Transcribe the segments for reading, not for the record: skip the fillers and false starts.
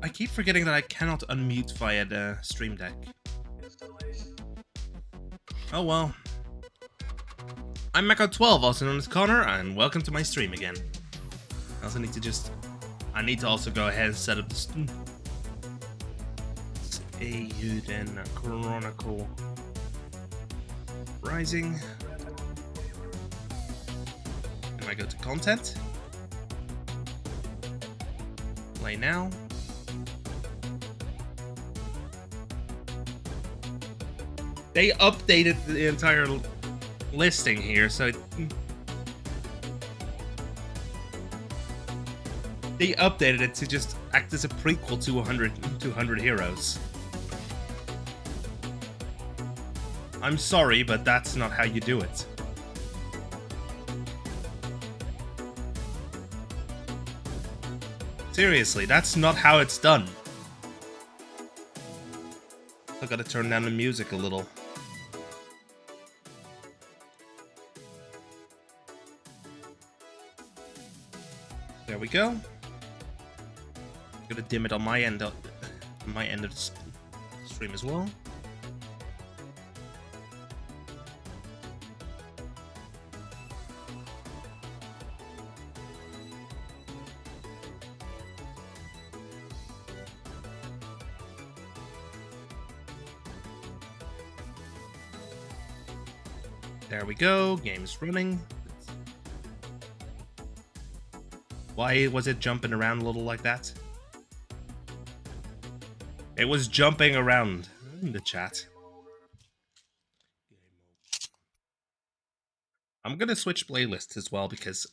I keep forgetting that I cannot unmute via the stream deck. Oh well. I'm Mecha12, also known as Connor, and welcome to my stream again. I also need to I need to also go ahead and set up this Eiyuden Chronicle Rising. And I go to content. Play now. They updated the entire listing here, so they updated it to just act as a prequel to 100 Heroes. I'm sorry, but that's not how you do it. Seriously, that's not how it's done. I gotta turn down the music a little. There we go. I'm gonna dim it on my end of the stream as well. There we go. Game's running. Why was it jumping around a little like that? It was jumping around in the chat. I'm gonna switch playlists as well because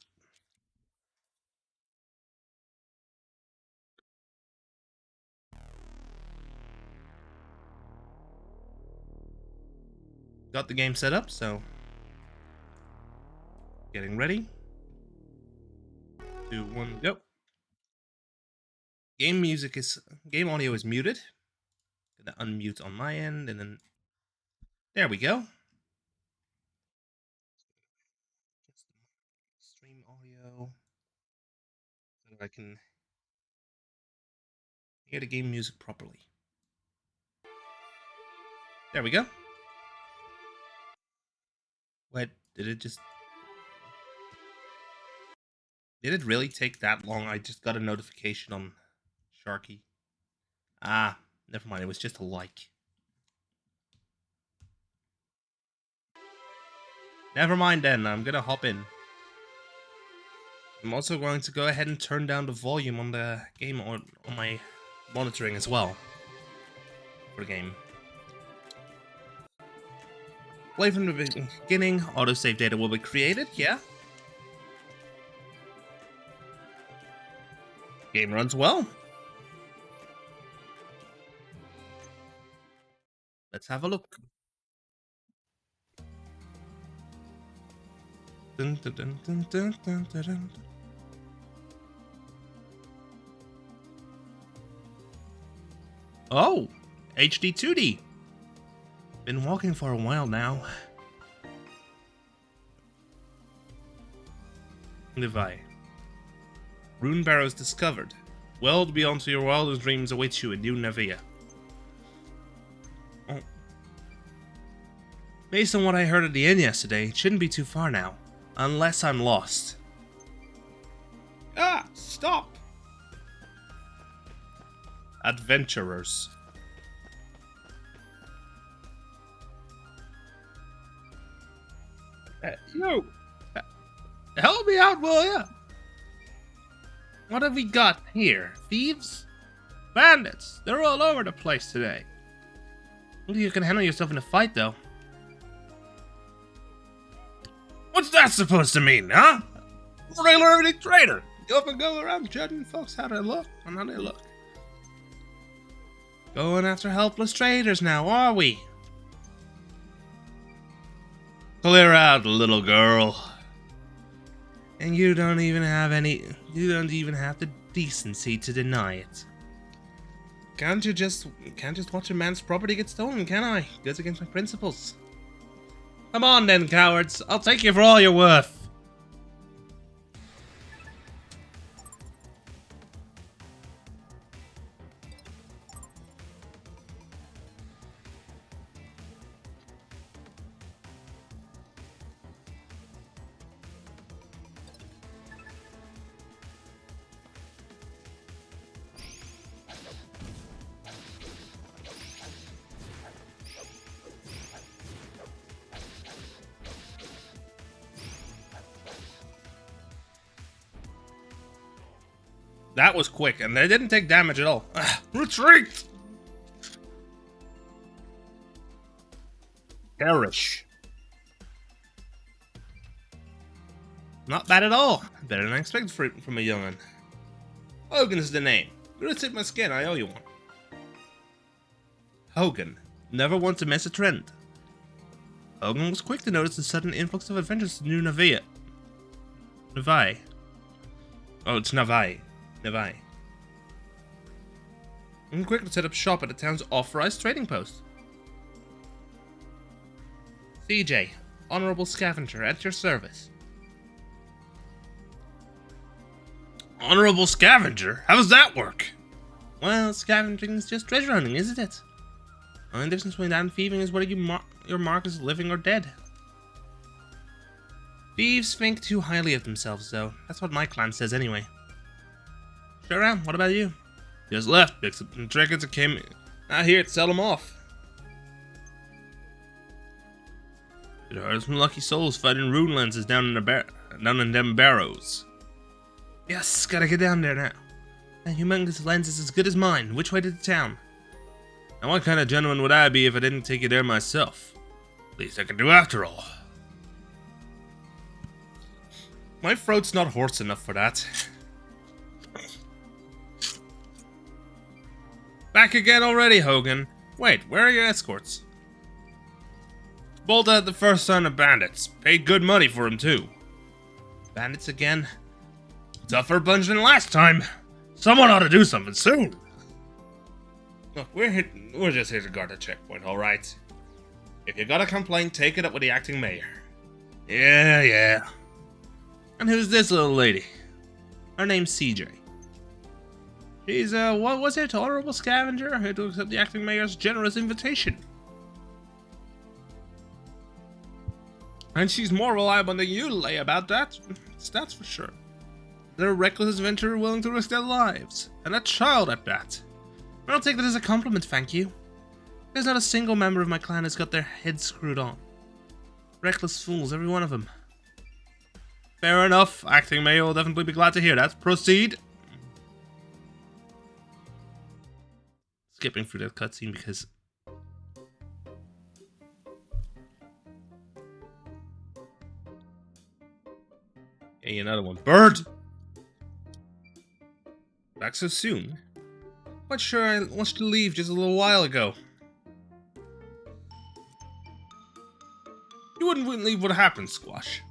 got the game set up, so getting ready. 2, 1, go. Game audio is muted. Gonna unmute on my end, and then there we go. Stream audio so that I can hear the game music properly. There we go. What did it just? Did it really take that long? I just got a notification on Sharky. Ah, never mind. It was just a like. Never mind then. I'm gonna hop in. I'm also going to go ahead and turn down the volume on the game on my monitoring as well. For the game. Play from the beginning. Autosave data will be created. Yeah. Game runs well. Let's have a look. Dun, dun, dun, dun, dun, dun, dun, dun. Oh, HD 2D. Been walking for a while now. Levi. Rune barrows discovered. World beyond your wildest dreams awaits you in New Navia. Oh. Based on what I heard at the inn yesterday, it shouldn't be too far now. Unless I'm lost. Ah! Stop! Adventurers. You! Help me out, will ya? What have we got here? Thieves? Bandits! They're all over the place today. Maybe you can handle yourself in a fight, though. What's that supposed to mean, huh? Regular everyday trader. You up and go around judging folks how they look and how they look. Going after helpless traders now, are we? Clear out, little girl. And you don't even have the decency to deny it. Can't just watch a man's property get stolen, can I? Goes against my principles. Come on then, cowards. I'll take you for all you're worth. That was quick, and they didn't take damage at all. Retreat! Perish. Not bad at all. Better than I expected from a young'un. Hogan is the name. Gonna save my skin, I owe you one. Hogan. Never want to miss a trend. Hogan was quick to notice the sudden influx of adventurers to New Navia. Navai. Oh, it's Navai. Navai. And quick to set up shop at the town's authorized trading post. CJ, Honorable Scavenger, at your service. Honorable Scavenger? How does that work? Well, scavenging is just treasure hunting, isn't it? The only difference between that and thieving is whether your mark is living or dead. Thieves think too highly of themselves, though. That's what my clan says anyway. Sure am. What about you? Just left. Picked up some trinkets and came out here to sell them off. It heard some lucky souls fighting rune lenses down in them barrows. Yes, gotta get down there now. That humongous lens is as good as mine. Which way to the town? Now what kind of gentleman would I be if I didn't take you there myself? Least I can do after all. My throat's not hoarse enough for that. Back again already, Hogan. Wait, where are your escorts? Bolt out the first son of bandits. Paid good money for him too. Bandits again? Tougher bunch than last time. Someone ought to do something soon. Look, we're just here to guard the checkpoint, alright? If you got a complaint, take it up with the acting mayor. Yeah. And who's this little lady? Her name's CJ. She's, what was it? Honorable Scavenger? Here to accept the acting mayor's generous invitation. And she's more reliable than you lay about that. That's for sure. They're a reckless adventurer willing to risk their lives. And a child at that. I don't take that as a compliment, thank you. There's not a single member of my clan who's got their heads screwed on. Reckless fools, every one of them. Fair enough. Acting mayor will definitely be glad to hear that. Proceed. Skipping through that cutscene because... Hey, another one. Bird! Back so soon? Quite sure I wanted to leave just a little while ago. You wouldn't leave what happened, Squash.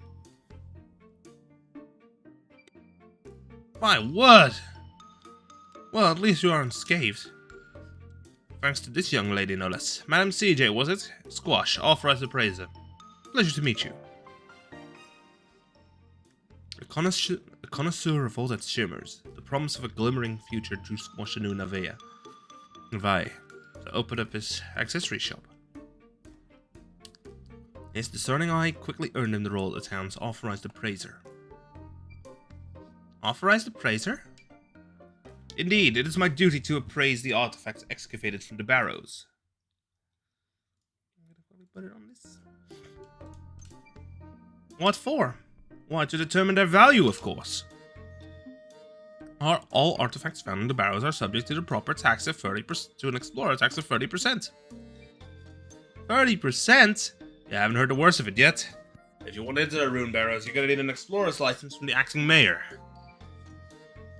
My word! Well, at least you aren't unscathed. Thanks to this young lady, no less. Madam CJ, was it? Squash, authorized appraiser. Pleasure to meet you. A connoisseur of all that shimmers. The promise of a glimmering future drew Squash to New Navia. To open up his accessory shop. His discerning eye quickly earned him the role of the town's authorized appraiser. Authorized appraiser? Indeed, it is my duty to appraise the artifacts excavated from the barrows. I'm gonna probably put it on this. What for? Why, to determine their value, of course. All artifacts found in the barrows are subject to the proper tax of 30%, to an explorer tax of 30%. 30%? You haven't heard the worst of it yet. If you want into the rune barrows, you're gonna need an explorer's license from the acting mayor.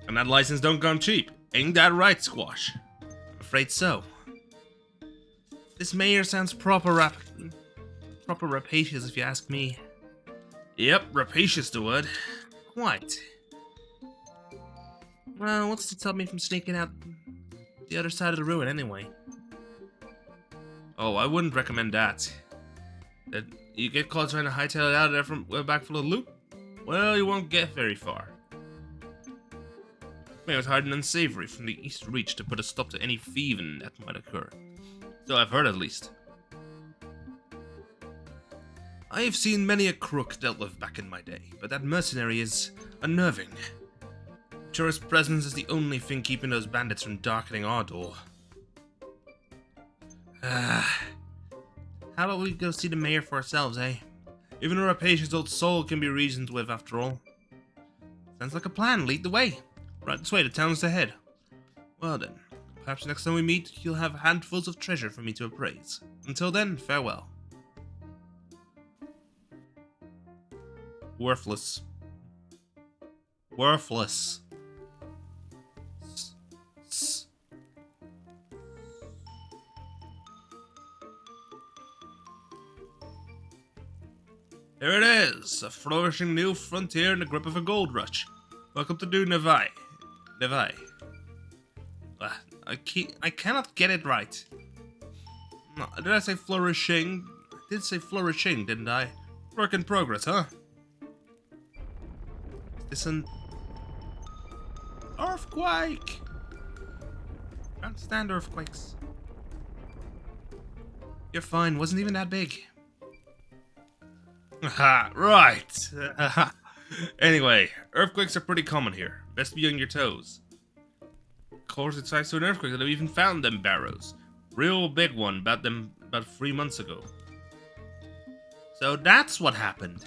And that license don't come cheap. Ain't that right, Squash? I'm afraid so. This mayor sounds proper rapacious if you ask me. Yep, rapacious the word. Quite. Well, what's to stop me from sneaking out the other side of the ruin anyway? Oh, I wouldn't recommend that. That you get caught trying to hightail it out of there from a bag full of loot? Well, you won't get very far. It was hard and unsavory from the East Reach to put a stop to any thieving that might occur. So I've heard, at least. I have seen many a crook dealt with back in my day, but that mercenary is unnerving. Sure, his presence is the only thing keeping those bandits from darkening our door. How about we go see the mayor for ourselves, eh? Even a rapacious old soul can be reasoned with, after all. Sounds like a plan. Lead the way. Right this way, the town's ahead. Well then, perhaps next time we meet, you'll have handfuls of treasure for me to appraise. Until then, farewell. Worthless. Worthless. Here it is, a flourishing new frontier in the grip of a gold rush. Welcome to New Nevai. Nevai. I cannot get it right. No, did I say flourishing? I did say flourishing, didn't I? Work in progress, huh? Is this an earthquake? Can't stand earthquakes. You're fine, wasn't even that big. Aha, right. Anyway, earthquakes are pretty common here. Best be on your toes. Of course, it's thanks to an earthquake that I've even found them barrows. Real big one, about 3 months ago. So that's what happened.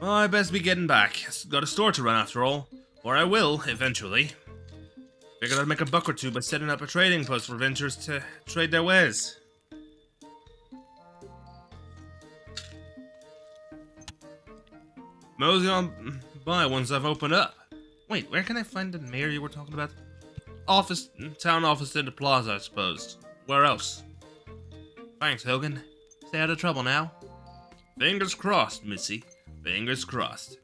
Well, I best be getting back. Got a store to run after all. Or I will, eventually. Figured I'd make a buck or two by setting up a trading post for ventures to trade their wares. Mosey on by once I've opened up. Wait, where can I find the mayor you were talking about? Town office in the plaza, I suppose. Where else? Thanks, Hogan. Stay out of trouble now. Fingers crossed, Missy. Fingers crossed.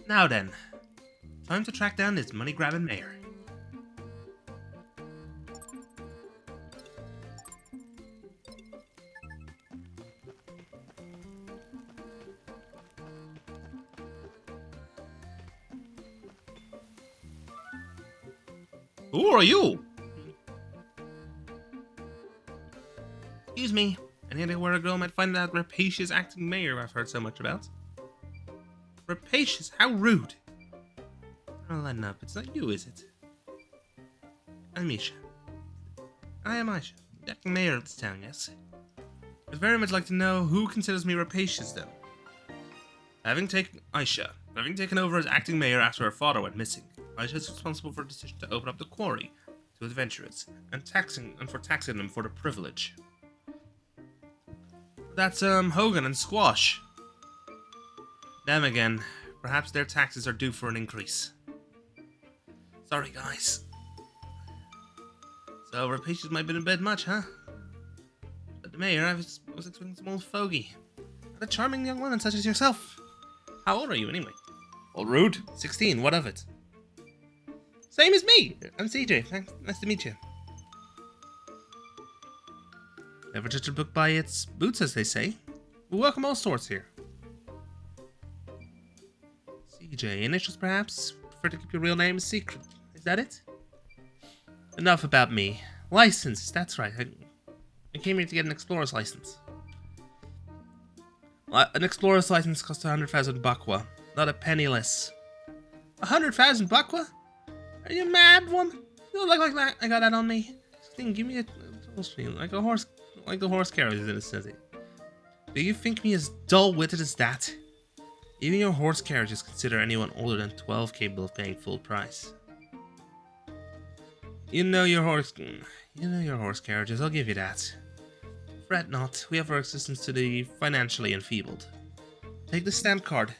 Now then, time to track down this money-grabbing mayor. Who are you? Excuse me. Any idea where a girl might find that rapacious acting mayor I've heard so much about? Rapacious? How rude. I'll lighten up. It's not you, is it? I'm Misha. I am Aisha, the acting mayor of this town, yes. I'd very much like to know who considers me rapacious, then. Having taken over as acting mayor after her father went missing, Aisha is responsible for the decision to open up the quarry to adventurers and for taxing them for the privilege. That's Hogan and Squash. Them again. Perhaps their taxes are due for an increase. Sorry, guys. So rapacious might have been a bit much, huh? But the mayor, I was expecting some old fogey. And a charming young woman such as yourself. How old are you, anyway? Well, rude. 16. What of it? Same as me! I'm CJ. Thanks. Nice to meet you. Never judge a book by its boots, as they say. We welcome all sorts here. CJ. Initials, perhaps? Prefer to keep your real name a secret. Is that it? Enough about me. License. That's right. I came here to get an explorer's license. An explorer's license costs 100,000 bakwa. Not a penny less. 100,000 bakwa? Are you mad, woman? You look like that. I got that on me. Thing, give me a like a horse, like the horse carriages in a city. Do you think me as dull-witted as that? Even your horse carriages consider anyone older than 12 capable of paying full price. You know your horse carriages. I'll give you that. Fret not. We offer assistance to the financially enfeebled. Take the stamp card.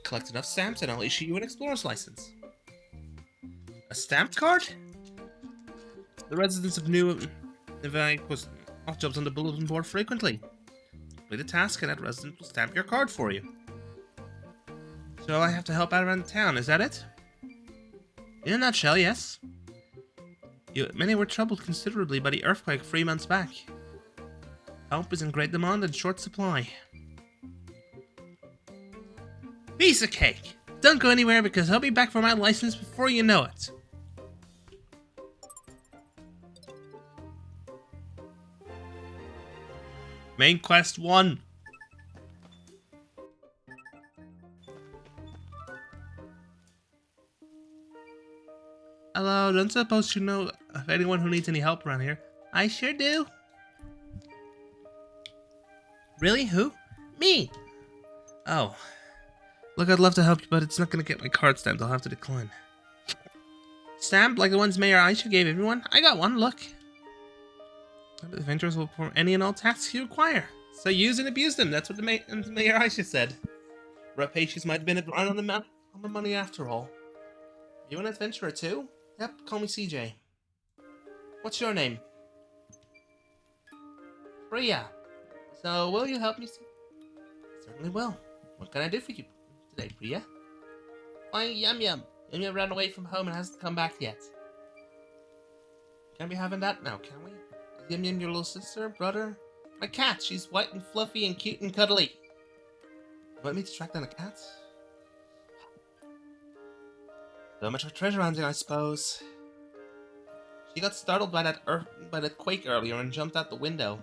Collect enough stamps, and I'll issue you an explorer's license. A stamped card? The residents of New Nevai post off jobs on the bulletin board frequently. Complete a task and that resident will stamp your card for you. So I have to help out around town, is that it? In a nutshell, yes. Many were troubled considerably by the earthquake 3 months back. Help is in great demand and short supply. Piece of cake! Don't go anywhere because I'll be back for my license before you know it. Main quest 1. Hello, don't suppose you know of anyone who needs any help around here? I sure do. Really? Who? Me! Oh. Look, I'd love to help you, but it's not gonna get my card stamped. I'll have to decline. Stamped like the ones Mayor Aisha gave everyone? I got one, look. The adventurers will perform any and all tasks you require. So use and abuse them. That's what Mayor Aisha said. Rapacious might have been right on the money after all. You an adventurer too? Yep, call me CJ. What's your name? Priya. So, will you help me? Certainly will. What can I do for you today, Priya? Why, Yum Yum. Yum Yum ran away from home and hasn't come back yet. Can't be having that now, can we? Is Yum Yum your little sister, brother? My cat. She's white and fluffy and cute and cuddly. You want me to track down a cat? So much for treasure hunting, I suppose. She got startled by that quake earlier and jumped out the window.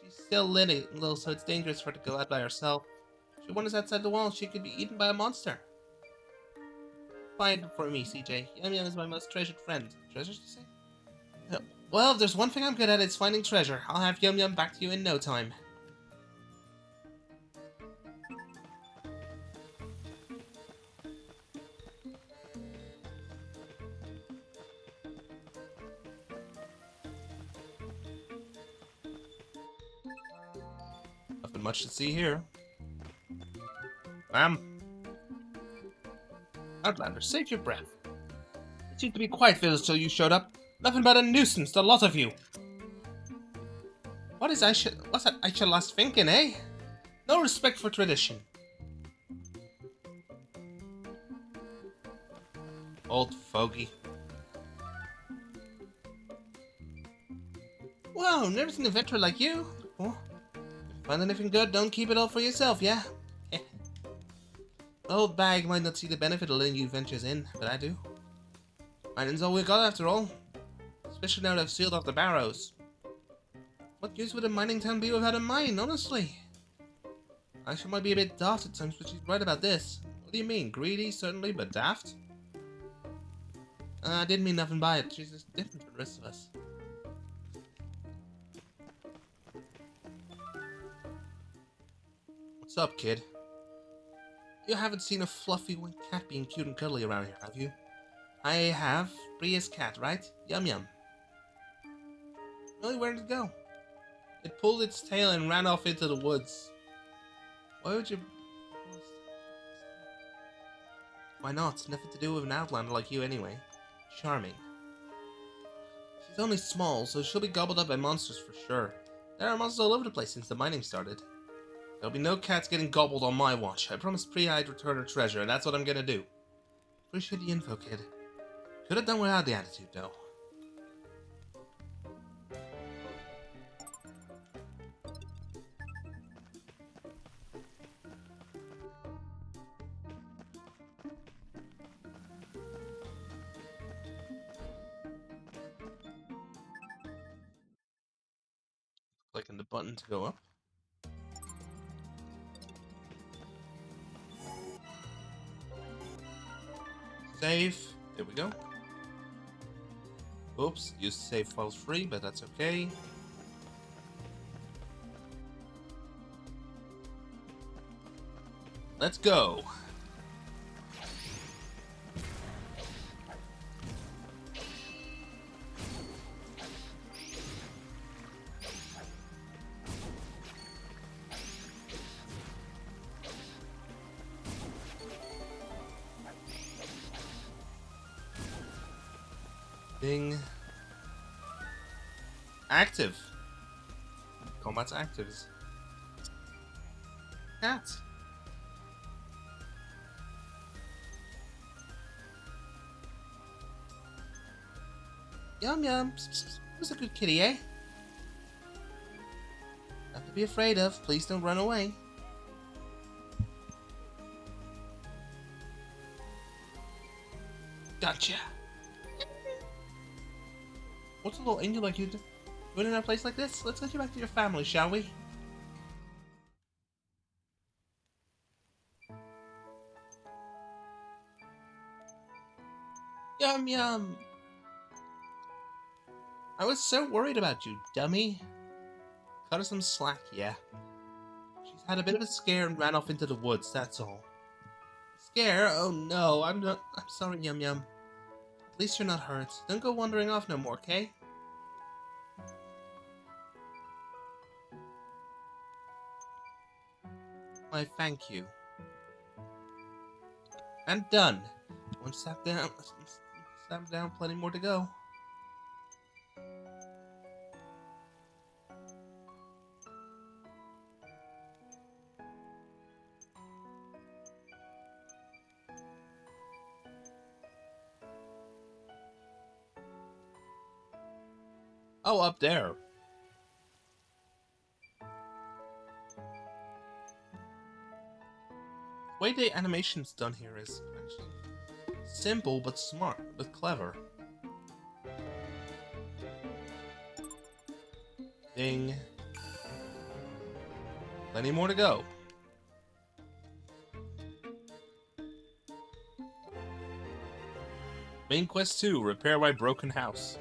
She's still little, so it's dangerous for her to go out by herself. If she wanders outside the walls, she could be eaten by a monster. Find it for me, CJ. Yum Yum is my most treasured friend. Treasures, you say? Well, if there's one thing I'm good at, it's finding treasure. I'll have Yum Yum back to you in no time. Nothing much to see here. Ma'am. Outlander, save your breath. It seemed to be quiet village till you showed up. Nothing but a nuisance, the lot of you. What's that Aisha last thinking, eh? No respect for tradition. Old fogey. Wow, never seen a veteran like you. Oh. Find anything good, don't keep it all for yourself, yeah? The old bag might not see the benefit of letting you ventures in, but I do. Mining's all we got after all. Especially now that I've sealed off the barrows. What use would a mining town be without a mine, honestly? Aisha might be a bit daft at times, but she's right about this. What do you mean? Greedy, certainly, but daft? I didn't mean nothing by it. She's just different from the rest of us. What's up, kid? You haven't seen a fluffy white cat being cute and cuddly around here, have you? I have. Priya's cat, right? Yum Yum. Really, where did it go? It pulled its tail and ran off into the woods. Why would you... Why not? It's nothing to do with an outlander like you anyway. Charming. She's only small, so she'll be gobbled up by monsters for sure. There are monsters all over the place since the mining started. There'll be no cats getting gobbled on my watch. I promised Priya I'd return her treasure, and that's what I'm gonna do. Appreciate the info, kid. Could have done without the attitude, though. Clicking the button to go up. Save. There we go. Oops, use save files free, but that's okay. Let's go. Ding. Active. Combat's active. Cat. Yum Yum. Who's a good kitty, eh? Nothing to be afraid of. Please don't run away. Gotcha. What's a little angel like you doing in a place like this? Let's get you back to your family, shall we? Yum Yum. I was so worried about you, dummy. Cut her some slack, yeah. She's had a bit of a scare and ran off into the woods, that's all. Scare? Oh no, I'm sorry, Yum Yum. At least you're not hurt. Don't go wandering off no more, okay? Why, thank you. And done. One step down, plenty more to go. Oh, up there. The way the animation's done here is actually simple but smart, but clever. Ding. Plenty more to go. Main quest 2, repair my broken house.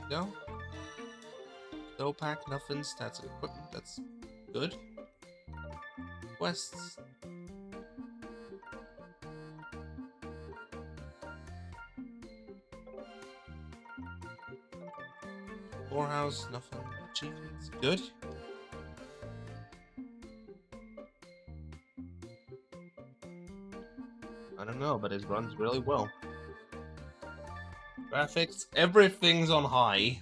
Go. Dough pack, nothings, that's equipment, that's good. Quests. Storehouse, nothing. Achievements, good. I don't know, but it runs really well. Graphics, everything's on high.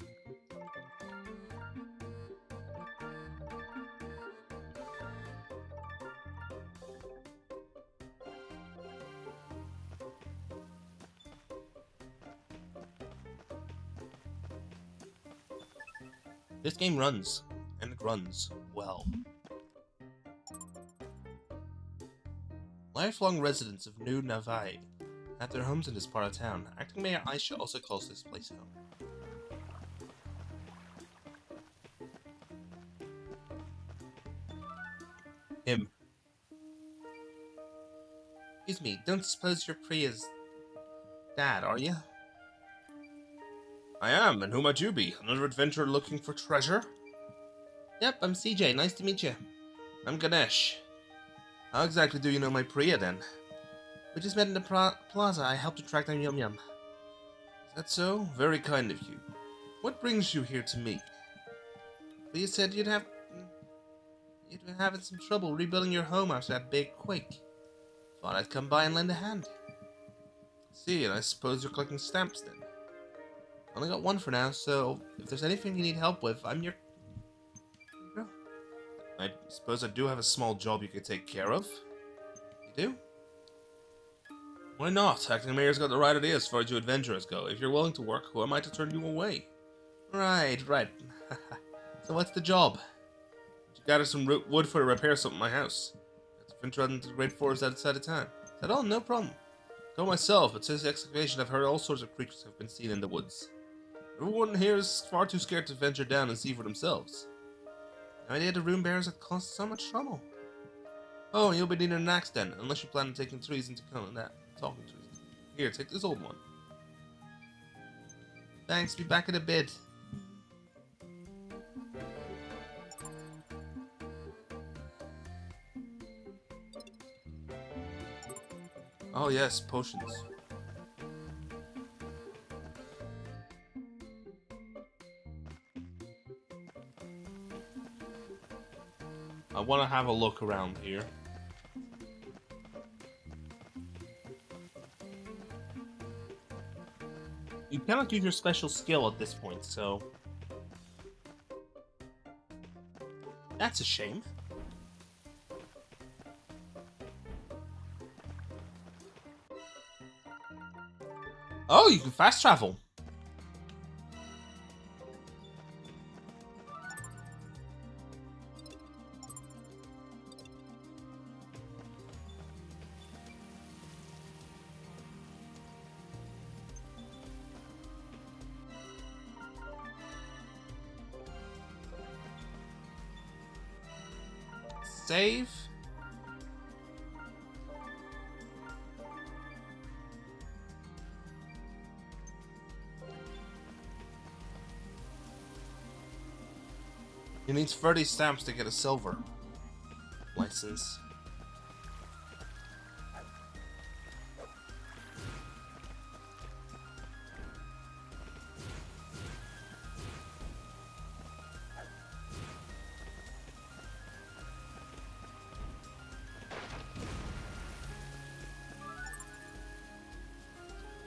This game runs, and it runs well. Lifelong residents of New Navai have their homes in this part of town. Acting Mayor Aisha also calls this place home. Him. Excuse me, don't suppose you're Priya's dad, are you? I am, and who might you be? Another adventurer looking for treasure? Yep, I'm CJ, nice to meet you. I'm Ganesh. How exactly do you know my Priya, then? We just met in the plaza. I helped to track down Yum Yum. Is that so? Very kind of you. What brings you here to me? Priya said you'd been having some trouble rebuilding your home after that big quake. Thought I'd come by and lend a hand. See, and I suppose you're collecting stamps then. Only got one for now, so if there's anything you need help with, I'm your girl. I suppose I do have a small job you could take care of. You do? Why not? Acting Mayor's got the right idea as far as you adventurers go. If you're willing to work, who am I to turn you away? Right. So what's the job? You gather some wood for to repair something in my house. I've been trying to the great forest outside of town. Is that all? No problem. Go myself, but since the excavation I've heard all sorts of creatures have been seen in the woods. Everyone here is far too scared to venture down and see for themselves. No idea the rune bearers had caused so much trouble. Oh, you'll be needing an axe then, unless you plan on taking trees into talking trees. Here, take this old one. Thanks, be back in a bit. Oh yes, potions. I want to have a look around here. You cannot use your special skill at this point, so... That's a shame. Oh, you can fast travel. Save. He needs 30 stamps to get a silver license.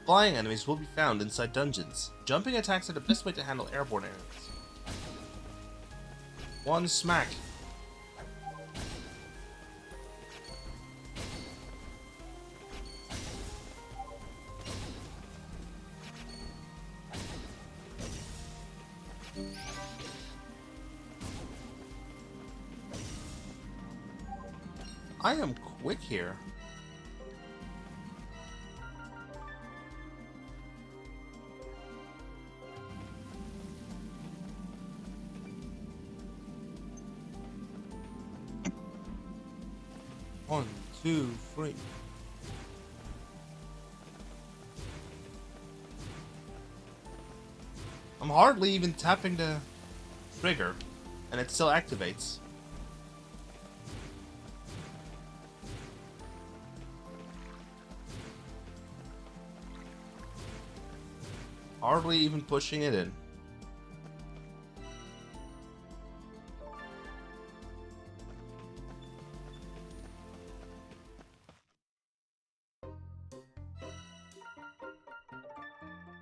Flying enemies will be found inside dungeons. Jumping attacks are the best way to handle airborne enemies. One smack. I am quick here. One, two, three. I'm hardly even tapping the trigger, and it still activates. Hardly even pushing it in.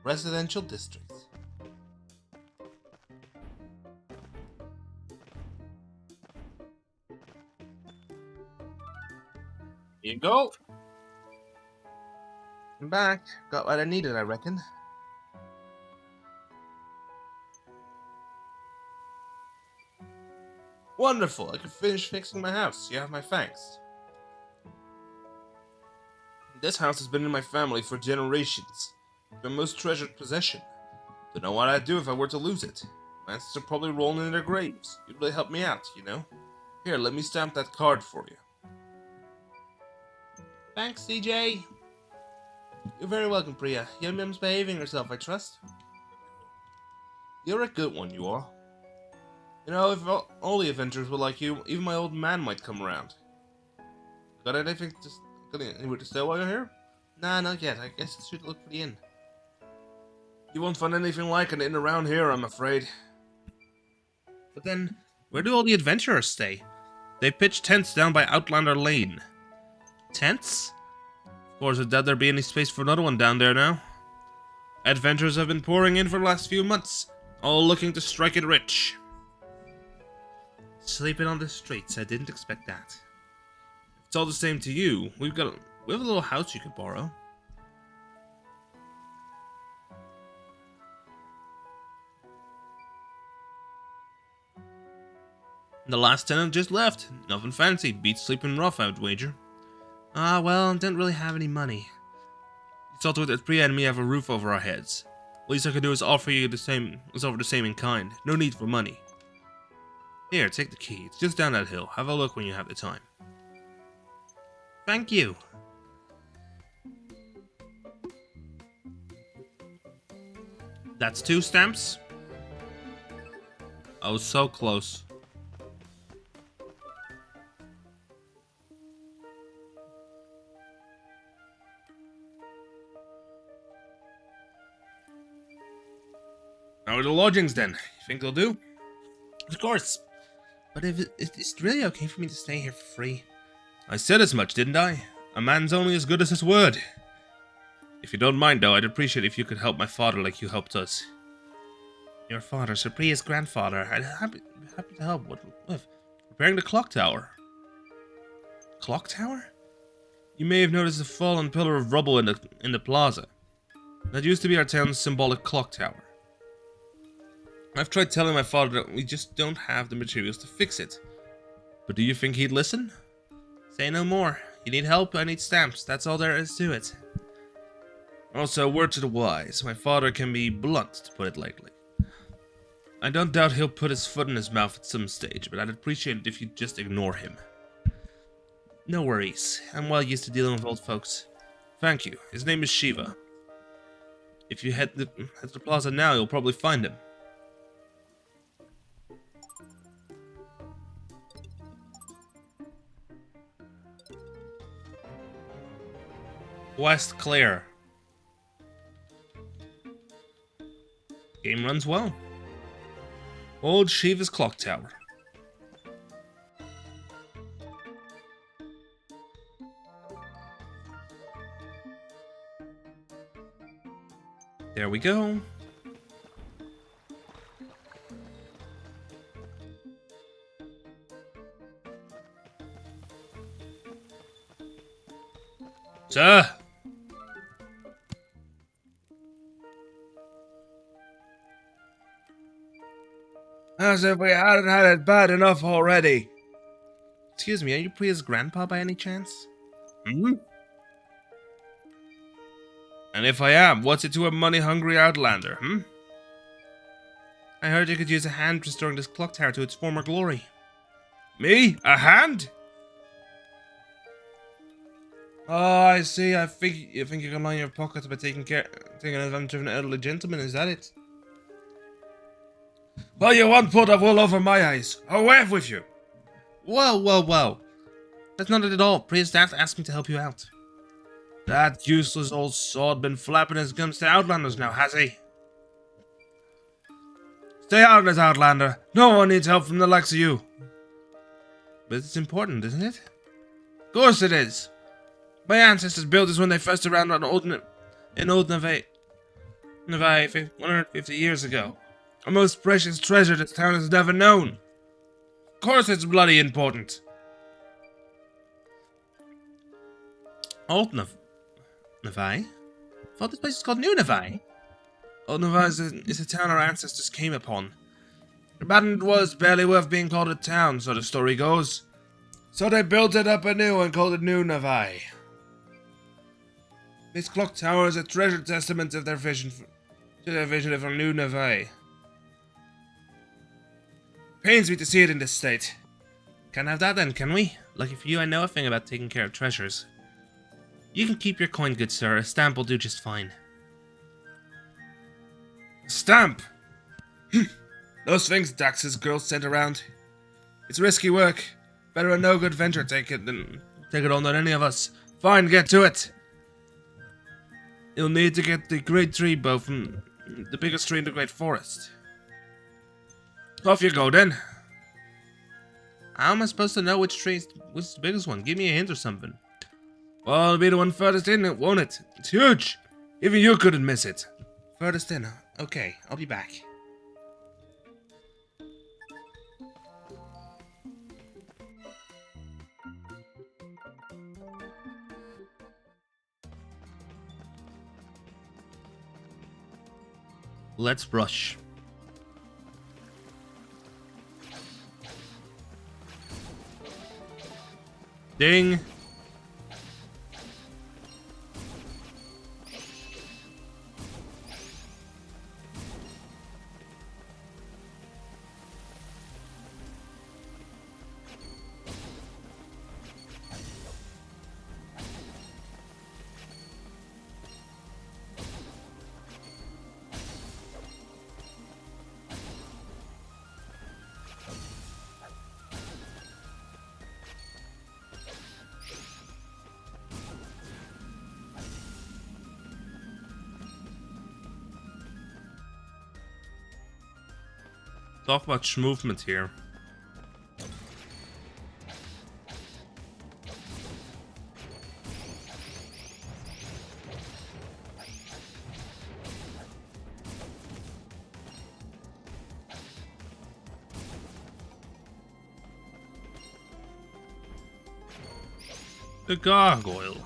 Residential districts. Here you go. I'm back. Got what I needed, I reckon. Wonderful. I can finish fixing my house. You have my thanks. This house has been in my family for generations. My most treasured possession. Don't know what I'd do if I were to lose it. My ancestors are probably rolling in their graves. You'd really help me out, you know? Here, let me stamp that card for you. Thanks, CJ. You're very welcome, Priya. Young Mim's behaving herself, I trust. You're a good one, you are. You know, if all the adventurers were like you, even my old man might come around. Got anything anywhere to stay while you're here? Nah, not yet. I guess I should look for the inn. You won't find anything like an inn around here, I'm afraid. But then, where do all the adventurers stay? They pitch tents down by Outlander Lane. Tents? Of course, I doubt there'd be any space for another one down there now. Adventurers have been pouring in for the last few months, all looking to strike it rich. Sleeping on the streets, I didn't expect that. If it's all the same to you, we have a little house you could borrow. The last tenant just left. Nothing fancy, beats sleeping rough, I'd wager. Ah, well, didn't really have any money. You saw to it that Priya and me have a roof over our heads. Least I could do is offer the same in kind. No need for money. Here, take the key. It's just down that hill. Have a look when you have the time. Thank you. That's 2 stamps. I was so close. How are the lodgings then? You think they'll do? Of course. But if it's really okay for me to stay here for free. I said as much, didn't I? A man's only as good as his word. If you don't mind, though, I'd appreciate if you could help my father like you helped us. Your father, Sir Priya's grandfather. I'd happy to help with repairing the clock tower. Clock tower? You may have noticed a fallen pillar of rubble in the plaza. That used to be our town's symbolic clock tower. I've tried telling my father that we just don't have the materials to fix it. But do you think he'd listen? Say no more. You need help, I need stamps. That's all there is to it. Also, a word to the wise. My father can be blunt, to put it lightly. I don't doubt he'll put his foot in his mouth at some stage, but I'd appreciate it if you'd just ignore him. No worries. I'm well used to dealing with old folks. Thank you. His name is Shiva. If you head to the plaza now, you'll probably find him. Quest clear. Game runs well. Old Shiva's clock tower. There we go. Sir! As if we hadn't had it bad enough already. Excuse me, are you Priya's grandpa by any chance? Hmm? And if I am, what's it to a money-hungry outlander, I heard you could use a hand restoring this clock tower to its former glory. Me? A hand? Oh, I see. I think you can line your pockets by taking advantage of an elderly gentleman, is that it? Well, you want put of wool over my eyes. Away with you! Whoa. That's not it at all. Priya's dad asked me to help you out. That useless old sod been flapping his gums to outlanders now, has he? Stay out of this, outlander. No one needs help from the likes of you. But it's important, isn't it? Of course it is. My ancestors built this when they first arrived in old Navai 150 years ago. A most precious treasure this town has never known. Of course it's bloody important. Old Navai? I thought this place is called New Navai. Old Navai is a town our ancestors came upon. Abandoned was barely worth being called a town, so the story goes. So they built it up anew and called it New Navai. This clock tower is a treasured testament of their vision of a New Navai. Pains me to see it in this state. Can't have that then, can we? Lucky for you, I know a thing about taking care of treasures. You can keep your coin, good sir. A stamp will do just fine. A stamp? Those things Dax's girls sent around. It's risky work. Better a no-good venture take it on than any of us. Fine, get to it. You'll need to get the great tree bow from the biggest tree in the great forest. Off you go, then. How am I supposed to know which is the biggest one? Give me a hint or something. Well, it'll be the one furthest in, won't it? It's huge. Even you couldn't miss it. Furthest in. Okay, I'll be back. Let's brush. Ding. Talk about movement here. The gargoyle.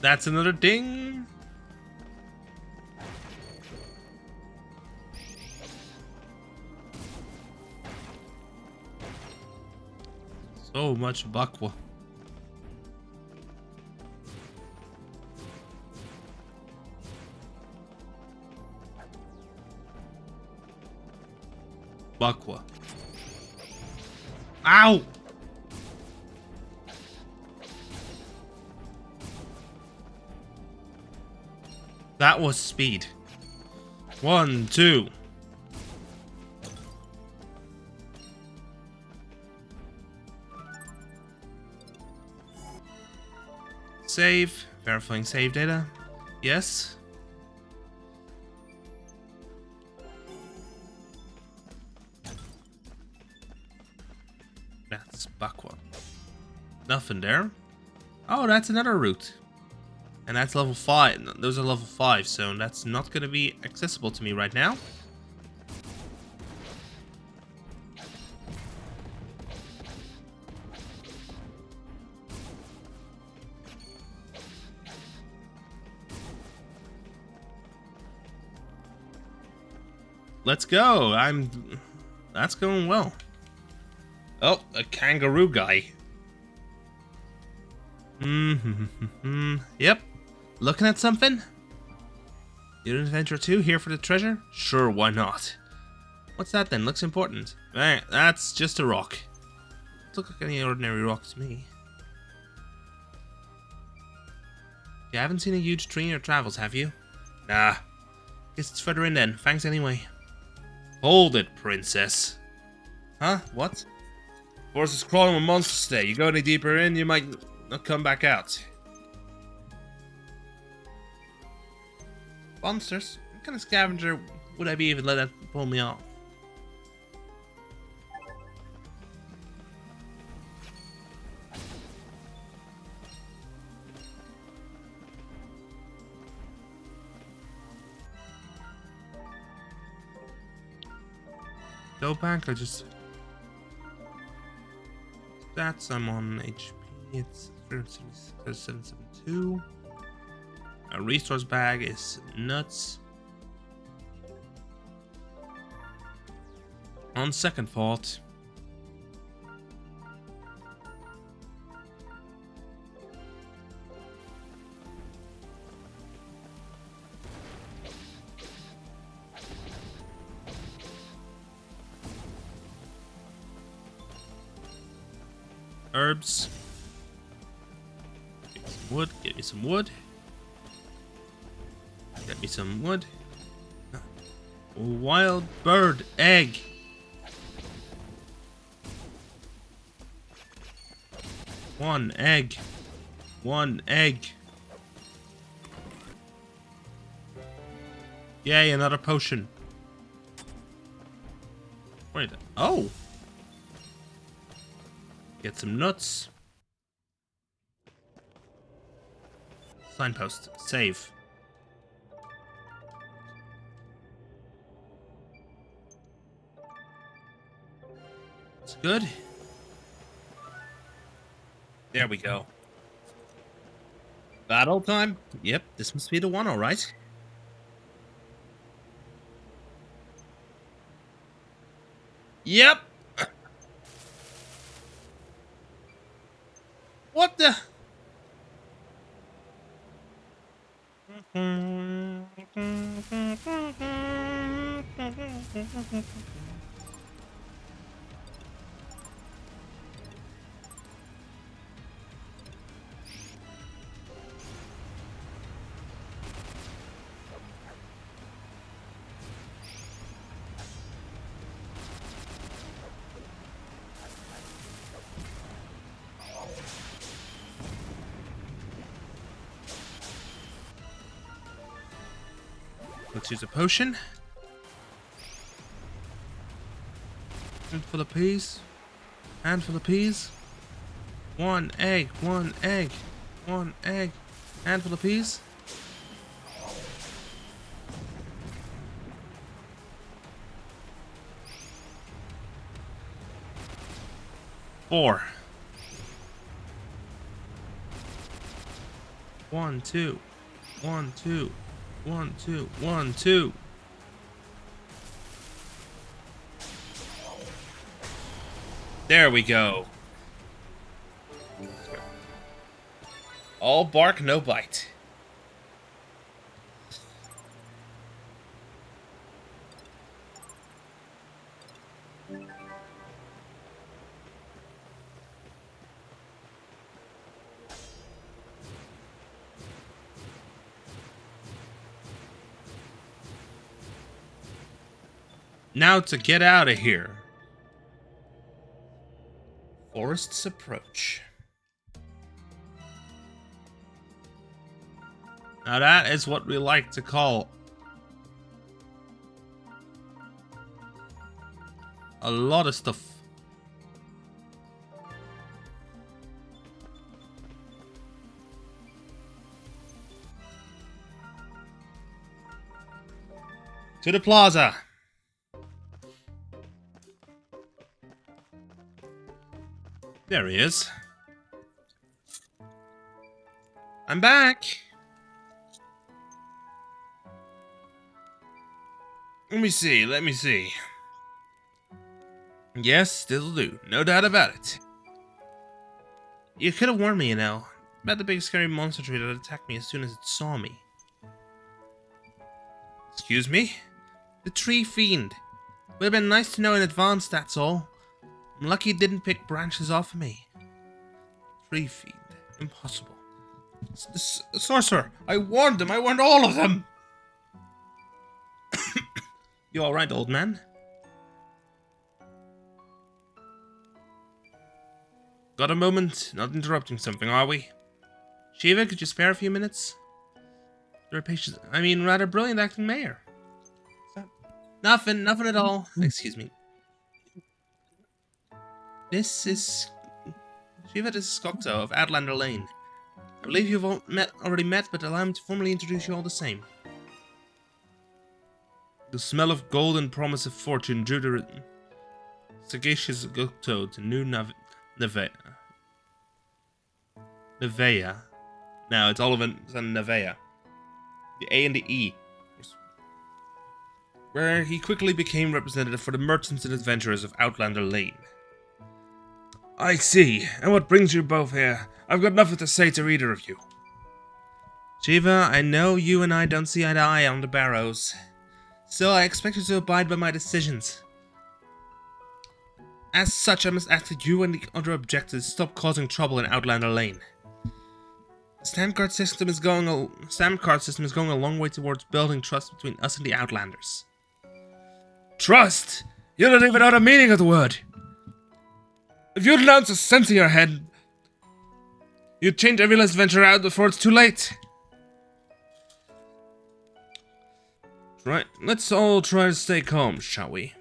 That's another ding. So much bakwa. Bakwa. Ow! That was speed. 1, 2. Save. Verifying save data. Yes. That's backward. Nothing there. Oh, that's another route. And that's level 5. Those are level 5, so that's not going to be accessible to me right now. Let's go. That's going well. Oh, a kangaroo guy. Yep. Looking at something? Eiyuden Adventure 2 here for the treasure? Sure, why not? What's that then? Looks important. Right, that's just a rock. Doesn't look like any ordinary rock to me. You haven't seen a huge tree in your travels, have you? Nah. Guess it's further in then. Thanks anyway. Hold it, princess. Huh? What? Forest is crawling with monsters today. You go any deeper in, you might not come back out. Monsters? What kind of scavenger would I be if it let that pull me off? Go back, I just... Stats, I'm on HP, it's 772. A resource bag is nuts. On second thought, herbs. Get me some wood. Get me some wood. Get me some wood. Wild bird egg. One egg. One egg. Yay, another potion. Wait. Oh. Get some nuts. Signpost. Save. It's good. There we go. Battle time? Yep, this must be the one, alright. Yep! What the? Let's use a potion. Handful of peas. Handful of peas. One egg. One egg. One egg. Handful of peas. Four. 1, 2. 1, 2. 1, 2. 1, 2. There we go. All bark, no bite. Now to get out of here. Forest's approach. Now that is what we like to call a lot of stuff. To the plaza. There he is. I'm back. Let me see. Yes, this'll do. No doubt about it. You could have warned me, you know, about the big scary monster tree that attacked me as soon as it saw me. Excuse me? The tree fiend. Would have been nice to know in advance, that's all. I'm lucky it didn't pick branches off of me. Tree fiend. Impossible. Sorcerer! I warned them! I warned all of them! You alright, old man? Got a moment? Not interrupting something, are we? Shiva, could you spare a few minutes? You're a patient, rather brilliant acting mayor. Nothing at all. Excuse me. This is Shiva, this is Skokto of Outlander Lane. I believe you've already met, but allow me to formally introduce you all the same. The smell of gold and promise of fortune drew the sagacious Skokto to New Nevea. Now it's all of a sudden Nevea. The A and the E. Where he quickly became representative for the merchants and adventurers of Outlander Lane. I see. And what brings you both here? I've got nothing to say to either of you. Shiva, I know you and I don't see eye to eye on the Barrows. Still, I expect you to abide by my decisions. As such, I must ask that you and the other objectives stop causing trouble in Outlander Lane. The stamp card system is going a long way towards building trust between us and the Outlanders. Trust? You don't even know the meaning of the word. If you'd announced a sense in your head, you'd change every last venture out before it's too late. Right, let's all try to stay calm, shall we?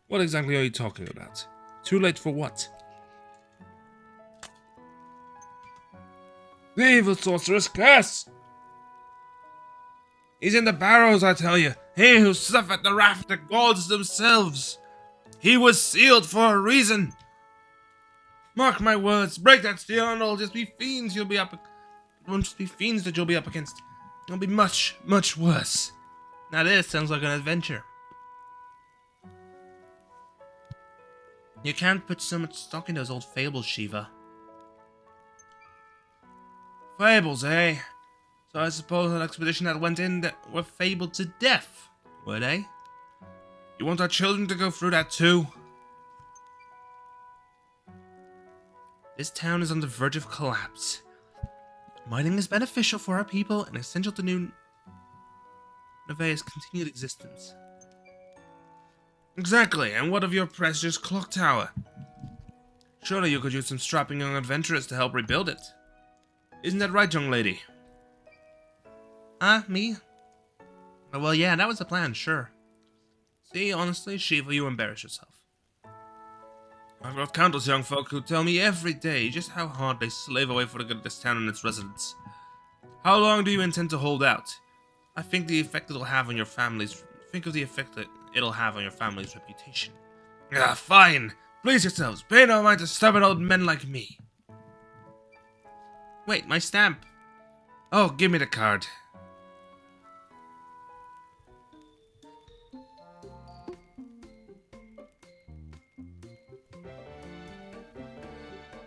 What exactly are you talking about? Too late for what? The evil sorcerer's curse! He's in the Barrows, I tell you. He who suffered the wrath of the gods themselves. He was sealed for a reason. Mark my words, break that seal and it'll just be fiends you'll be up. It won't just be fiends that you'll be up against. It'll be much, much worse. Now this sounds like an adventure. You can't put so much stock in those old fables, Shiva. Fables, eh? So I suppose an expedition that went in that were fabled to death, were they? You want our children to go through that too? This town is on the verge of collapse. Mining is beneficial for our people and essential to New Nevea's continued existence. Exactly, and what of your precious clock tower? Surely you could use some strapping young adventurers to help rebuild it. Isn't that right, young lady? Me? Oh, well, yeah, that was the plan, sure. See, honestly, Shiva, you embarrass yourself. I've got countless young folk who tell me every day just how hard they slave away for the good of this town and its residents. How long do you intend to hold out? Think of the effect it'll have on your family's reputation. Ah, fine. Please yourselves. Pay no mind to stubborn old men like me. Wait, my stamp. Oh, give me the card.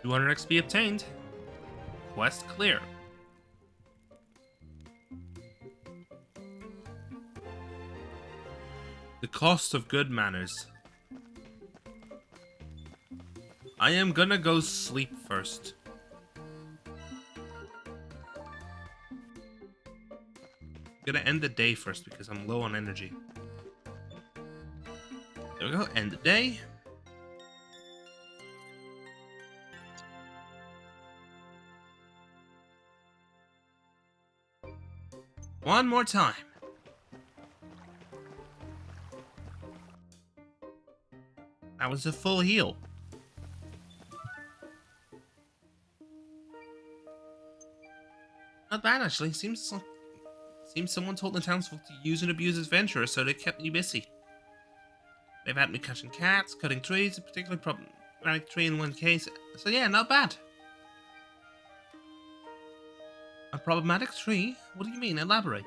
$200 XP obtained. Quest clear. The cost of good manners. I am gonna go sleep first. I'm gonna end the day first because I'm low on energy. There we go, end the day. One more time. That was a full heal. Not bad, actually. Seems someone told the townsfolk to use and abuse adventurers, so they kept me busy. They've had me catching cats, cutting trees, a particularly problematic tree in one case. So yeah, not bad. A problematic tree? What do you mean? Elaborate.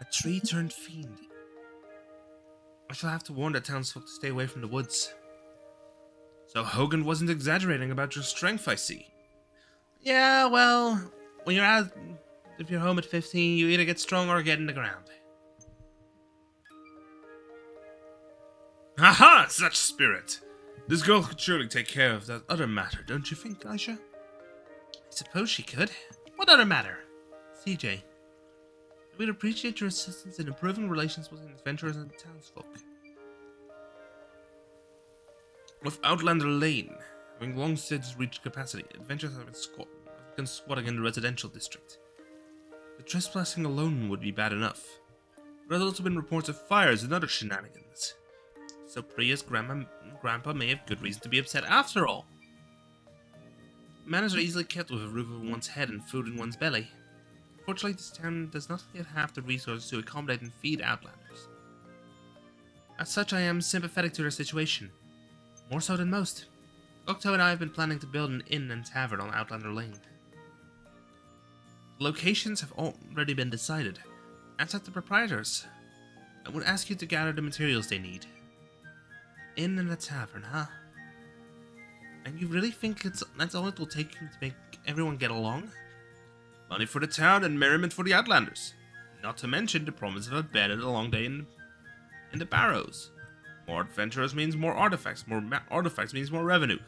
A tree turned fiend. I shall have to warn the townsfolk to stay away from the woods. So Hogan wasn't exaggerating about your strength, I see. Yeah, well, when you're out, if you're home at 15, you either get strong or get in the ground. Haha, such spirit! This girl could surely take care of that other matter, don't you think, Aisha? I suppose she could. What other matter? CJ, we'd appreciate your assistance in improving relations between adventurers and townsfolk. With Outlander Lane having long since reached capacity, adventurers have been squatting in the residential district. The trespassing alone would be bad enough. There have also been reports of fires and other shenanigans. So Priya's grandpa may have good reason to be upset after all. Manners are easily kept with a roof over one's head and food in one's belly. Unfortunately, this town does not yet have the resources to accommodate and feed Outlanders. As such, I am sympathetic to their situation. More so than most. Octo and I have been planning to build an inn and tavern on Outlander Lane. The locations have already been decided, as have the proprietors. I would ask you to gather the materials they need. Inn and a tavern, huh? And you really think that's all it will take to make everyone get along? Money for the town and merriment for the Outlanders. Not to mention the promise of a bed and a long day in the barrows. More adventurers means more artifacts. More artifacts means more revenue.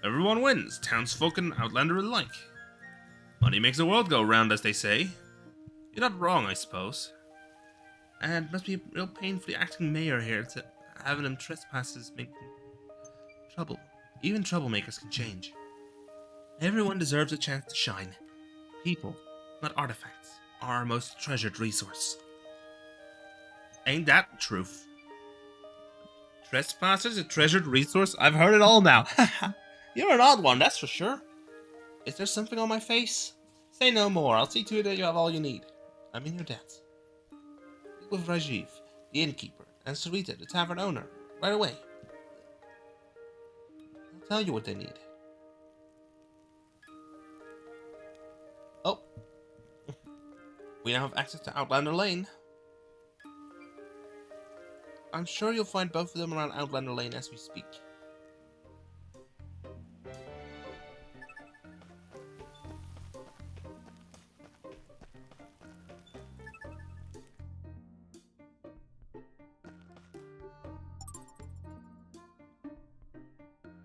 Everyone wins, townsfolk and Outlander alike. Money makes the world go round, as they say. You're not wrong, I suppose. And it must be a real pain for the acting mayor here to having them trespassers make trouble. Even troublemakers can change. Everyone deserves a chance to shine. People, not artifacts, are our most treasured resource. Ain't that the truth? Trespassers a treasured resource? I've heard it all now. You're an odd one, that's for sure. Is there something on my face? Say no more. I'll see to it that you have all you need. I'm in your debt. Speak with Rajiv, the innkeeper, and Sarita, the tavern owner, right away. I'll tell you what they need. Oh. We now have access to Outlander Lane. I'm sure you'll find both of them around Outlander Lane as we speak.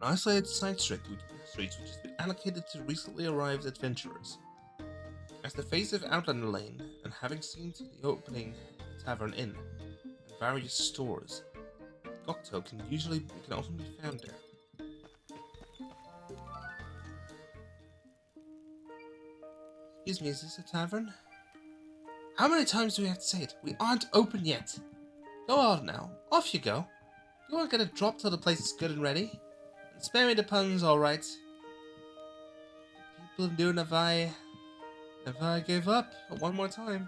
An isolated side street which has been allocated to recently arrived adventurers. As the face of Outlander Lane, and having seen to the opening of the Tavern Inn and various stores, Gokto can often be found there. Excuse me, is this a tavern? How many times do we have to say it? We aren't open yet. Go on now. Off you go. You won't get a drop till the place is good and ready. And spare me the puns, alright. People doing if I give up one more time.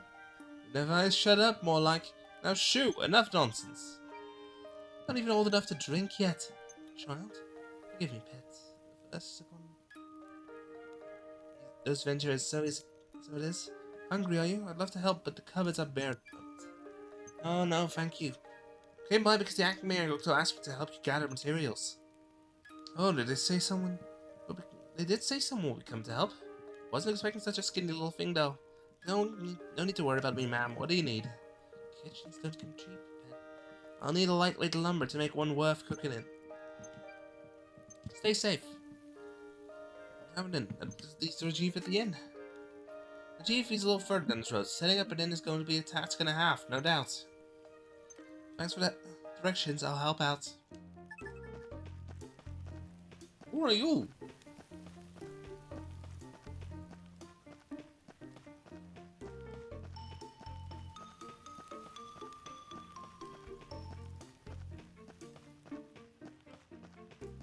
If I shut up, more like. Now shoo, enough nonsense. Not even old enough to drink yet. Child, forgive me, pets. That's upon those ventures, so it is. Hungry, are you? I'd love to help, but the cupboards are bare. Oh no, thank you. Came by because the acting mayor asked me to help you gather materials. Oh, did they say someone? They did say someone would come to help. Wasn't expecting such a skinny little thing, though. No need to worry about me, ma'am. What do you need? Kitchens don't come cheap, pet. I'll need a lightweight lumber to make one worth cooking in. Stay safe. Haven't these Rajiv at the inn. Rajiv is a little further down this road. Setting up an inn is going to be a task and a half, no doubt. Thanks for the directions. I'll help out. Who are you?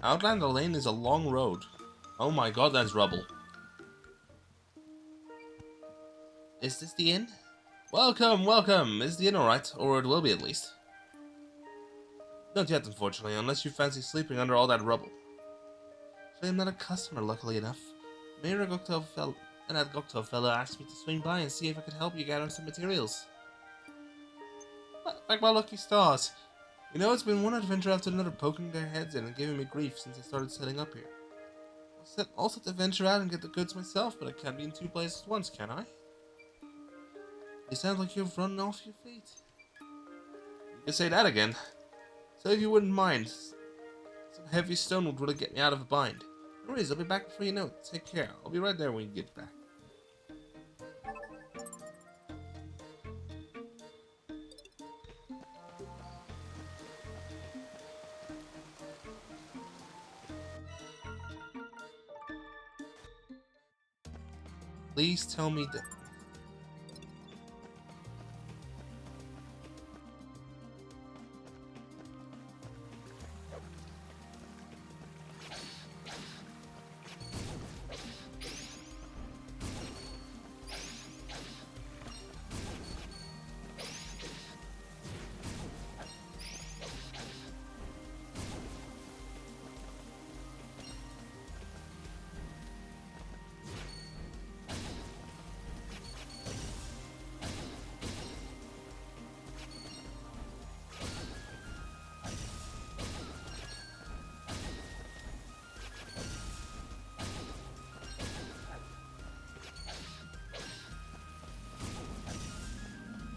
Outlander Lane is a long road. Oh my god, that's rubble. Is this the inn? Welcome, welcome! Is the inn alright? Or it will be at least. Not yet, unfortunately, unless you fancy sleeping under all that rubble. So I'm not a customer, luckily enough. Mayor Gokto and that Gokto fellow asked me to swing by and see if I could help you gather some materials. Like my lucky stars. You know, it's been one adventure after another poking their heads in and giving me grief since I started setting up here. I'll set the venture out and get the goods myself, but I can't be in two places at once, can I? You sound like you've run off your feet. You can say that again. So if you wouldn't mind, some heavy stone would really get me out of a bind. No worries, I'll be back before you know it. Take care. I'll be right there when you get back. Please tell me that...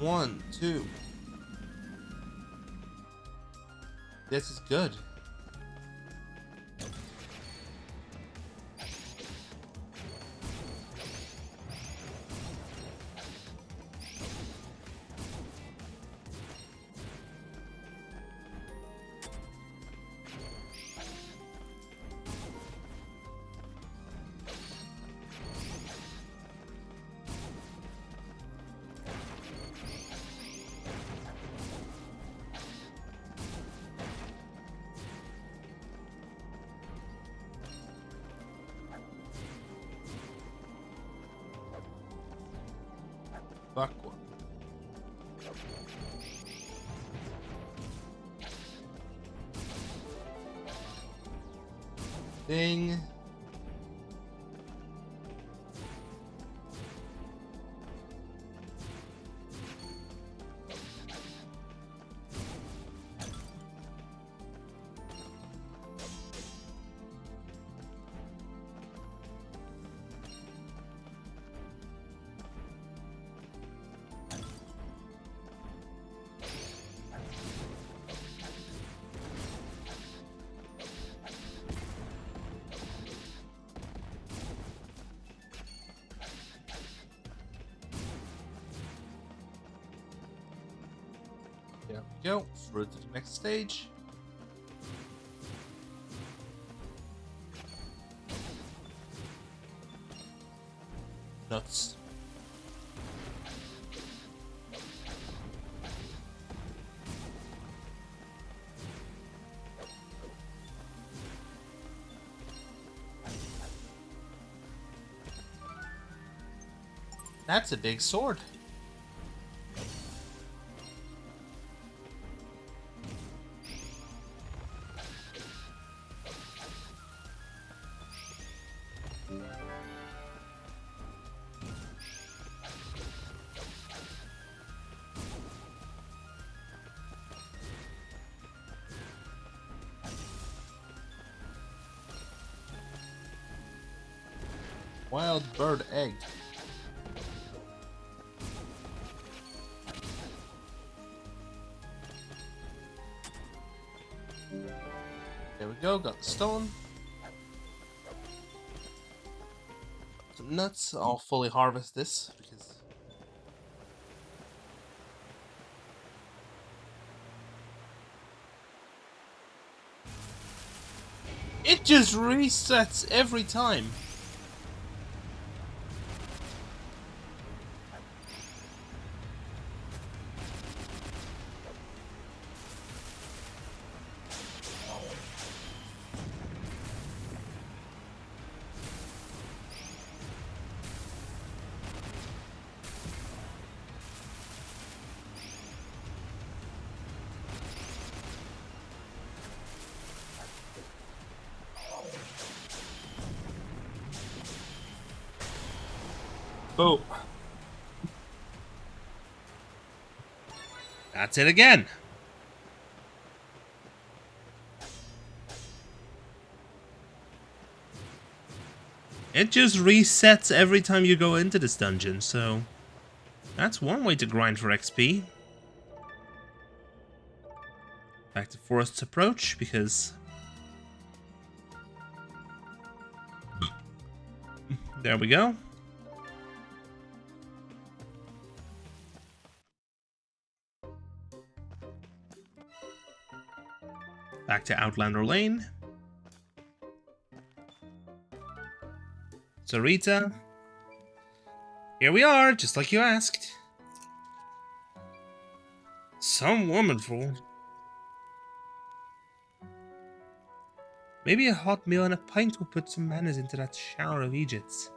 One, two. This is good. Backward. Ding. There we go. Through to the next stage. Nuts. That's a big sword. Wild bird egg. There we go, got the stone. Some nuts. I'll fully harvest this because it just resets every time. Boom. That's it again. It just resets every time you go into this dungeon, so that's one way to grind for XP. Back to Forest's Approach, because there we go. Back to Outlander Lane. Sarita. Here we are, just like you asked. Some woman fool. Maybe a hot meal and a pint will put some manners into that shower of Egypts.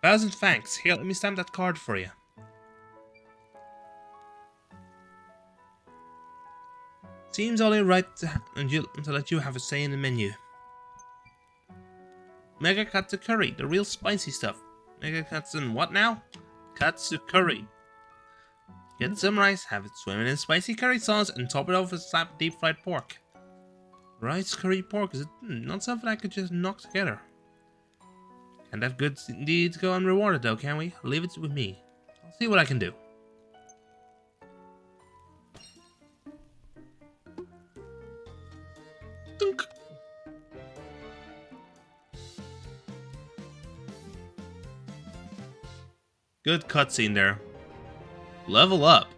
1,000 thanks. Here, let me stamp that card for you. Seems only right to let you have a say in the menu. Mega katsu curry, the real spicy stuff. Mega katsu and what now? Katsu curry. Get some rice, have it swimming in spicy curry sauce, and top it off with a slab of deep fried pork. Rice curry pork, is it not something I could just knock together? Can't have good deeds go unrewarded though, can we? Leave it with me. I'll see what I can do. Dunk. Good cutscene there. Level up.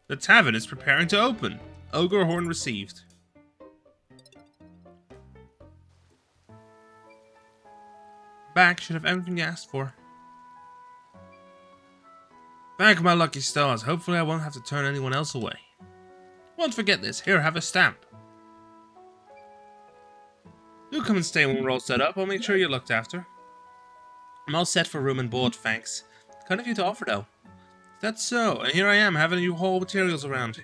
The tavern is preparing to open. Ogre horn received. Back should have everything you asked for. Thank my lucky stars. Hopefully I won't have to turn anyone else away. Won't forget this. Here, have a stamp. Do come and stay when we're all set up. I'll make sure you're looked after. I'm all set for room and board, thanks. Kind of you to offer, though. That's so, and here I am, having you haul materials around.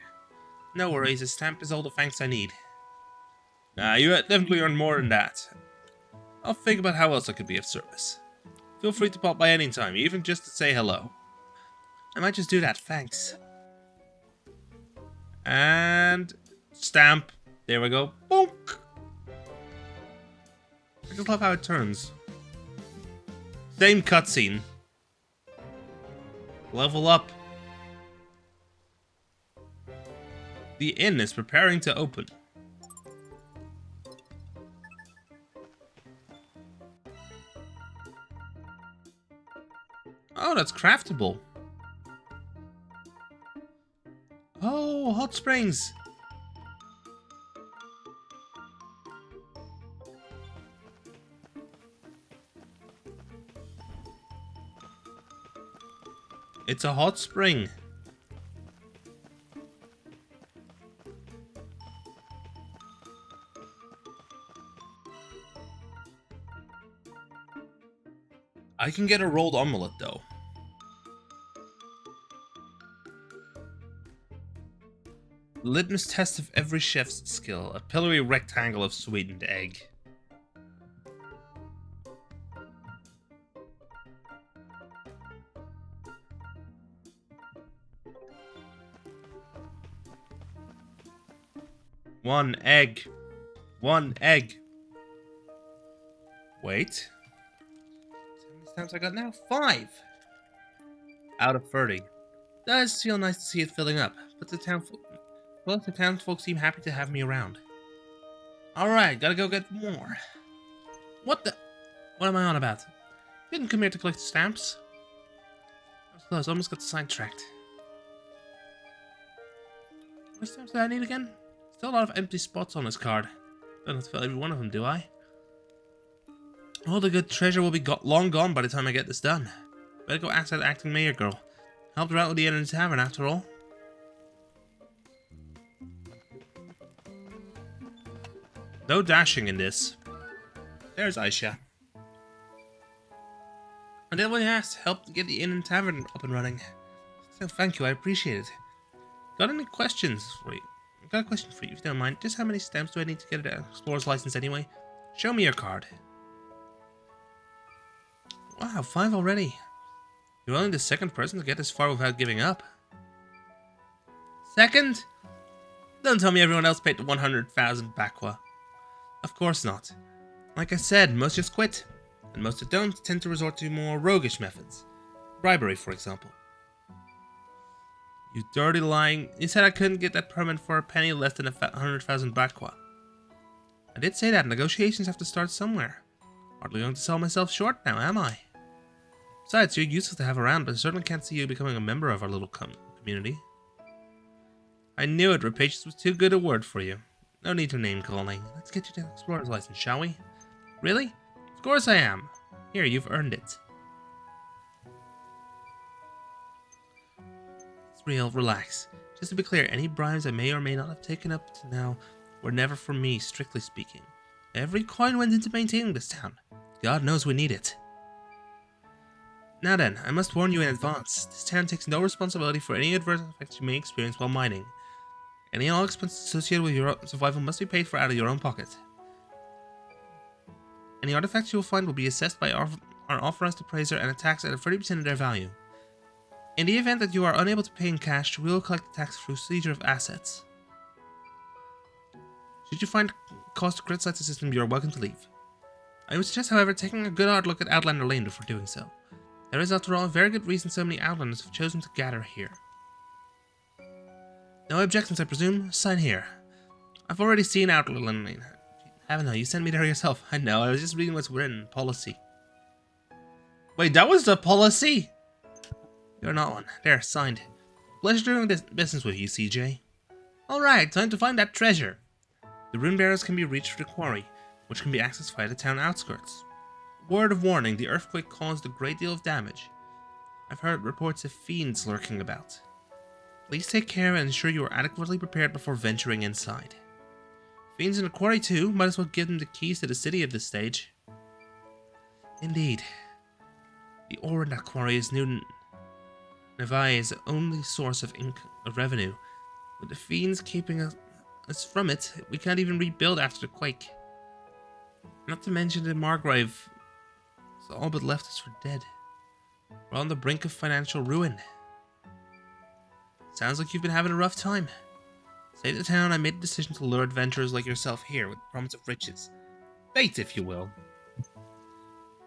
No worries, a stamp is all the thanks I need. You definitely earn more than that. I'll think about how else I could be of service. Feel free to pop by any time, even just to say hello. I might just do that, thanks. And stamp. There we go. Bonk! I just love how it turns. Same cutscene. Level up. The inn is preparing to open. Oh, that's craftable. Oh, hot springs. It's a hot spring. I can get a rolled omelette though. Litmus test of every chef's skill. A pillowy rectangle of sweetened egg. One egg. One egg. Wait. How many stamps I got now? 5! Out of 30. Does feel nice to see it filling up, but the townsfolk seem happy to have me around. Alright, gotta go get more. What the? What am I on about? Didn't come here to collect stamps. I was close, almost got sidetracked. What stamps do I need again? Still a lot of empty spots on this card. Don't have to fill every one of them, do I? All the good treasure will be long gone by the time I get this done. Better go ask that acting mayor girl. Helped her out with the Eiyuden Tavern after all. No dashing in this. There's Aisha. And then when you asked, helped get the Eiyuden Tavern up and running. So thank you, I appreciate it. Got any questions for you? Got a question for you, if you don't mind. Just how many stamps do I need to get an explorer's license anyway? Show me your card. Wow, 5 already. You're only the second person to get this far without giving up. Second? Don't tell me everyone else paid the 100,000 Bakwa. Of course not. Like I said, most just quit. And most that don't tend to resort to more roguish methods. Bribery, for example. You dirty lying. You said I couldn't get that permit for a penny less than 100,000 Bakwa. I did say that. Negotiations have to start somewhere. Hardly going to sell myself short now, am I? Besides, you're useless to have around, but I certainly can't see you becoming a member of our little community. I knew it. Rapacious was too good a word for you. No need to name calling. Let's get you to explorer's license, shall we? Really? Of course I am. Here, you've earned it. It's real. Relax. Just to be clear, any bribes I may or may not have taken up to now were never from me, strictly speaking. Every coin went into maintaining this town. God knows we need it. Now then, I must warn you in advance. This town takes no responsibility for any adverse effects you may experience while mining. Any and all expenses associated with your survival must be paid for out of your own pocket. Any artifacts you will find will be assessed by our authorized appraiser and a tax at 30% of their value. In the event that you are unable to pay in cash, we will collect the tax through seizure of assets. Should you find cause to criticize the system, you are welcome to leave. I would suggest, however, taking a good hard look at Outlander Lane before doing so. There is, after all, a very good reason so many Outlanders have chosen to gather here. No objections, I presume? Sign here. I've already seen Outlander Lane. Haven't I? You sent me there yourself. I know, I was just reading what's written. Policy. Wait, that was the policy? You're not one. There, signed. Pleasure doing this business with you, CJ. Alright, time to find that treasure. The rune bearers can be reached through the quarry, which can be accessed via the town outskirts. Word of warning, the earthquake caused a great deal of damage. I've heard reports of fiends lurking about. Please take care and ensure you are adequately prepared before venturing inside. Fiends in the quarry too, might as well give them the keys to the city at this stage. Indeed. The ore in that quarry is Navai's only source of revenue. With the fiends keeping us from it, we can't even rebuild after the quake. Not to mention the Margrave. So all but left us for dead. We're on the brink of financial ruin. Sounds like you've been having a rough time. Save the town, I made the decision to lure adventurers like yourself here with the promise of riches. Bait, if you will.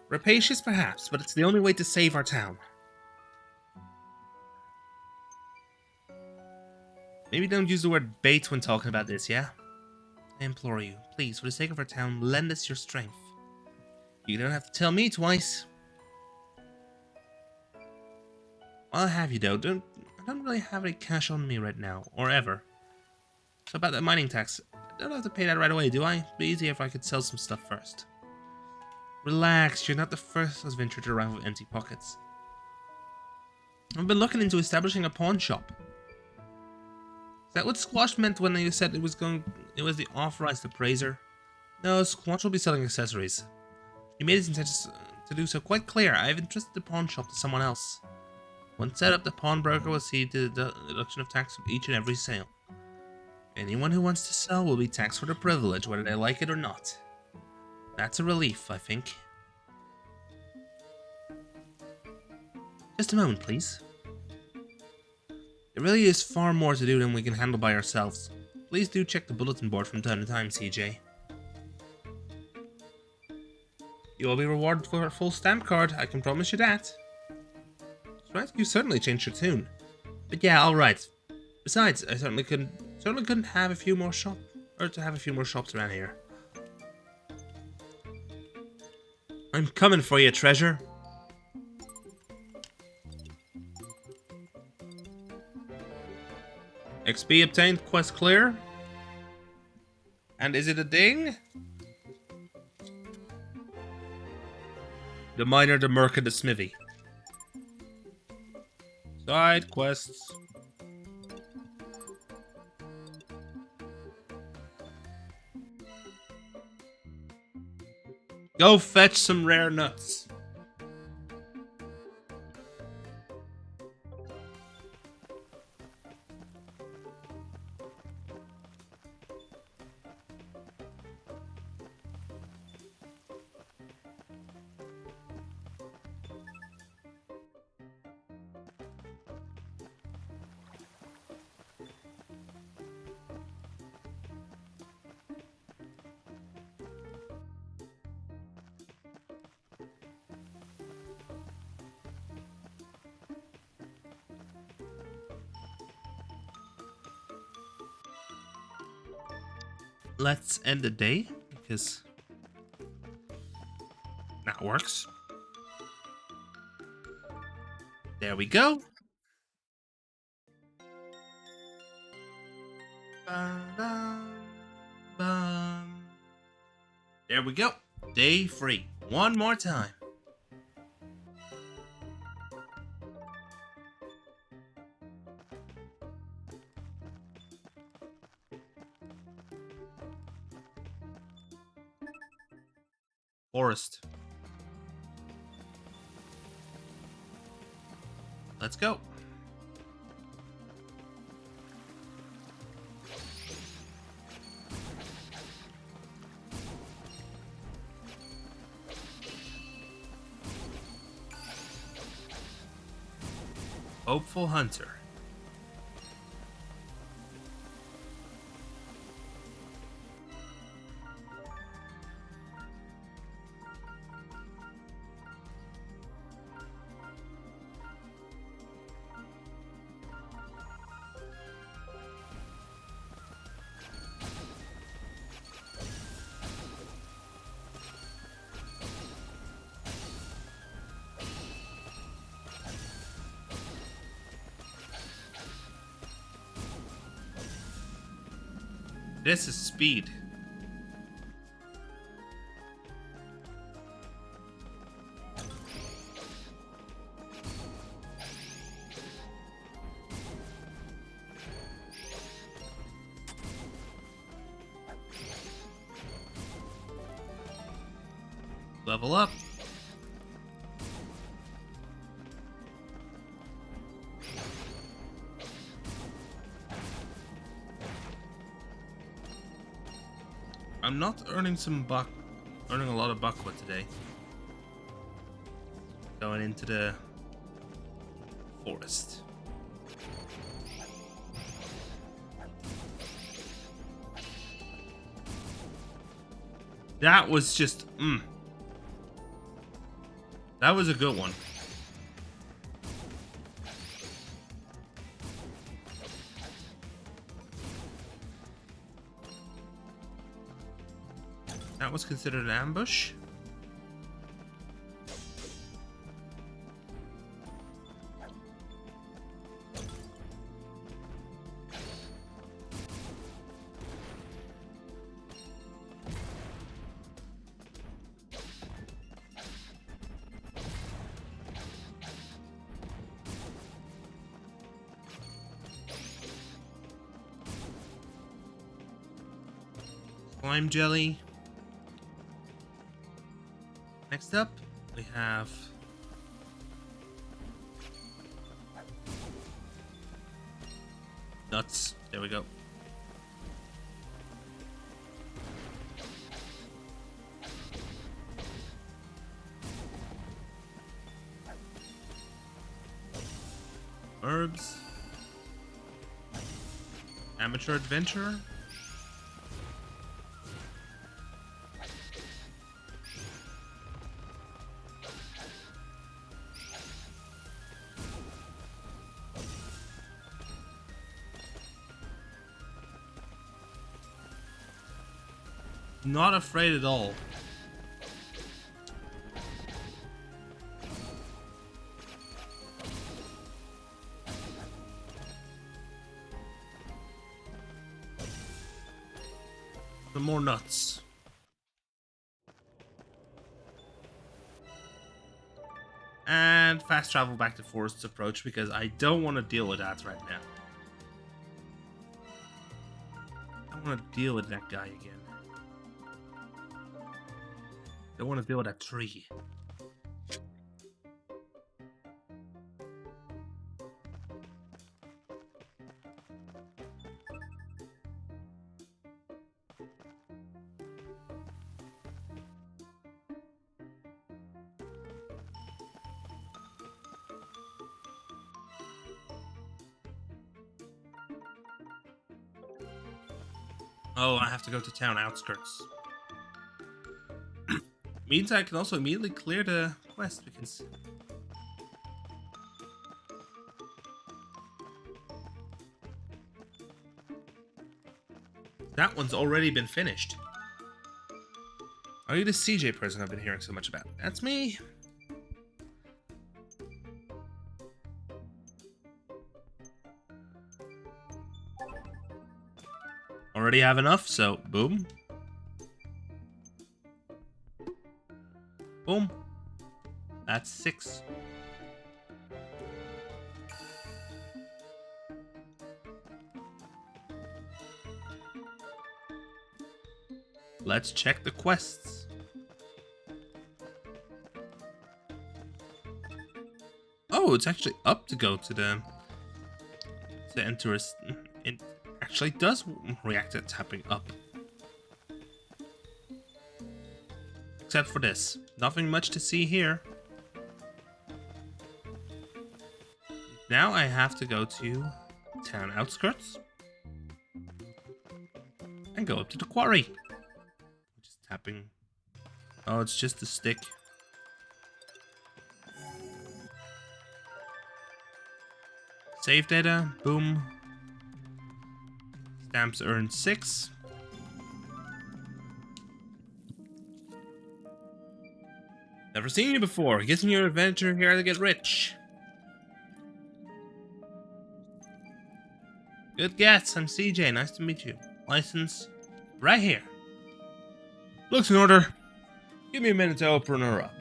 Rapacious, perhaps, but it's the only way to save our town. Maybe don't use the word bait when talking about this, yeah? I implore you, please, for the sake of our town, lend us your strength. You don't have to tell me twice. While I have you though, I don't really have any cash on me right now, or ever. So about that mining tax, I don't have to pay that right away, do I? It'd be easier if I could sell some stuff first. Relax, you're not the first adventurer to arrive with empty pockets. I've been looking into establishing a pawn shop. Is that what Squash meant when they said it was the authorized appraiser? No, Squash will be selling accessories. He made his intentions to do so quite clear. I have entrusted the pawn shop to someone else. Once set up, the pawnbroker will see the deduction of tax from each and every sale. Anyone who wants to sell will be taxed for their privilege, whether they like it or not. That's a relief, I think. Just a moment, please. There really is far more to do than we can handle by ourselves. Please do check the bulletin board from time to time, CJ. You will be rewarded for a full stamp card, I can promise you that. That's right, you certainly changed your tune. But yeah, alright. Besides, I certainly couldn't have a few more shops around here. I'm coming for you, treasure. XP obtained, quest clear. And is it a ding? The miner, the merc, and the smithy. Side quests. Go fetch some rare nuts. let's end the day, because that works. There we go. Bum. There we go. Day free. One more time. Forest. Let's go. Hopeful Hunter. This is speed. Level up. I'm not earning a lot of buckwood today. Going into the forest. That was just, That was a good one. That was considered an ambush. Slime jelly. Next up, we have nuts. There we go. Herbs. Amateur adventurer. Not afraid at all. Some more nuts. And fast travel back to Forest's approach because I don't want to deal with that right now. I don't want to deal with that guy again. Don't want to deal with that tree. Oh, I have to go to town outskirts. Means I can also immediately clear the quest because That one's already been finished. Are you the CJ person I've been hearing so much about? That's me. Already have enough, so boom. Boom. That's 6. Let's check the quests. Oh, it's actually up to go to the enter. It actually does react to tapping up. Except for this. Nothing much to see here. Now I have to go to town outskirts. And go up to the quarry. Just tapping. Oh, it's just a stick. Save data. Boom. Stamps earned 6. Never seen you before. Getting your adventure here to get rich. Good guess. I'm CJ. Nice to meet you. License right here. Looks in order. Give me a minute to open her up.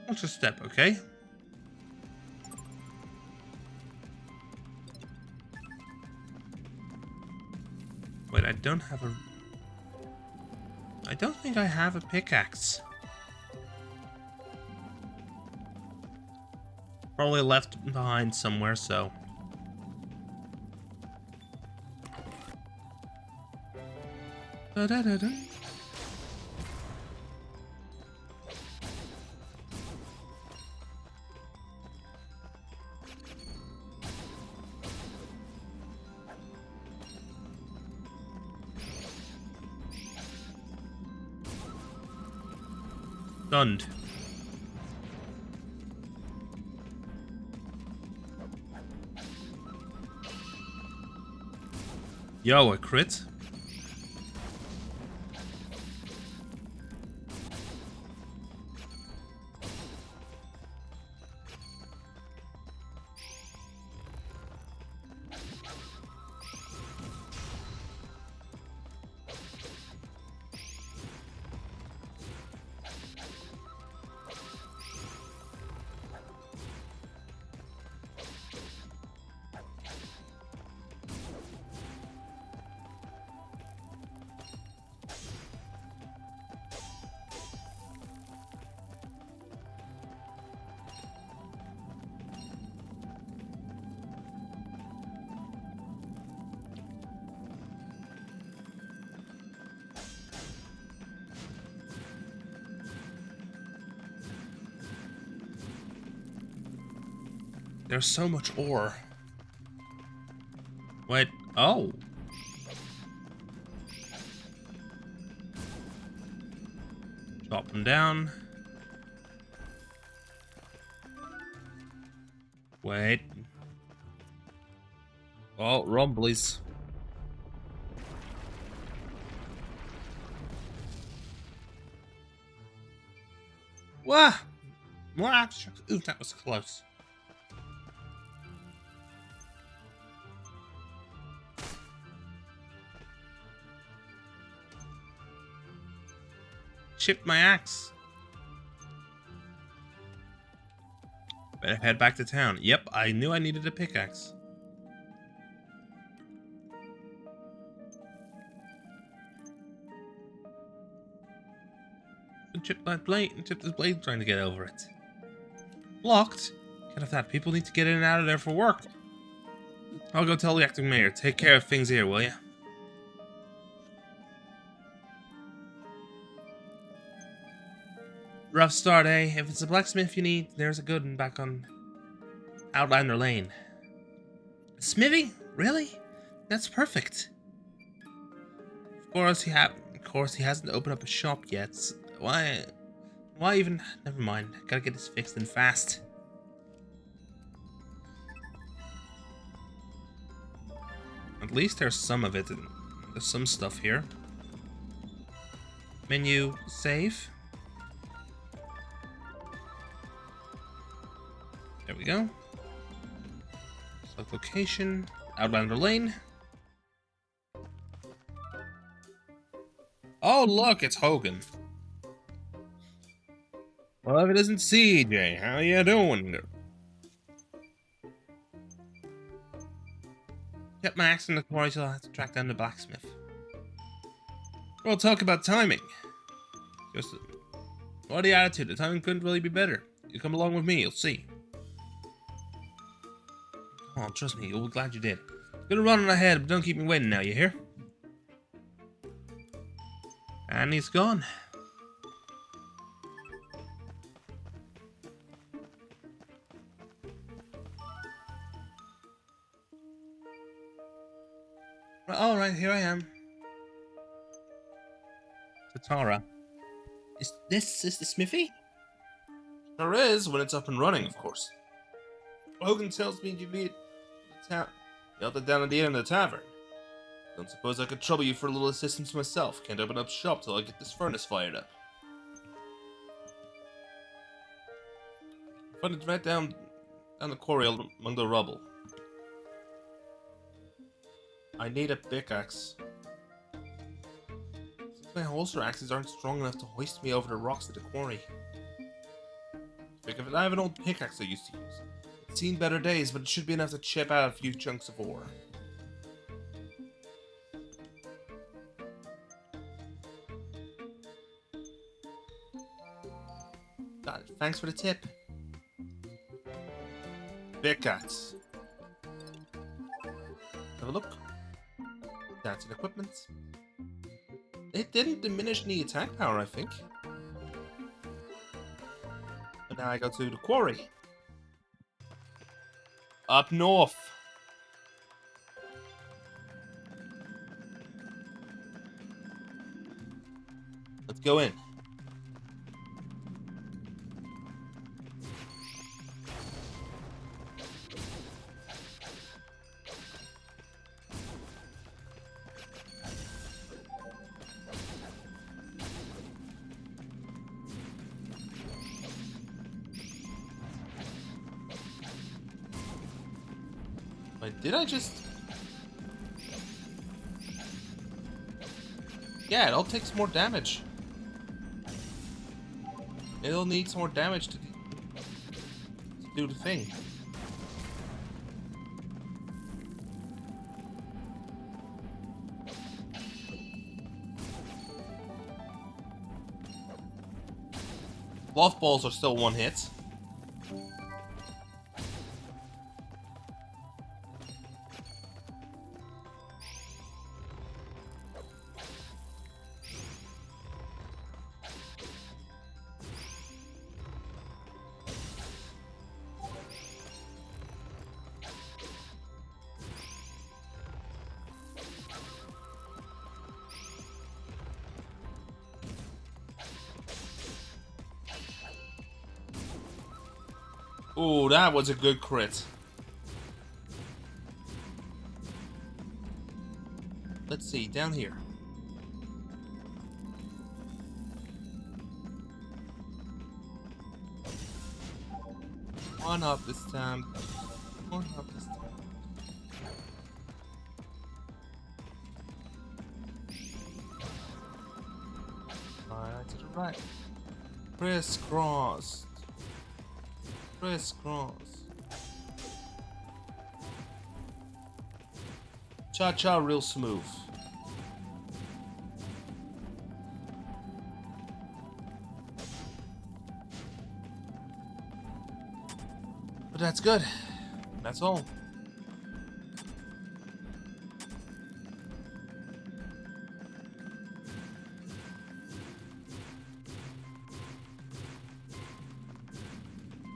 Watch a step, okay? Wait, I don't have a... I don't think I have a pickaxe. Probably left behind somewhere, so... Da-da-da-da. Stunned. Yo, a crit? There's so much ore. Wait, oh. Chop them down. Wait. Oh, rumblies. Wah! More abstract. Ooh, that was close. Chipped my axe. Better head back to town. Yep, I knew I needed a pickaxe. Chip that blade. Chip this blade trying to get over it. Blocked? Can't have that. People need to get in and out of there for work. I'll go tell the acting mayor. Take care of things here, will ya? Rough start, eh? If it's a blacksmith you need, there's a good one back on Outlander Lane. A smithy? Really? That's perfect. Of course he hasn't opened up a shop yet. Why even? Never mind. Gotta get this fixed and fast. At least there's some of it. There's some stuff here. Menu, save. There we go. Select location, Outlander Lane. Oh, look, it's Hogan. Well, if it isn't CJ, how you doing? Get my axe in the quarry, so I'll have to track down the blacksmith. We'll talk about timing. Just what the attitude? The timing couldn't really be better. You come along with me, you'll see. Come on, trust me, you'll be glad you did. Gonna run on ahead, but don't keep me waiting now, you hear? And he's gone. Alright, here I am. Katara. Is the smithy? There is, when it's up and running, of course. Hogan tells me you need the down at the end of the tavern. Don't suppose I could trouble you for a little assistance myself. Can't open up shop till I get this furnace fired up. Find it right down the quarry among the rubble. I need a pickaxe. Since my holster axes aren't strong enough to hoist me over the rocks at the quarry. I have an old pickaxe I used to use. It's seen better days, but it should be enough to chip out a few chunks of ore. God, thanks for the tip. Pickaxe. Have a look. That's an equipment. It didn't diminish any attack power, I think. But now I go to the quarry. Up north. Let's go in. Wait, did I just... Yeah, it all takes more damage. It'll need some more damage to do the thing. Loft balls are still one hit. Ooh, that was a good crit. Let's see, down here. One up this time. One up this time. Alright, to the right. Crisscross. Crisscross. Cha-cha real smooth. But that's good. That's all.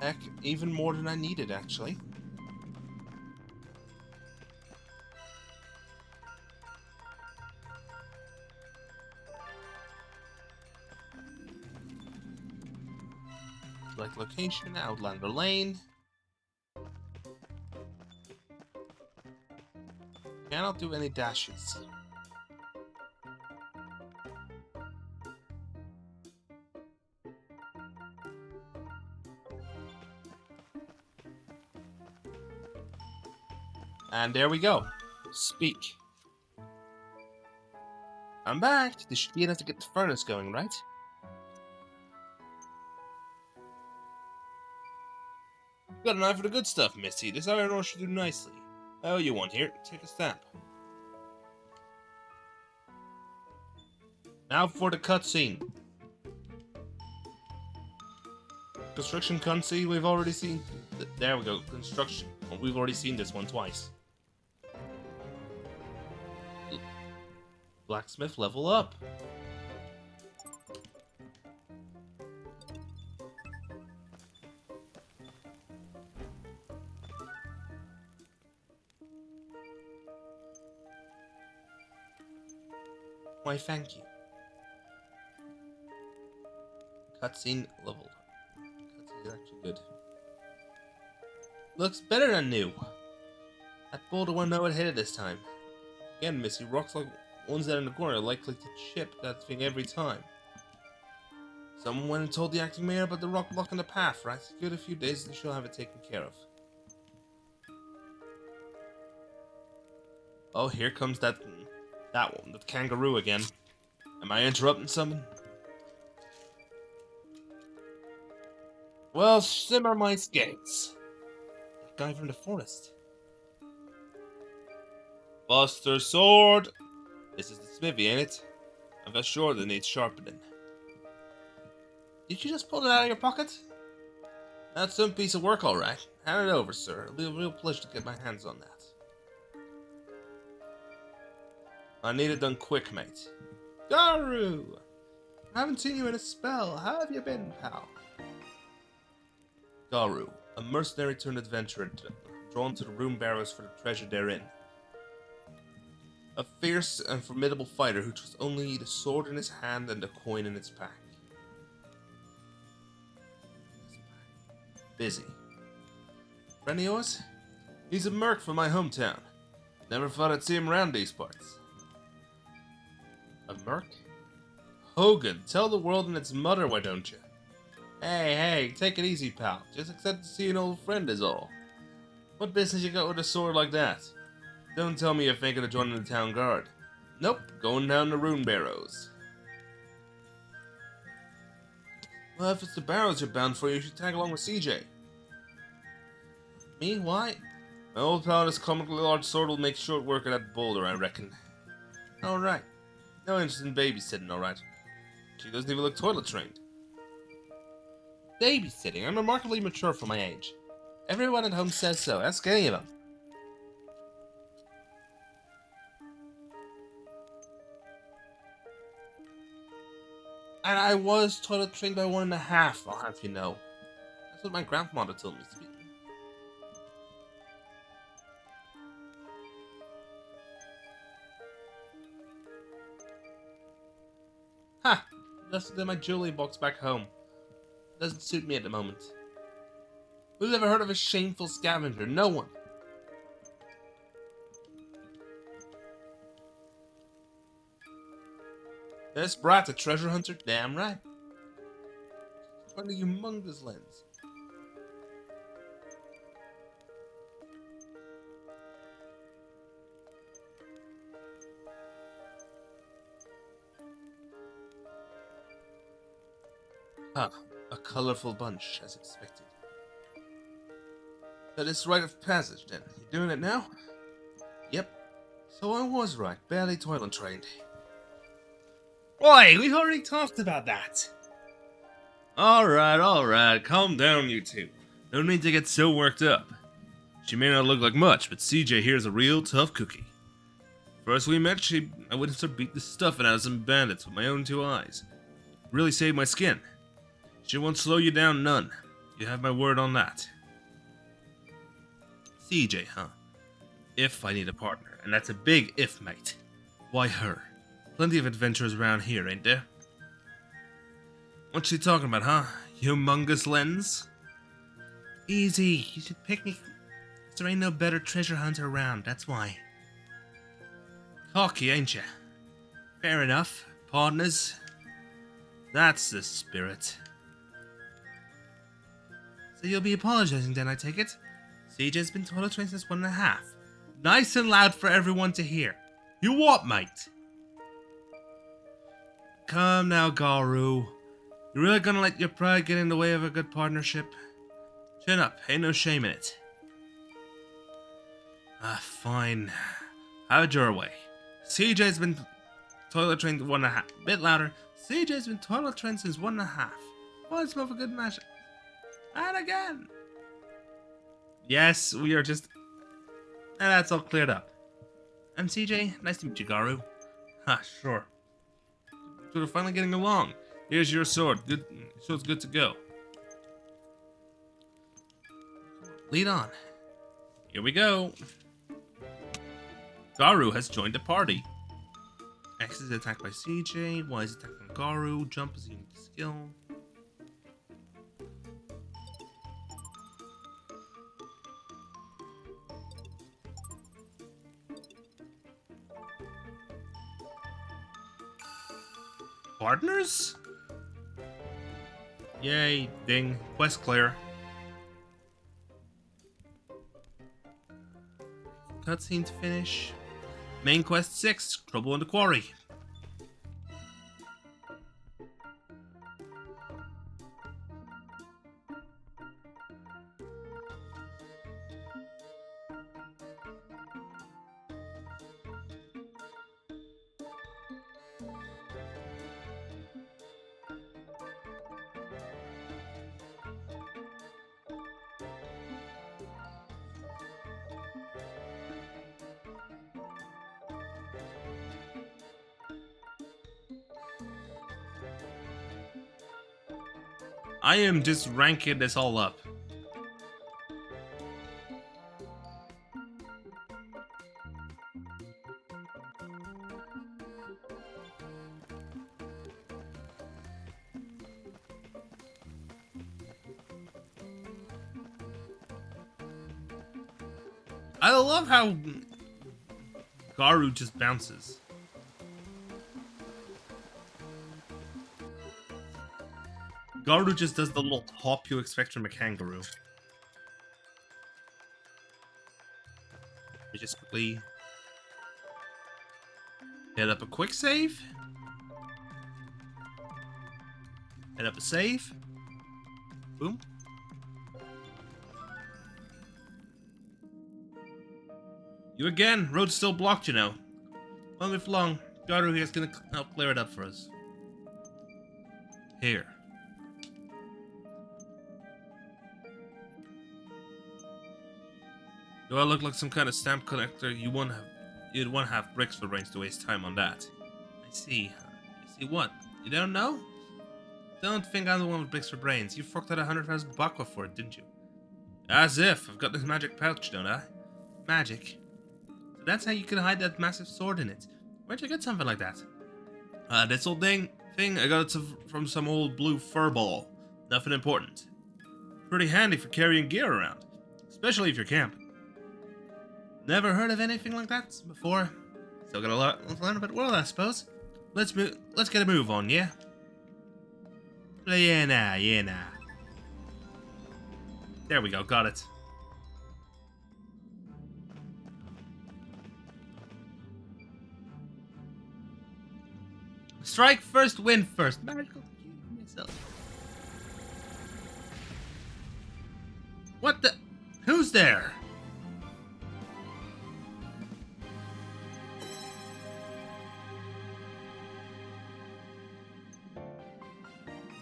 Heck, even more than I needed, actually. Select location, Outlander Lane. cannot do any dashes. And there we go. Speak. I'm back. This should be enough to get the furnace going, right? Got an eye for the good stuff, Missy. This iron ore should do nicely. Oh, you want here? Take a stamp. Now for the cutscene. Construction cutscene, we've already seen. There we go. Construction. We've already seen this one twice. Blacksmith level up. Why, thank you. Cutscene leveled. Cutscene is actually good. Looks better than new. That boulder won't know what hit it this time. Again, Missy, rocks like ones that in the corner are likely to chip that thing every time. Someone went and told the acting mayor about the rock blocking the path, right? Give it a few days and she'll have it taken care of. Oh, here comes that one, that kangaroo again. Am I interrupting something? Well, simmer my skates. That guy from the forest. Buster sword. This is the smithy, ain't it? I've got sword that needs sharpening. Did you just pull it out of your pocket? That's some piece of work, all right. Hand it over, sir. It'll be a real pleasure to get my hands on that. I need it done quick, mate. Garu! I haven't seen you in a spell. How have you been, pal? Garu, a mercenary turned adventurer drawn to the rune barrows for the treasure therein. A fierce and formidable fighter who trusts only the sword in his hand and the coin in its pack. Busy. Friend of yours? He's a merc from my hometown. Never thought I'd see him around these parts. A merc? Hogan, tell the world and its mother, why don't you? Hey, take it easy, pal. Just accept to see an old friend is all. What business you got with a sword like that? Don't tell me you're thinking of joining the town guard. Nope, going down the rune barrows. Well, if it's the barrows you're bound for, you should tag along with CJ. Me? Why? My old pal and his comically large sword will make short work of that boulder, I reckon. Alright. No interest in babysitting, alright. She doesn't even look toilet trained. Babysitting? I'm remarkably mature for my age. Everyone at home says so. Ask any of them. And I was toilet trained by 1.5, I'll have you know. That's what my grandmother told me to be. Ha! Just in my jewelry box back home. Doesn't suit me at the moment. Who's ever heard of a shameful scavenger? No one. This brat's a treasure hunter? Damn right. What a humongous lens. Ah, a colorful bunch, as expected. That is rite of passage, then. You doing it now? Yep. So I was right. Barely toilet trained. Oi, we've already talked about that. Alright. Calm down, you two. No need to get so worked up. She may not look like much, but CJ here's a real tough cookie. First we met, I witnessed her beat the stuffing out of some bandits with my own 2 eyes. Really saved my skin. She won't slow you down none. You have my word on that. CJ, huh? If I need a partner, and that's a big if, mate. Why her? Plenty of adventurers around here, ain't there? What's she talking about, huh? Humongous lens? Easy, you should pick me. There ain't no better treasure hunter around, that's why. Cocky, ain't ya? Fair enough, partners. That's the spirit. So you'll be apologizing then, I take it? CJ's been toilet trained since 1.5. Nice and loud for everyone to hear. You what, mate? Come now, Garu. You really gonna let your pride get in the way of a good partnership? Chin up, ain't no shame in it. Fine. Have it your way. CJ's been toilet trained 1.5. Bit louder. CJ's been toilet trained since 1.5. One smell of a good match. And again. Yes, we are just... And that's all cleared up. I'm CJ. Nice to meet you, Garu. Ha, sure. So we're finally getting along. Here's your sword. Good. Sword's good to go. Lead on. Here we go. Garu has joined the party. X is attacked by CJ. Y is attacked by Garu. Jump is a unique skill. Partners? Yay, ding. Quest clear. Cutscene to finish. Main quest 6, Trouble in the Quarry. I am just ranking this all up. I love how Garu just bounces. Garu just does the little hop you expect from a kangaroo. We just quickly hit up a quick save. Hit up a save. Boom. You again. Road's still blocked, you know. Won't be for long. Garu here's gonna help clear it up for us. Here. Do I look like some kind of stamp collector? You'd want to have bricks for brains to waste time on that. I see. I see what? You don't know? Don't think I'm the one with bricks for brains. You forked out 100,000 bakwa for it, didn't you? As if. I've got this magic pouch, don't I? Magic? So that's how you can hide that massive sword in it. Where'd you get something like that? This old thing, I got it from some old blue fur ball. Nothing important. Pretty handy for carrying gear around. Especially if you're camping. Never heard of anything like that before. Still got a lot to learn about the world, I suppose. Let's get a move on, yeah? Yeah, nah. There we go, got it. Strike first, win first. Magical myself. What the? Who's there?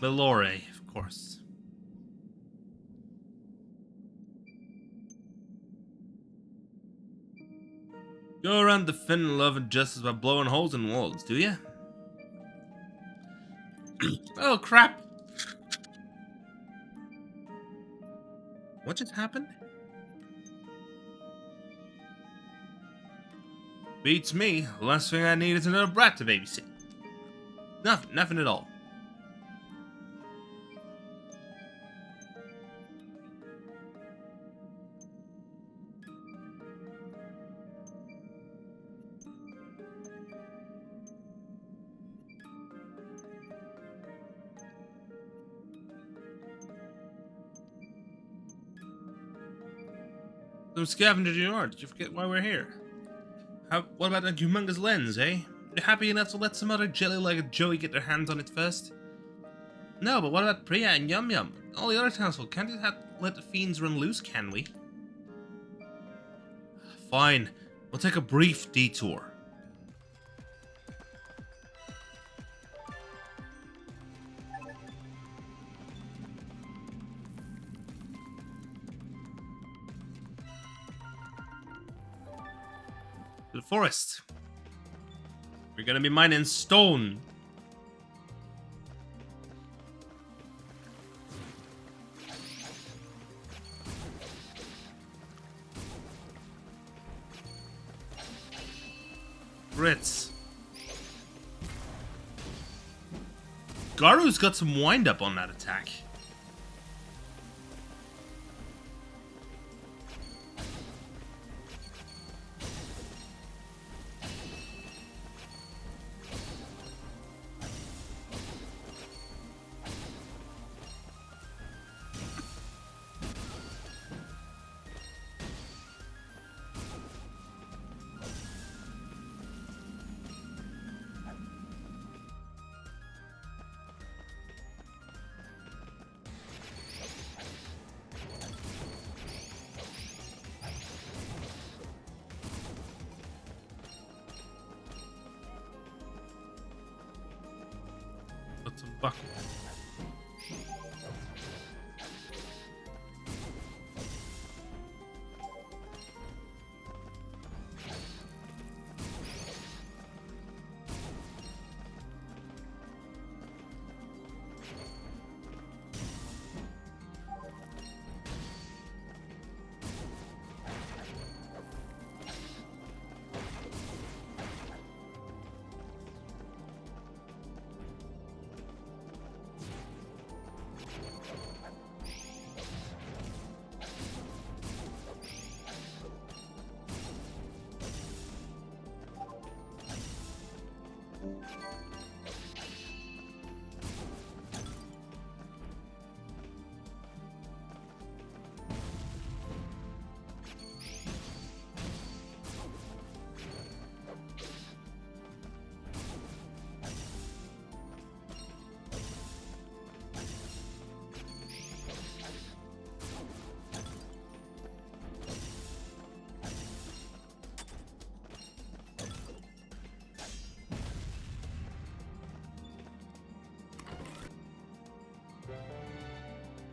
Belore, of course. Go around defending love and justice by blowing holes in walls, do ya? Oh, crap! What just happened? Beats me. The last thing I need is another brat to babysit. Nothing at all. So scavenger you are. Did you forget why we're here? What about that humongous lens, eh? You happy enough to let some other jelly like a Joey get their hands on it first? No, but what about Priya and Yum Yum? All the other townsfolk, can't you let the fiends run loose, can we? Fine, we'll take a brief detour. To the forest. We're gonna be mining stone. Grits. Garu's got some wind up on that attack. Got some buckle.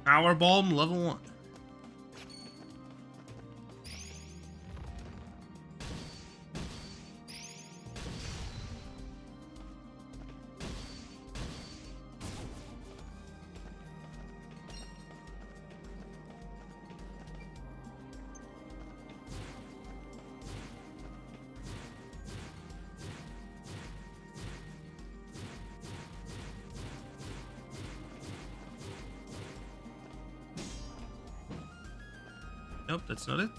Power Bomb level 1. Nope, that's not it.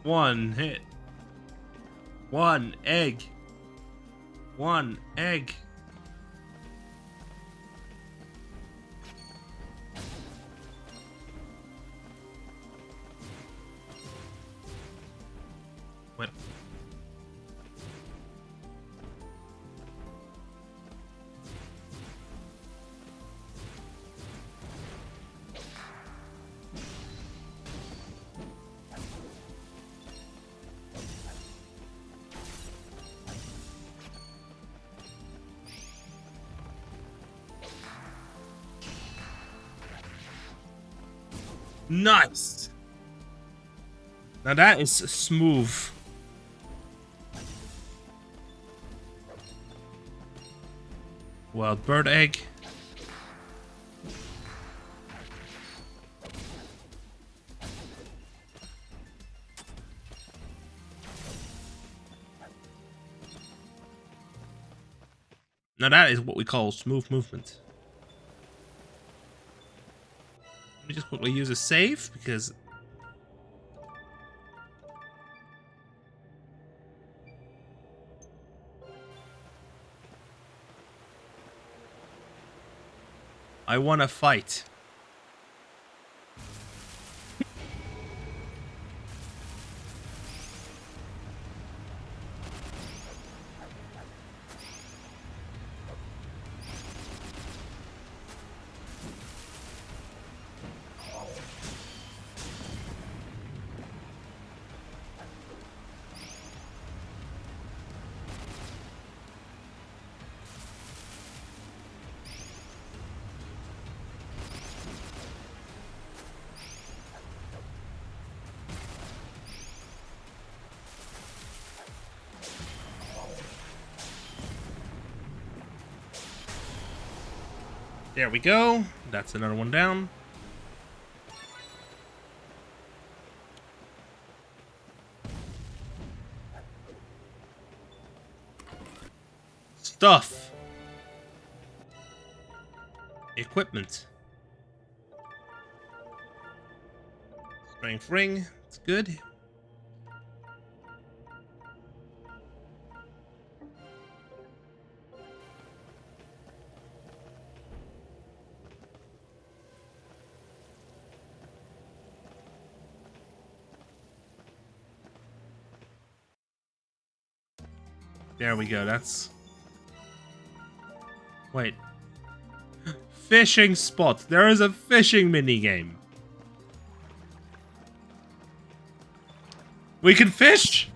One hit. One egg. One egg. What? Nice. Now that is smooth. Wild bird egg. Now that is what we call smooth movement. Let me just quickly use a save because I want to fight. There we go. That's another one down. Stuff. Equipment. Strength ring. It's good. There we go. That's... Wait. Fishing spot. There is a fishing minigame. We can fish?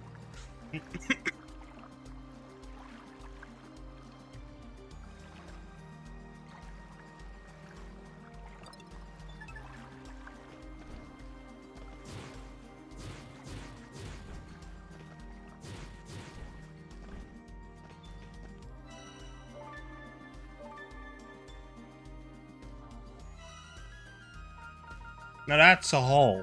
Now that's a hole.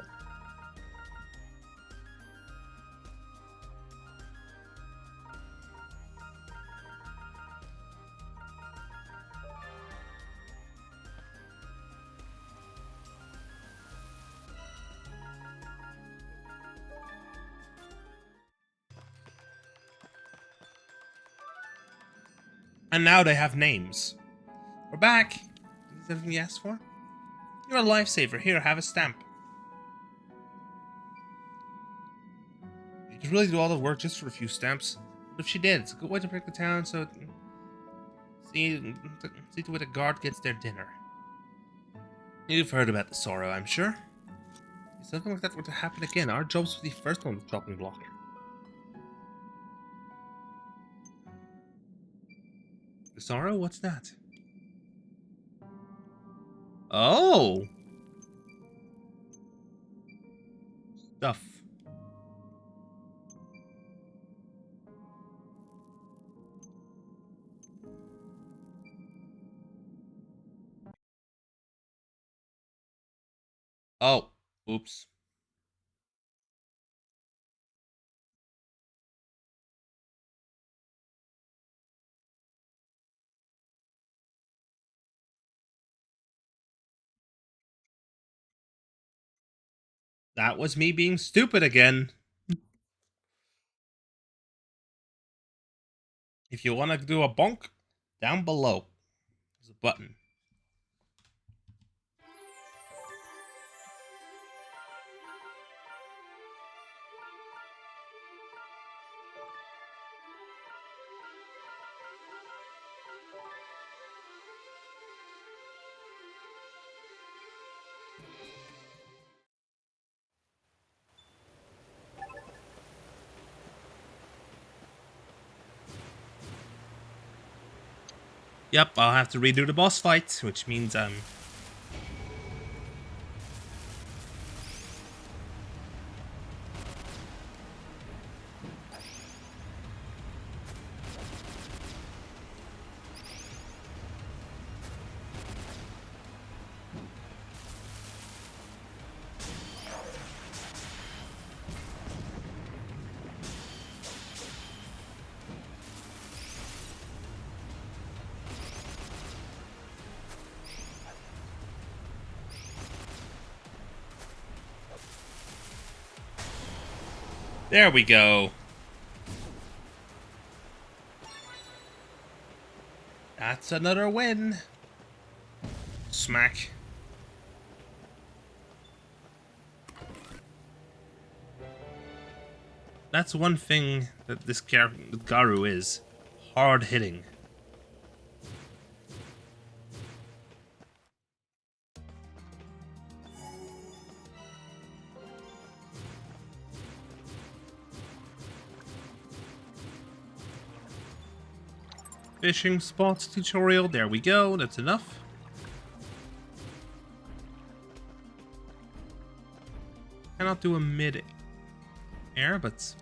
And now they have names. We're back. Is that everything you asked for? You're a lifesaver. Here, have a stamp. You could really do all the work just for a few stamps. But if she did, it's a good way to break the town, so... See to where the guard gets their dinner. You've heard about the sorrow, I'm sure. If something like that were to happen again, our jobs would be first on the chopping block. The sorrow? What's that? Oh! Stuff. Oh. Oops. That was me being stupid again. If you want to do a bonk, down below. There's a button. Yep, I'll have to redo the boss fight, which means There we go. That's another win. Smack. That's one thing that this character, Garu, is. Hard hitting. Fishing spots tutorial. There we go. That's enough. Cannot do a mid-air, but...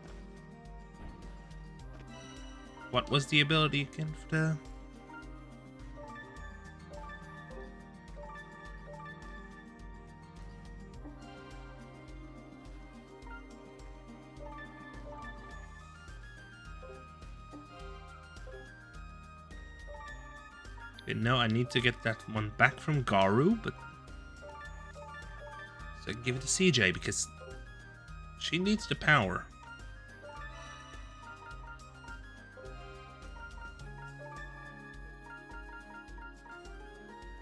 What was the ability again for the... No, I need to get that one back from Garu, but... So I can give it to CJ, because... She needs the power.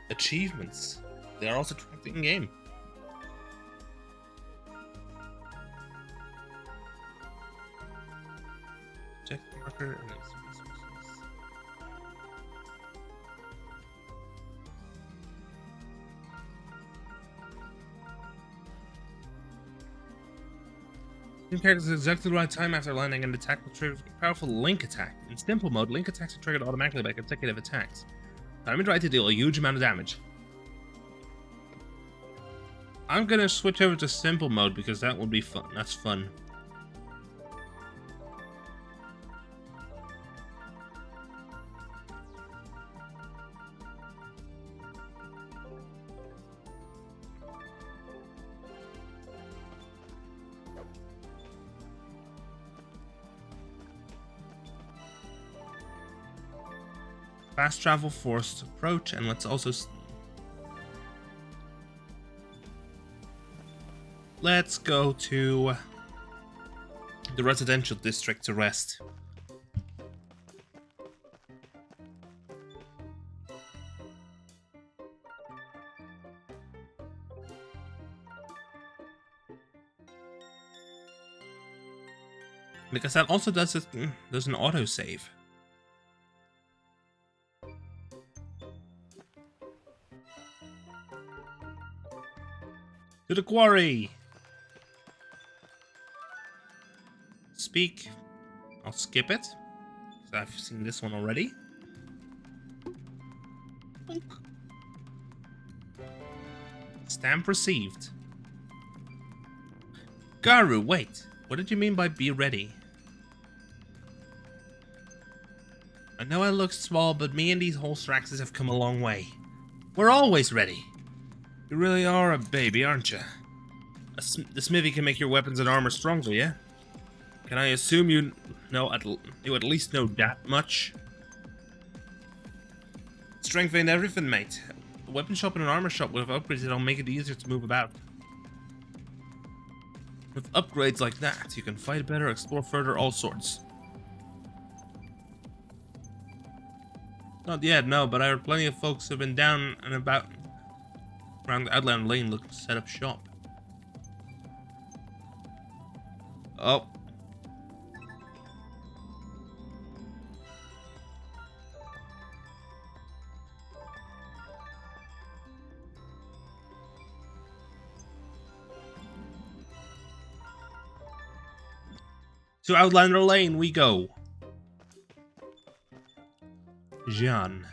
Achievements. They are also tracked in game. Check marker and resources. Team characters at exactly the right time after landing an attack will trigger a powerful link attack. In simple mode, link attacks are triggered automatically by consecutive attacks. Timed right to deal a huge amount of damage. I'm gonna switch over to simple mode because that will be fun. That's fun. Fast travel, forced approach, and let's also... Let's go to the residential district to rest. Because that also does it. There's an autosave. To the quarry! Speak. I'll skip it. I've seen this one already. Stamp received. Garu, wait. What did you mean by be ready? I know I look small, but me and these Holstraxes have come a long way. We're always ready. You really are a baby, aren't you? The smithy can make your weapons and armor stronger, yeah? Can I assume you at least know that much? Strength ain't everything, mate. A weapon shop and an armor shop with upgrades that'll make it easier to move about. With upgrades like that, you can fight better, explore further, all sorts. Not yet, no, but I heard plenty of folks have been down and about around the Outland Lane looking to set up shop. Oh. To Outlander Lane we go. Jean.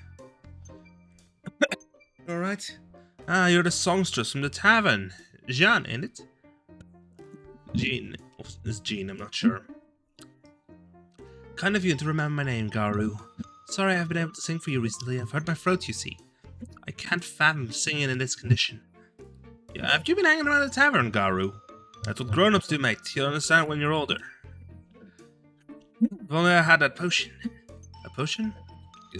Alright. Ah, you're the songstress from the tavern. Jean, ain't it? Jean. It's Jean, I'm not sure. Kind of you to remember my name, Garu. Sorry I haven't been able to sing for you recently. I've hurt my throat, you see. I can't fathom singing in this condition. Yeah, have you been hanging around the tavern, Garu? That's what grown-ups do, mate. You'll understand when you're older. If only I had that potion. A potion?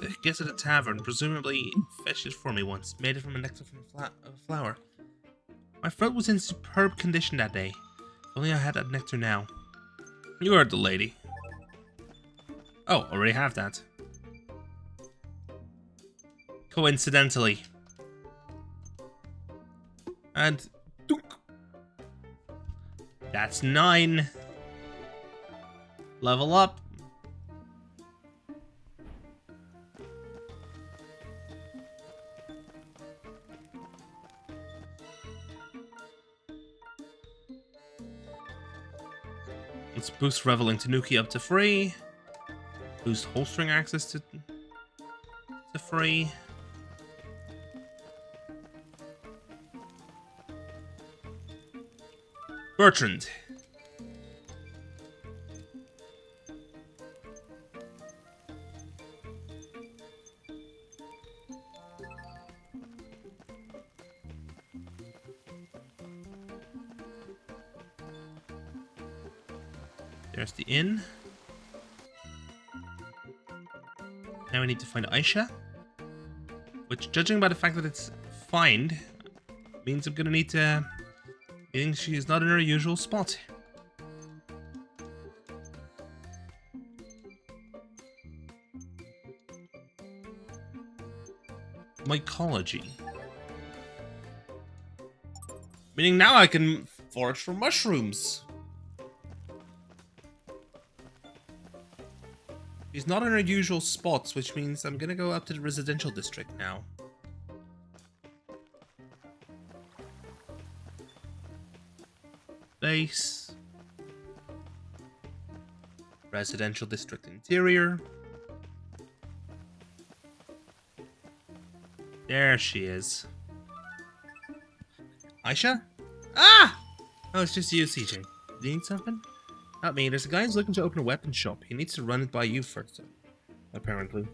I guess at a tavern. Presumably fetched it for me once. Made it from a nectar from a flower. My throat was in superb condition that day. If only I had that nectar now. You heard the lady. Oh, already have that. Coincidentally. And... Dunk. That's 9. Level up. Let's boost Reveling Tanuki up to 3. Boost holstering access to 3. Bertrand. There's the inn. Now we need to find Aisha. Which, judging by the fact that it's find, means I'm gonna need to... meaning she's not in her usual spot. Mycology. Meaning now I can forage for mushrooms. She's not in her usual spots, which means I'm gonna go up to the residential district now. Base. Residential district interior. There she is. Aisha? Ah! Oh, it's just you, CJ. Do you need something? Not me. There's a guy who's looking to open a weapon shop. He needs to run it by you first, apparently.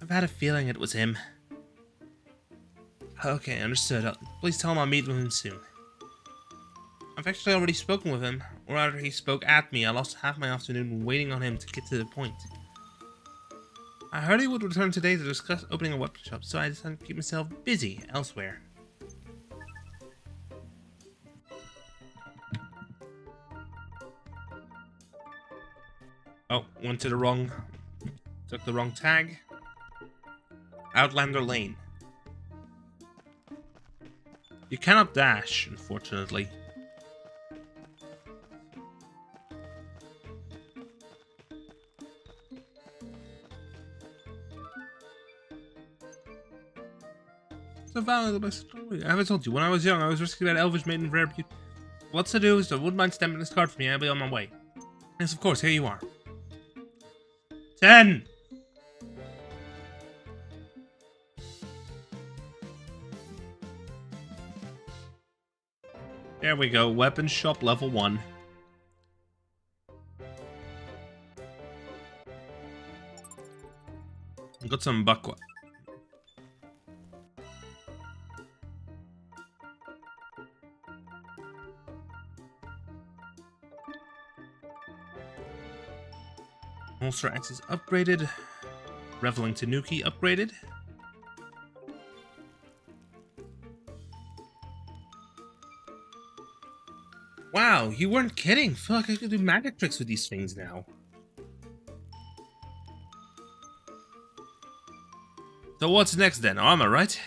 I've had a feeling it was him. Okay, understood. Please tell him I'll meet with him soon. I've actually already spoken with him, or rather he spoke at me. I lost half my afternoon waiting on him to get to the point. I heard he would return today to discuss opening a weapon shop, so I decided to keep myself busy elsewhere. Oh, went to the wrong... took the wrong tag. Outlander Lane. You cannot dash, unfortunately. So valuable story. I haven't told you, when I was young, I was rescued by an elvish maiden of rare beauty. What's to do is I wouldn't mind stamping this card for me, I'll be on my way. Yes, of course, here you are. 10! There we go, weapon shop level 1. Got some bakwa. Holster axis upgraded. Reveling Tanuki upgraded. Wow, you weren't kidding. I feel like I could do magic tricks with these things now. So what's next then? Armor, right?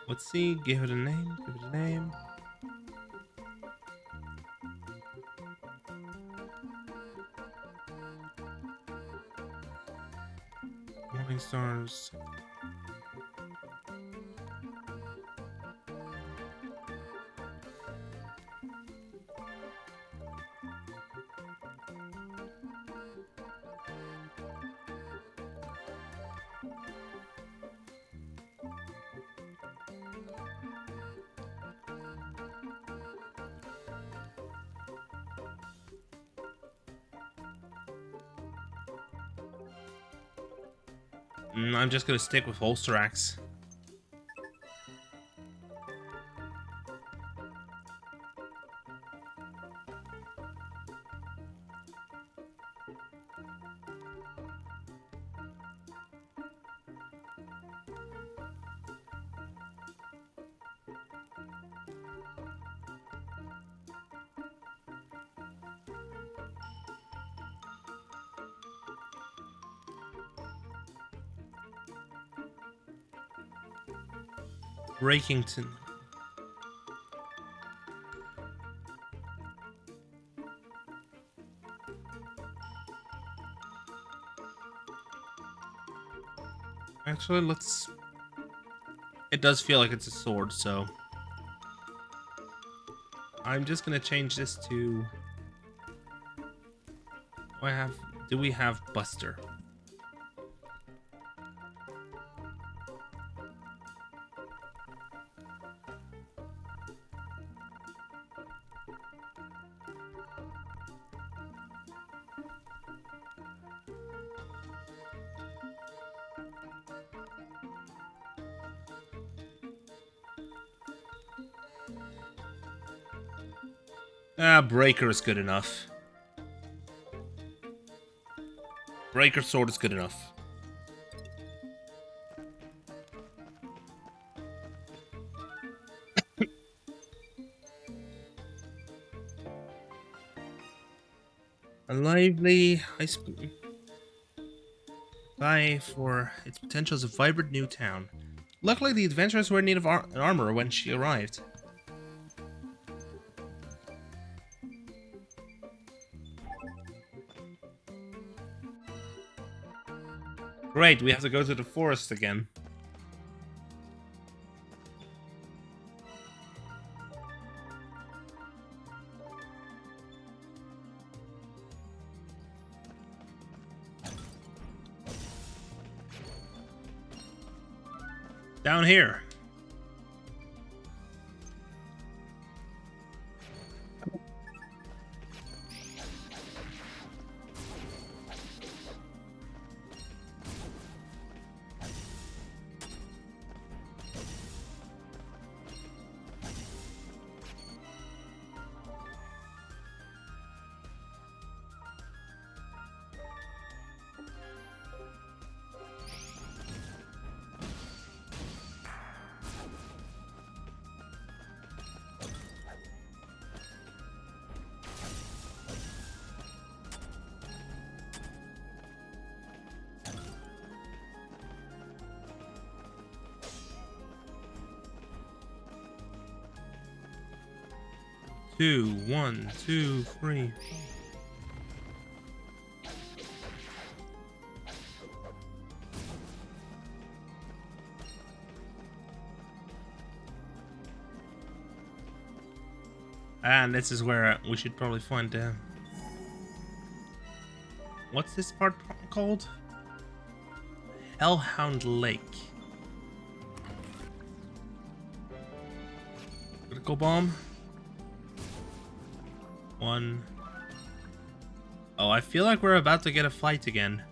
Let's see, give it a name, give it a name. Shooting stars. I'm just gonna stick with holster axe. Breakington. Actually, let's... It does feel like it's a sword, so... I'm just gonna change this to... Do we have Buster? Breaker is good enough. Breaker sword is good enough. A lively high speed. Vie for its potential as a vibrant new town. Luckily, the adventurers were in need of armor when she arrived. Great, we have to go to the forest again. Down here. Two, 1, 2, 3. And this is where we should probably find what's this part called? Hellhound Lake. Critical bomb. 1. Oh, I feel like we're about to get a fight again.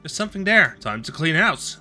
There's something there. Time to clean house.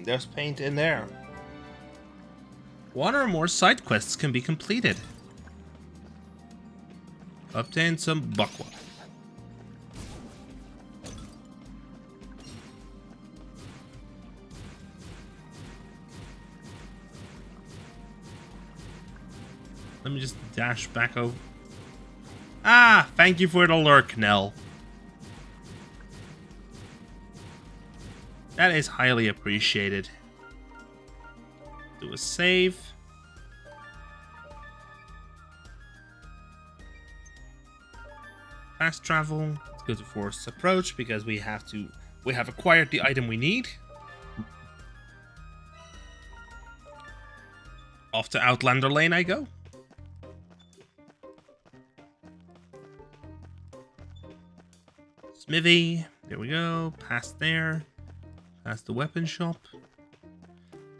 There's paint in there. One or more side quests can be completed. Obtain some bakwa. Let me just dash back over. Ah, thank you for the lurk, Nell. That is highly appreciated. Do a save. Fast travel. Let's go to forced approach because we have acquired the item we need. Off to Outlander Lane I go. Smithy. There we go. Past there. Past the weapon shop.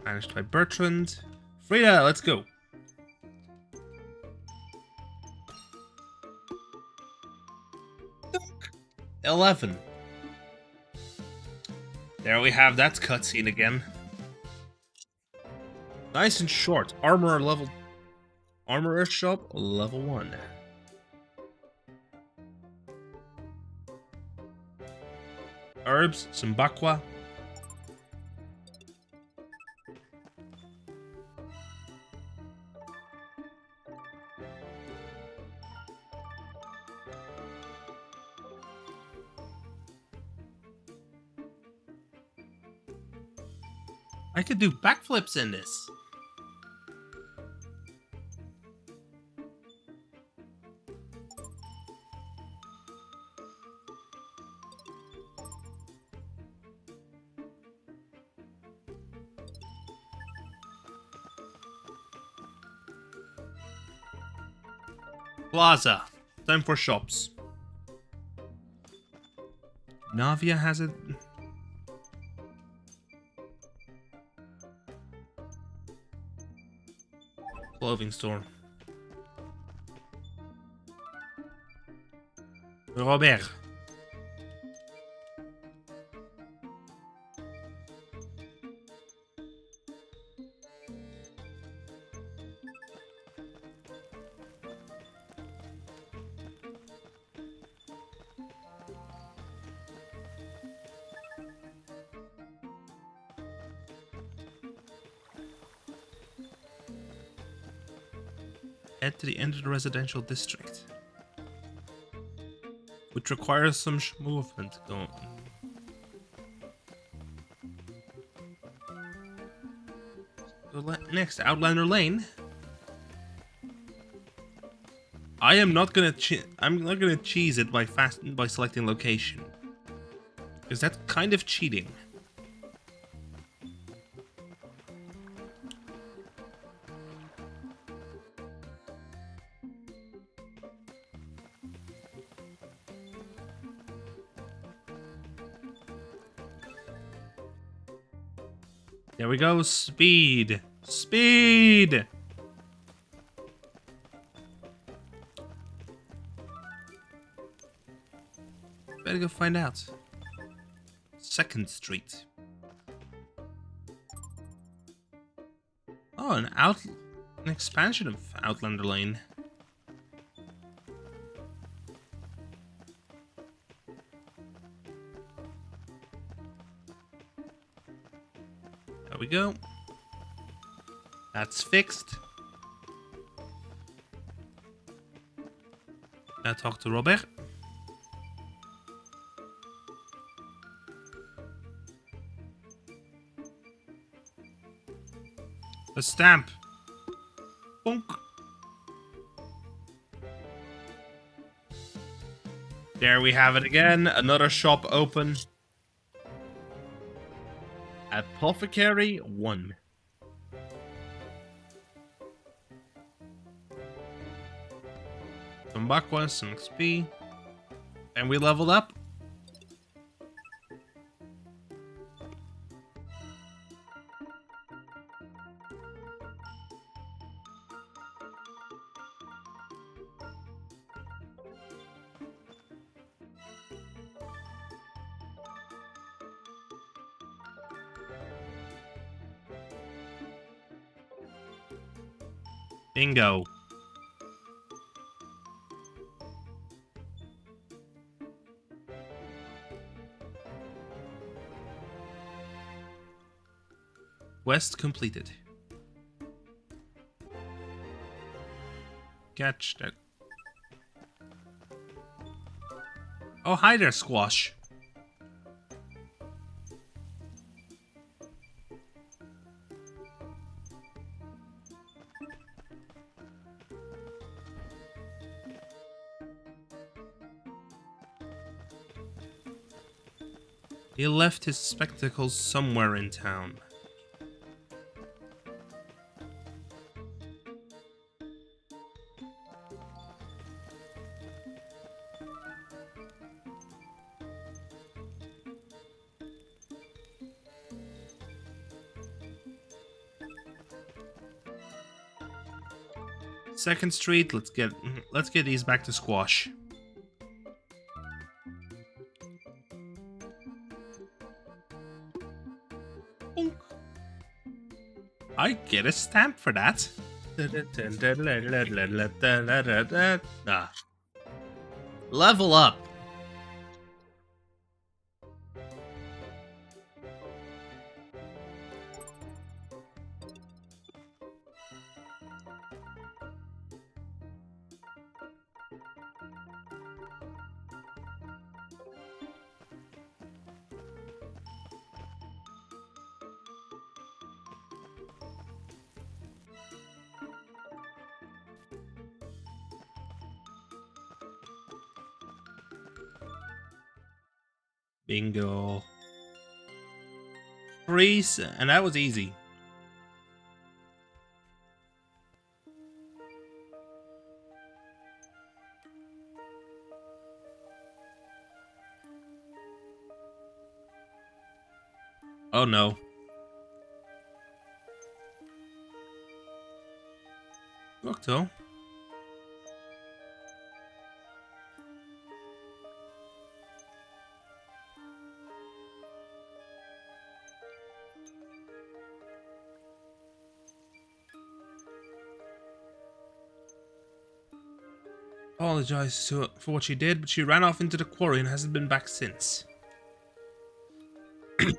Managed by Bertrand. Frida, let's go. Dunk. 11. There we have that cutscene again. Nice and short. Armorer shop level 1. Herbs, some bakwa. I could do backflips in this. Plaza. Time for shops. Navia has it. Clothing store. Robert. Head to the end of the residential district, which requires some movement. Next, Outlander Lane. I'm not gonna cheese it by selecting location, because that's kind of cheating. There we go. Speed. Speed! Better go find out. 2nd Street. Oh, an expansion of Outlander Lane. There we go. That's fixed. Now talk to Robert. A stamp. Bonk. There we have it again. Another shop open. Apothecary 1. Some bakwa, some XP. And we leveled up. Bingo. Quest completed. Catch that. Oh, hi there, Squash. He left his spectacles somewhere in town. Second Street, let's get these back to Squash. I get a stamp for that. Ah. Level up. Bingo. Freeze, and that was easy. Oh no. Look though. Apologized for what she did, but she ran off into the quarry and hasn't been back since. I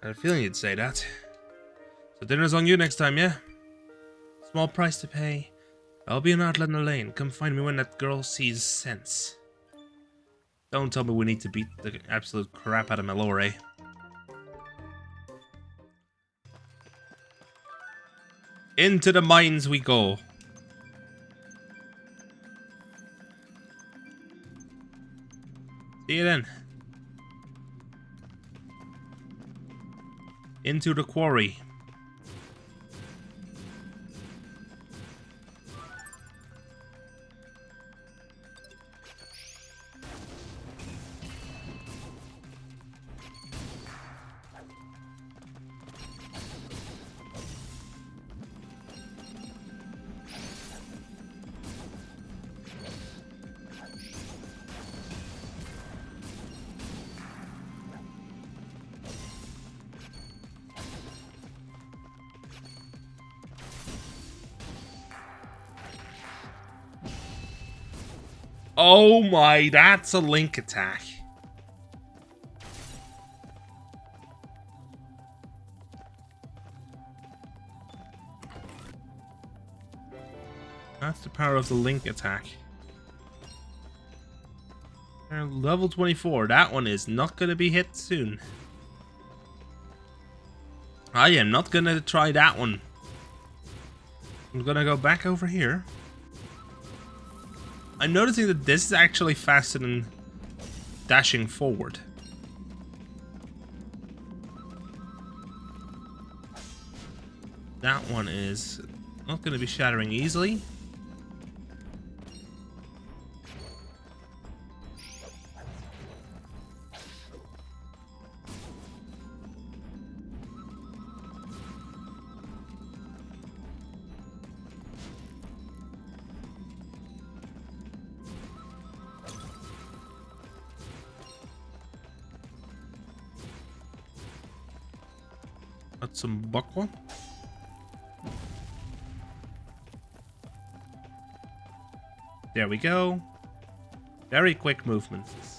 had a feeling you'd say that. So dinner's on you next time, yeah? Small price to pay. I'll be an outlet in the lane. Come find me when that girl sees sense. Don't tell me we need to beat the absolute crap out of Malore. Into the mines we go. See you then. Into the quarry. Oh my, that's a link attack. That's the power of the link attack. Level 24, that one is not going to be hit soon. I am not going to try that one. I'm going to go back over here. I'm noticing that this is actually faster than dashing forward. That one is not going to be shattering easily. Got some buckle. There we go. Very quick movements.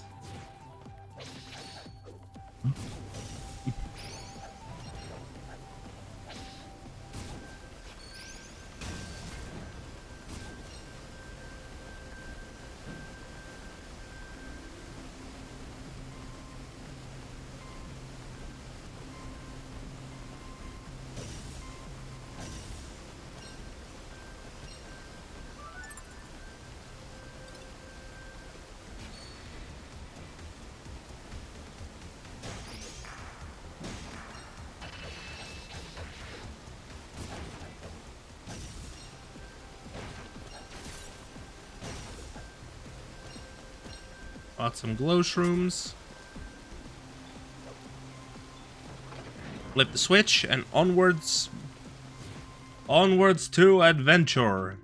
Bought some glow shrooms. Flip the switch and onwards. Onwards to adventure.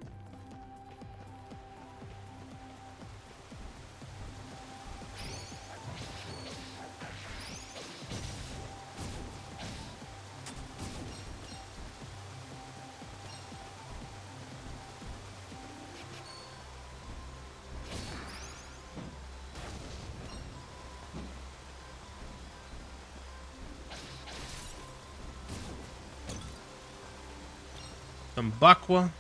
Some bakwa.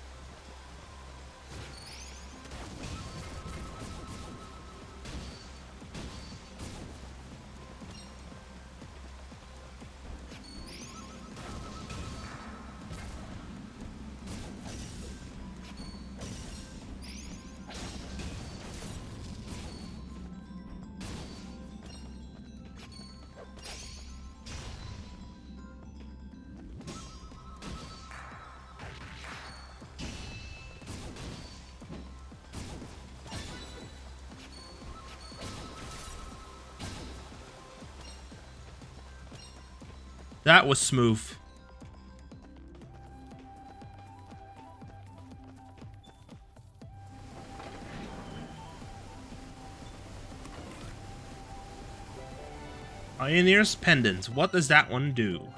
That was smooth. Pioneer's Pendant. What does that one do?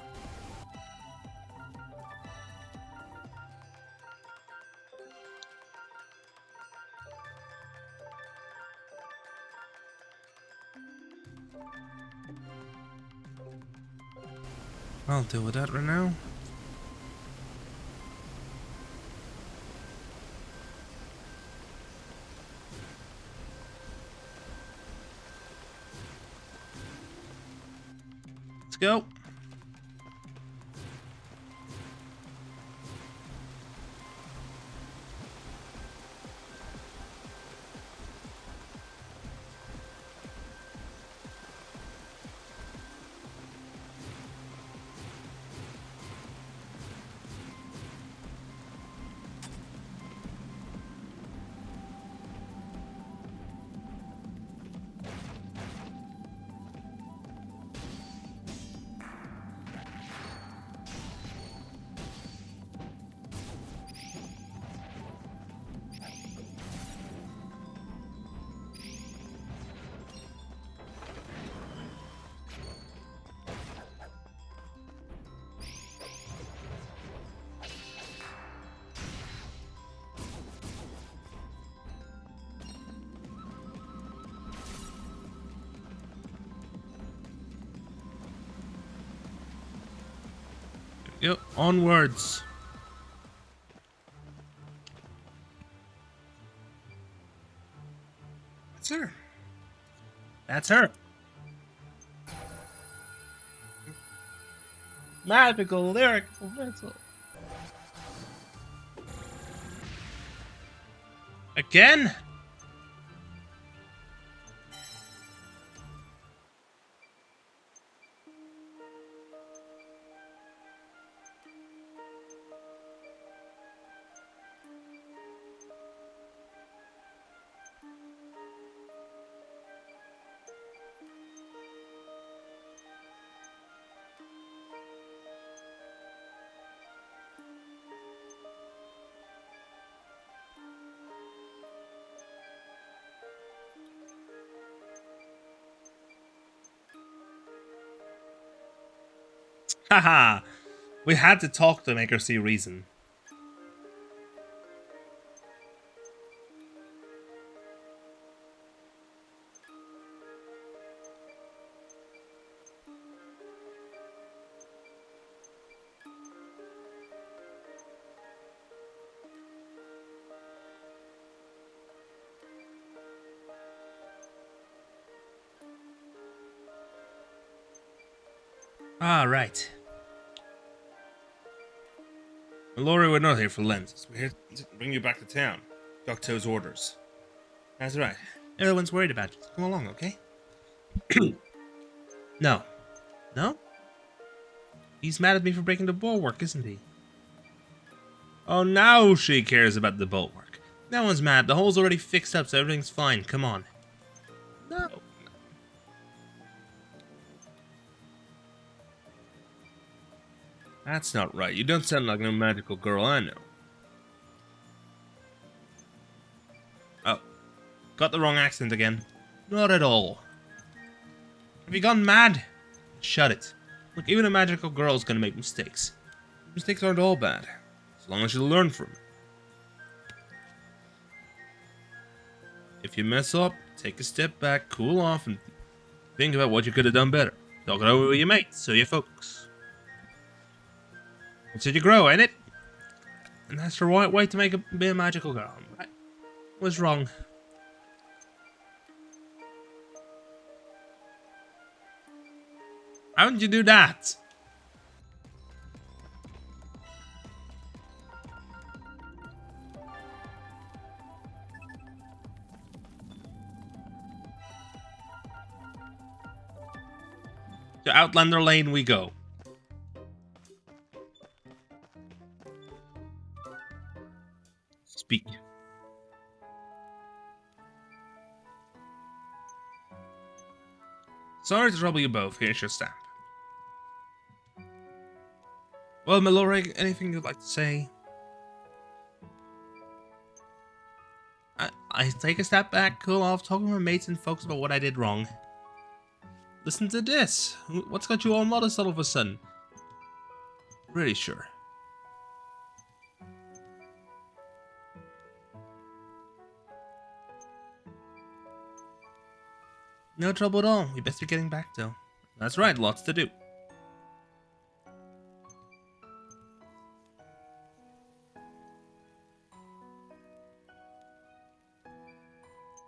I'll deal with that right now. Let's go. Yep, onwards. That's her. That's her. Magical lyrical vessel. Again? Haha. We had to talk to make her see reason. Ah, right. Laurie, we're not here for lenses. We're here to bring you back to town. Doctor's orders. That's right. Everyone's worried about you. Come along, okay? No. No? He's mad at me for breaking the bulwark, isn't he? Oh, now she cares about the bulwark. No one's mad. The hole's already fixed up, so everything's fine. Come on. No. That's not right. You don't sound like no magical girl I know. Oh. Got the wrong accent again. Not at all. Have you gone mad? Shut it. Look, even a magical girl's gonna make mistakes. Mistakes aren't all bad, as long as you learn from them. If you mess up, take a step back, cool off, and think about what you could have done better. Talk it over with your mates, so you focus. Until you grow, ain't it? And that's the right way to be a magical girl. I was wrong. How did you do that? To Outlander Lane we go. Speak. Sorry to trouble you both. Here's your stamp. Well, Mallory, anything you'd like to say? I take a step back, cool off, talk with my mates and folks about what I did wrong. Listen to this. What's got you all modest all of a sudden? Pretty sure. No trouble at all. We best be getting back though. That's right, lots to do.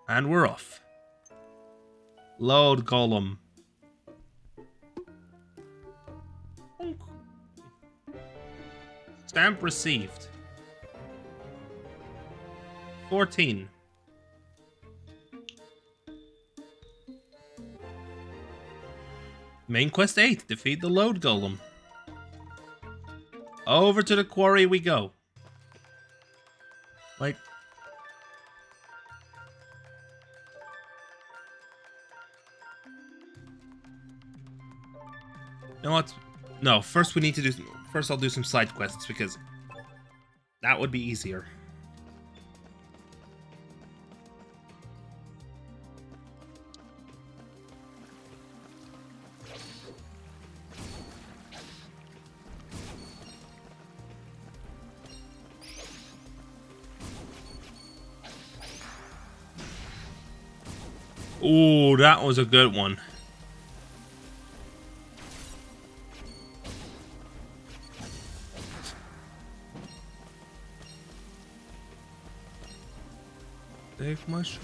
And we're off. Load column. Stamp received. 14. Main quest 8. Defeat the load golem. Over to the quarry we go. Like... You know what? No, first we need to do... First I'll do some side quests, because that would be easier. Ooh, that was a good one. Take my shot.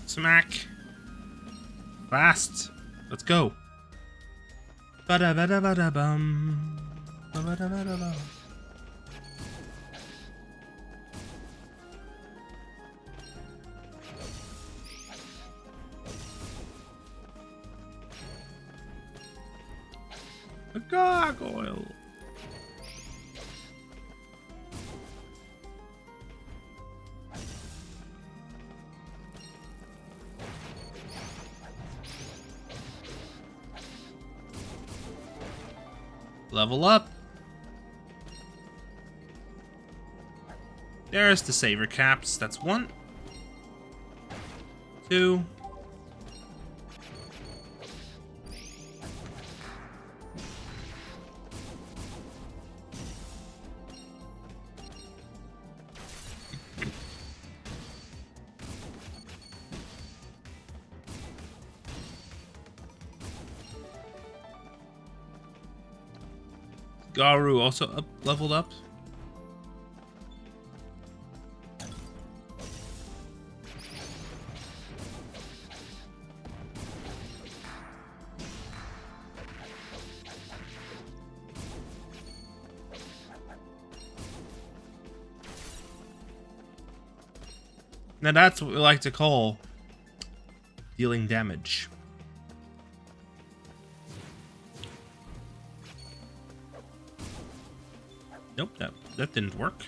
Smack. Fast. Let's go. Bada bada bada bum. Bada bada bum. A gargoyle. Level up. There's the saver caps. That's 1, 2. Garu also leveled up. Now that's what we like to call dealing damage. Nope, that didn't work.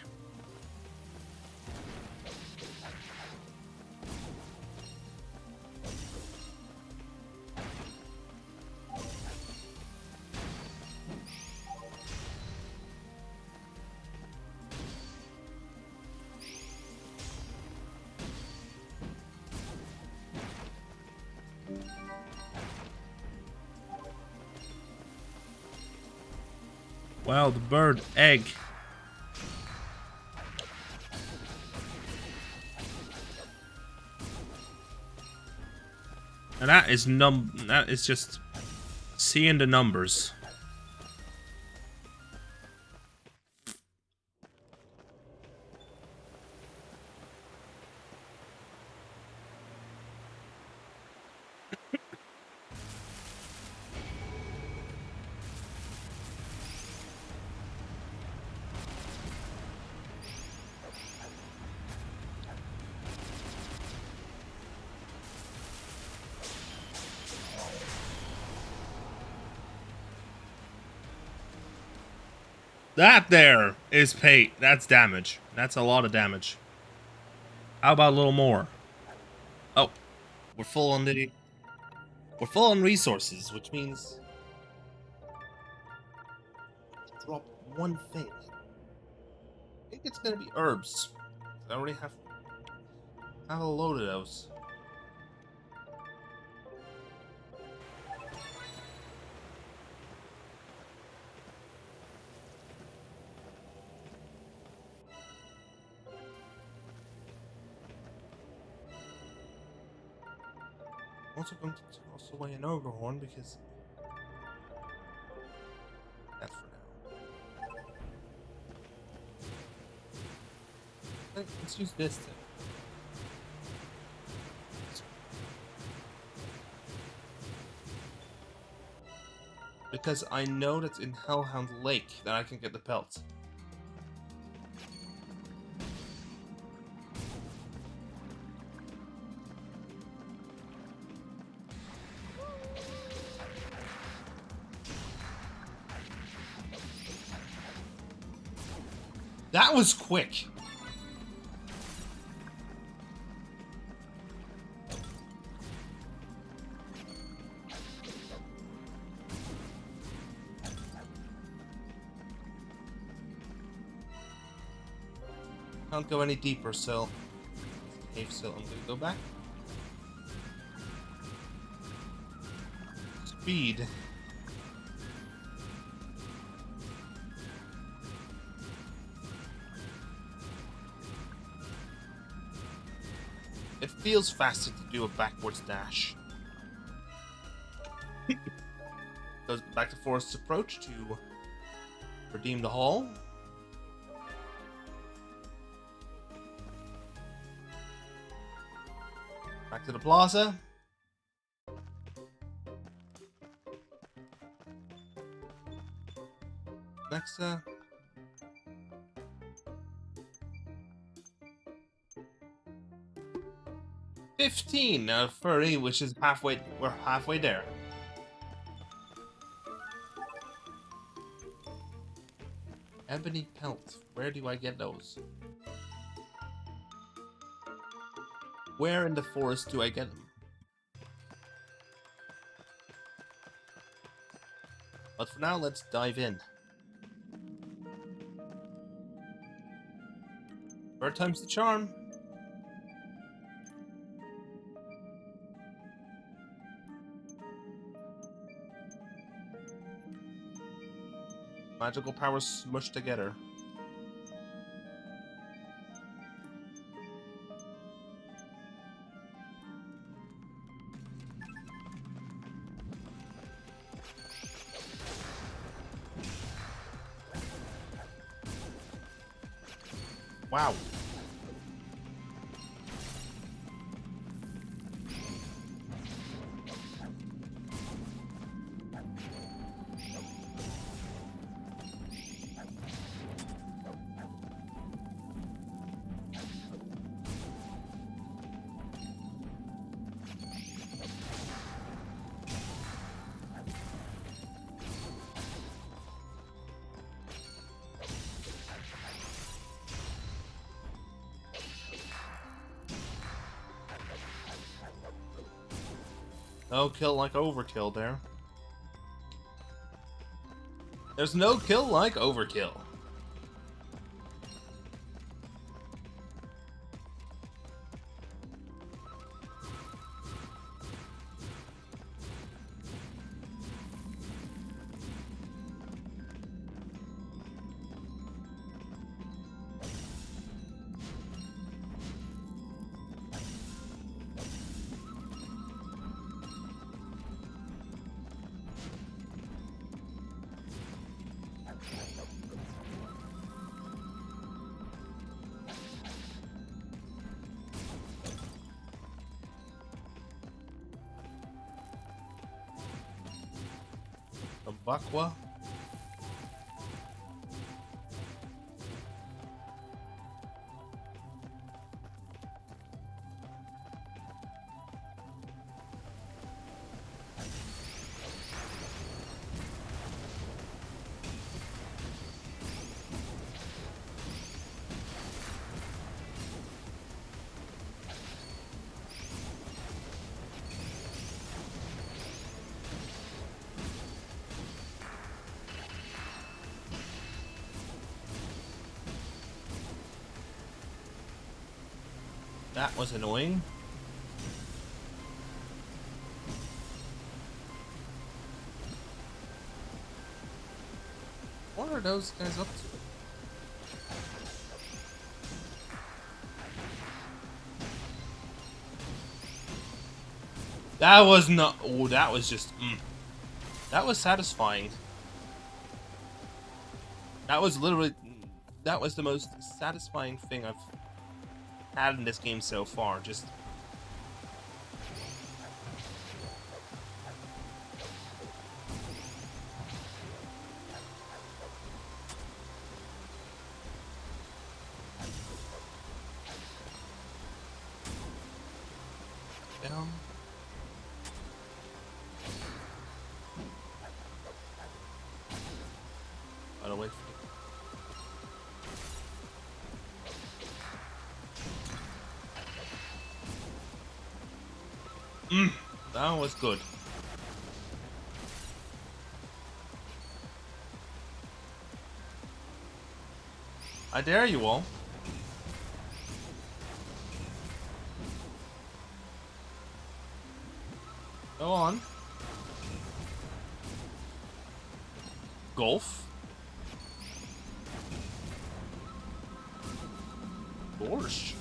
Wow, the bird egg. And that is just seeing the numbers. That there is pay. That's damage. That's a lot of damage. How about a little more? Oh, we're full on resources, which means drop one thing. I think it's gonna be herbs. I already have a load of those. I'm also going to toss away an ogre horn because that for now. Let's use this then. Because I know that's in Hellhound Lake that I can get the pelt. That was quick. Can't go any deeper, so cave still. I'm gonna go back. Speed. It feels faster to do a backwards dash. Goes back to Forest's approach to redeem the hall. Back to the plaza. Next, 15 out of 30, which is halfway. We're halfway there. Ebony pelt. Where do I get those? Where in the forest do I get them? But for now, let's dive in. Third time's the charm. Magical powers smushed together. Wow. No kill like overkill there. There's no kill like overkill. Bakwa. That was annoying. What are those guys up to? That was not. Oh, that was just. That was satisfying. That was literally. That was the most satisfying thing I've had in this game so far. Just. Down. Gotta wait for it. That was good. I dare you all. Go on. Golf. Borscht.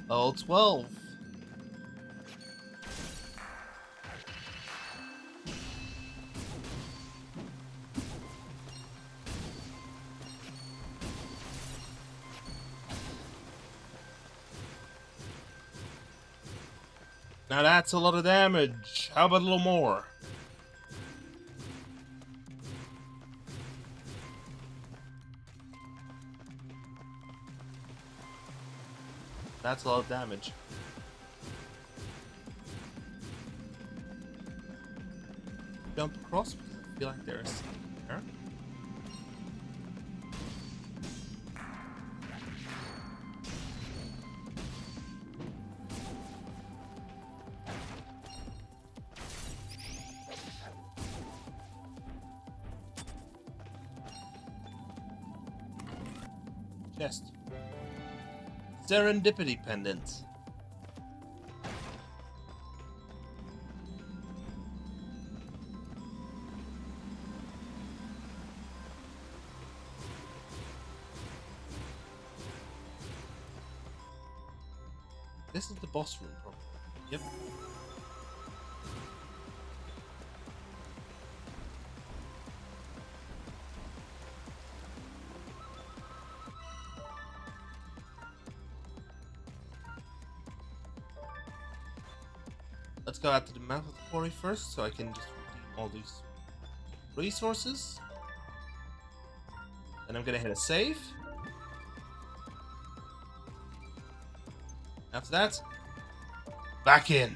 Level 12. Now that's a lot of damage. How about a little more? That's a lot of damage. Jump across because I feel like there's there. Chest. Serendipity pendant. This is the boss room, probably. Yep. Let's go out to the map of the quarry first, so I can just redeem all these resources. And I'm gonna hit a save. After that, back in.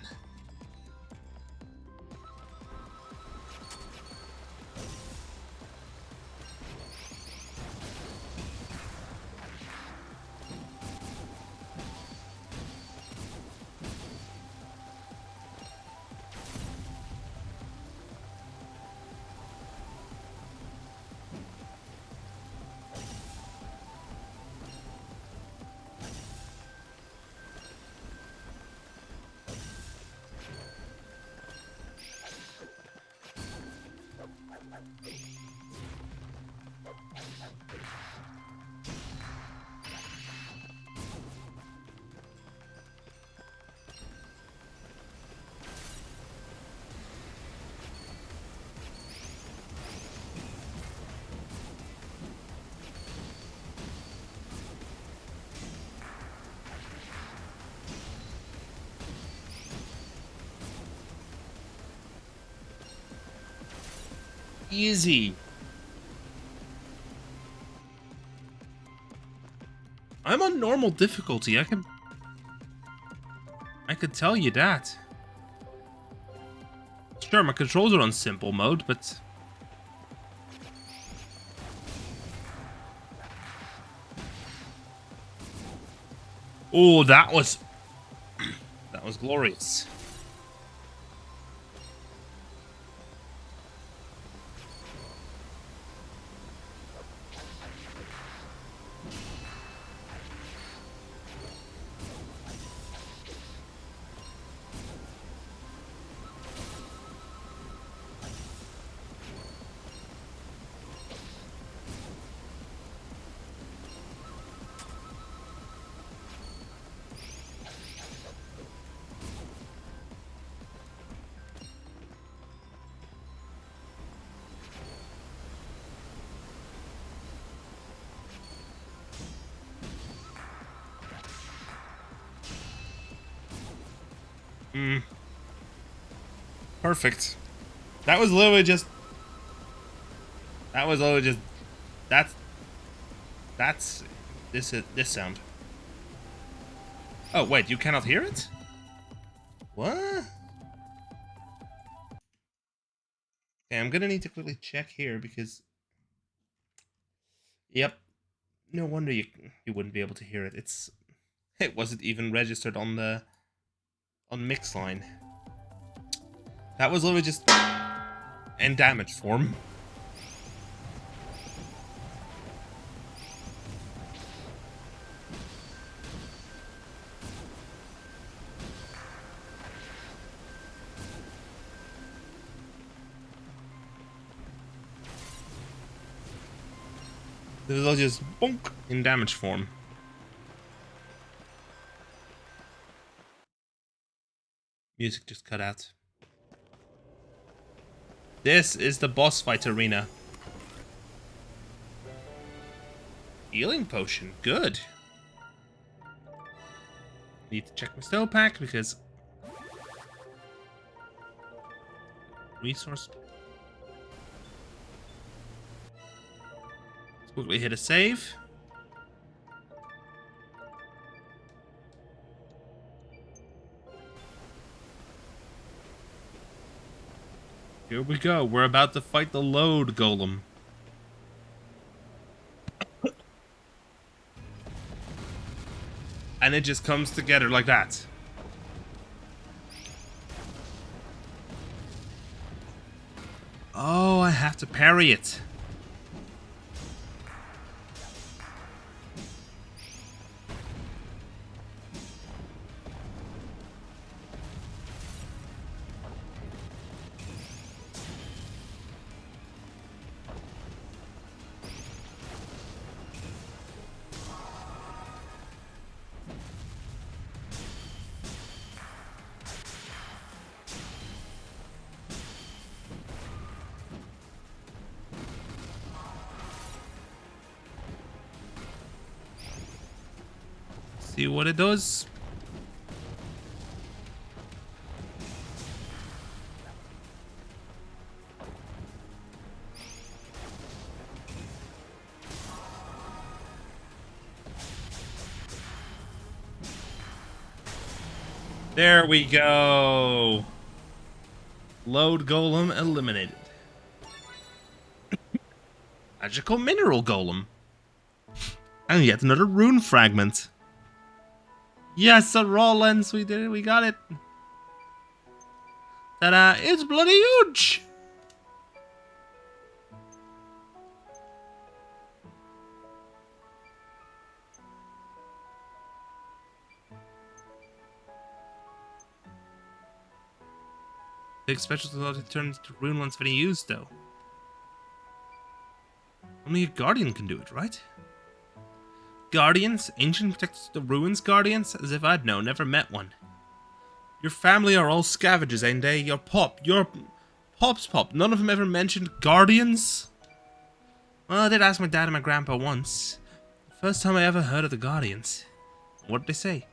Easy. I'm on normal difficulty. I could tell you that. Sure, my controls are on simple mode, but oh, that was glorious. Perfect. That was literally just. That was literally just. That's this sound. Oh wait, you cannot hear it? What? Okay, I'm gonna need to quickly check here because. Yep. No wonder you wouldn't be able to hear it. It wasn't even registered on the mix line. That was literally just in damage form. This is all just bonk in damage form. Music just cut out. This is the boss fight arena. Healing potion, good. Need to check my still pack because resource. Let's quickly hit a save. Here we go. We're about to fight the load golem. And it just comes together like that. Oh, I have to parry it. See what it does. There we go. Load golem eliminated. Magical mineral golem. And yet another rune fragment. Yes, a raw lens. We did it. We got it. Ta-da. It's bloody huge. Big special to turn to rune lens when he used, though. Only a guardian can do it, right? Guardians? Ancient protectors of the ruins guardians? As if I'd know, never met one. Your family are all scavengers, ain't they? Your Pop's Pop. None of them ever mentioned guardians? Well, I did ask my dad and my grandpa once. The first time I ever heard of the guardians. What did they say?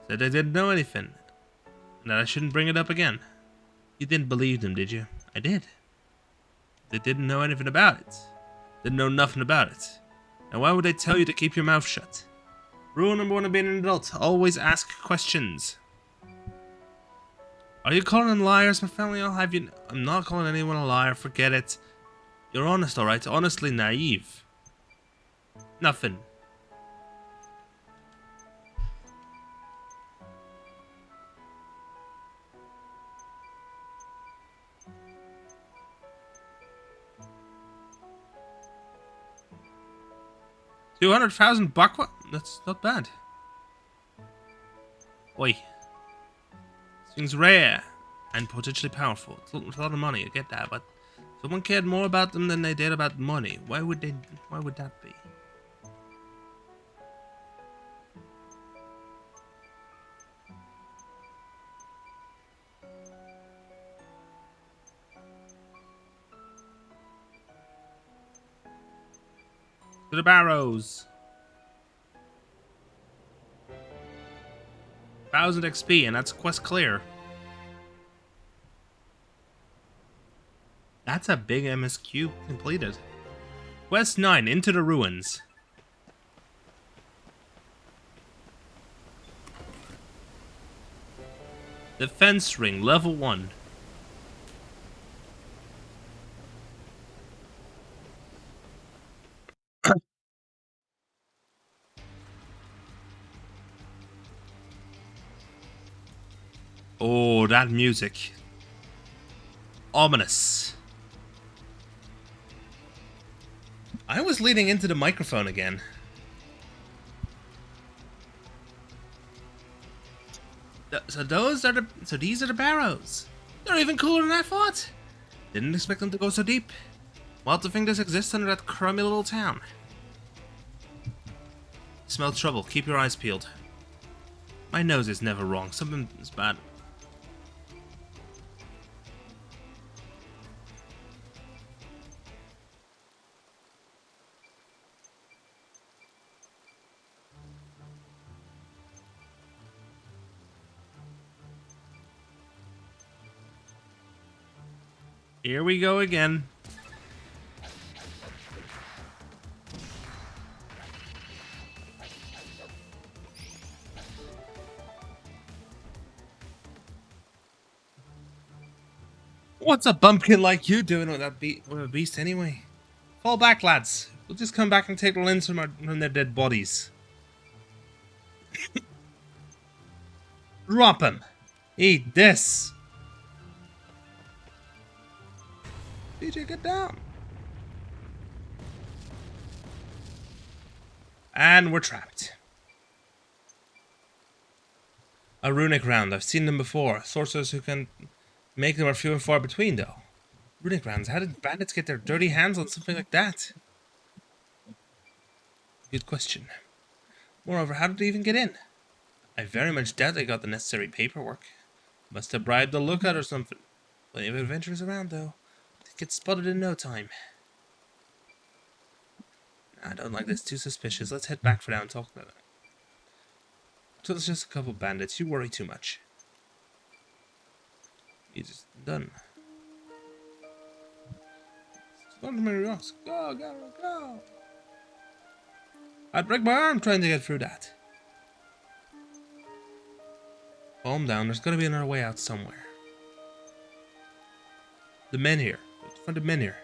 Said they didn't know anything. And that I shouldn't bring it up again. You didn't believe them, did you? I did. They didn't know anything about it. Didn't know nothing about it. And why would they tell you to keep your mouth shut? Rule number 1 of being an adult. Always ask questions. Are you calling them liars, my family? I'll have you... I'm not calling anyone a liar. Forget it. You're honest, alright? Honestly naive. Nothing. $200,000 That's not bad. Oi. This thing's rare and potentially powerful. It's a lot of money, I get that, but if someone cared more about them than they did about money, why would that be? To the barrows. 1000 XP, and that's quest clear. That's a big MSQ completed. Quest 9, Into the Ruins. Defense Ring, level 1. Oh, that music. Ominous. I was leaning into the microphone again. So these are the barrows. They're even cooler than I thought. Didn't expect them to go so deep. What to think this exists under that crummy little town? Smell trouble. Keep your eyes peeled. My nose is never wrong. Something is bad. Here we go again. What's a bumpkin like you doing with that with a beast anyway? Fall back, lads. We'll just come back and take the lens from their dead bodies. Drop him. Eat this. DJ, get down. And we're trapped. A runic round. I've seen them before. Sorcerers who can make them are few and far between, though. Runic rounds. How did bandits get their dirty hands on something like that? Good question. Moreover, how did they even get in? I very much doubt they got the necessary paperwork. Must have bribed the lookout or something. Plenty of adventurers around, though. They get spotted in no time. I don't like this. Too suspicious. Let's head back for now and talk about it. So it's just a couple bandits. You worry too much. You just done. Don't marry us. Go, go, go. I'd break my arm trying to get through that. Calm down. There's gotta be another way out somewhere. The men here. Find the men here.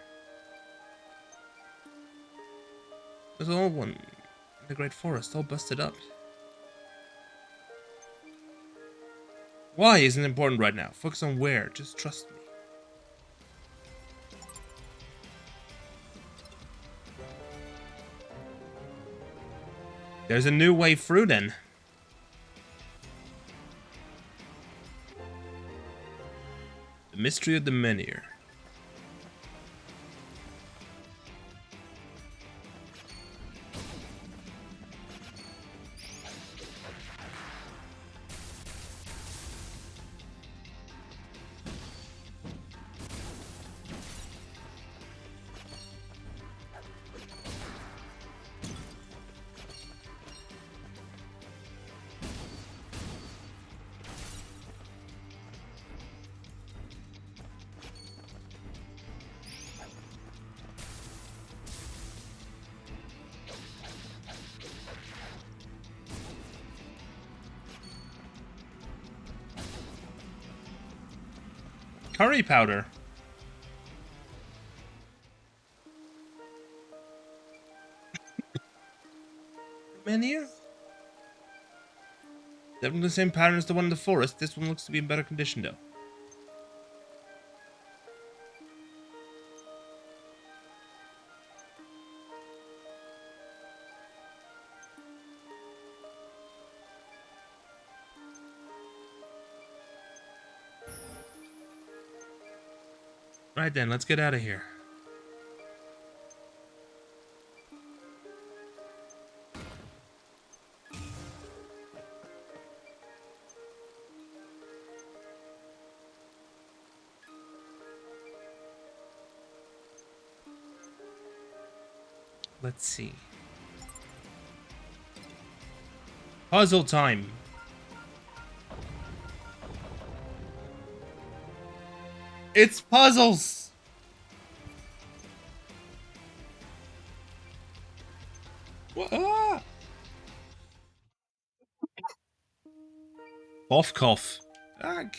There's an old one in the Great Forest, all busted up. Why isn't important right now? Focus on where. Just trust me. There's a new way through then. The mystery of the menhir. Curry powder. Menhir? Definitely the same pattern as the one in the forest. This one looks to be in better condition though. Right then, let's get out of here. Let's see. Puzzle time. It's puzzles! What? Ah! Cough, cough. Ag.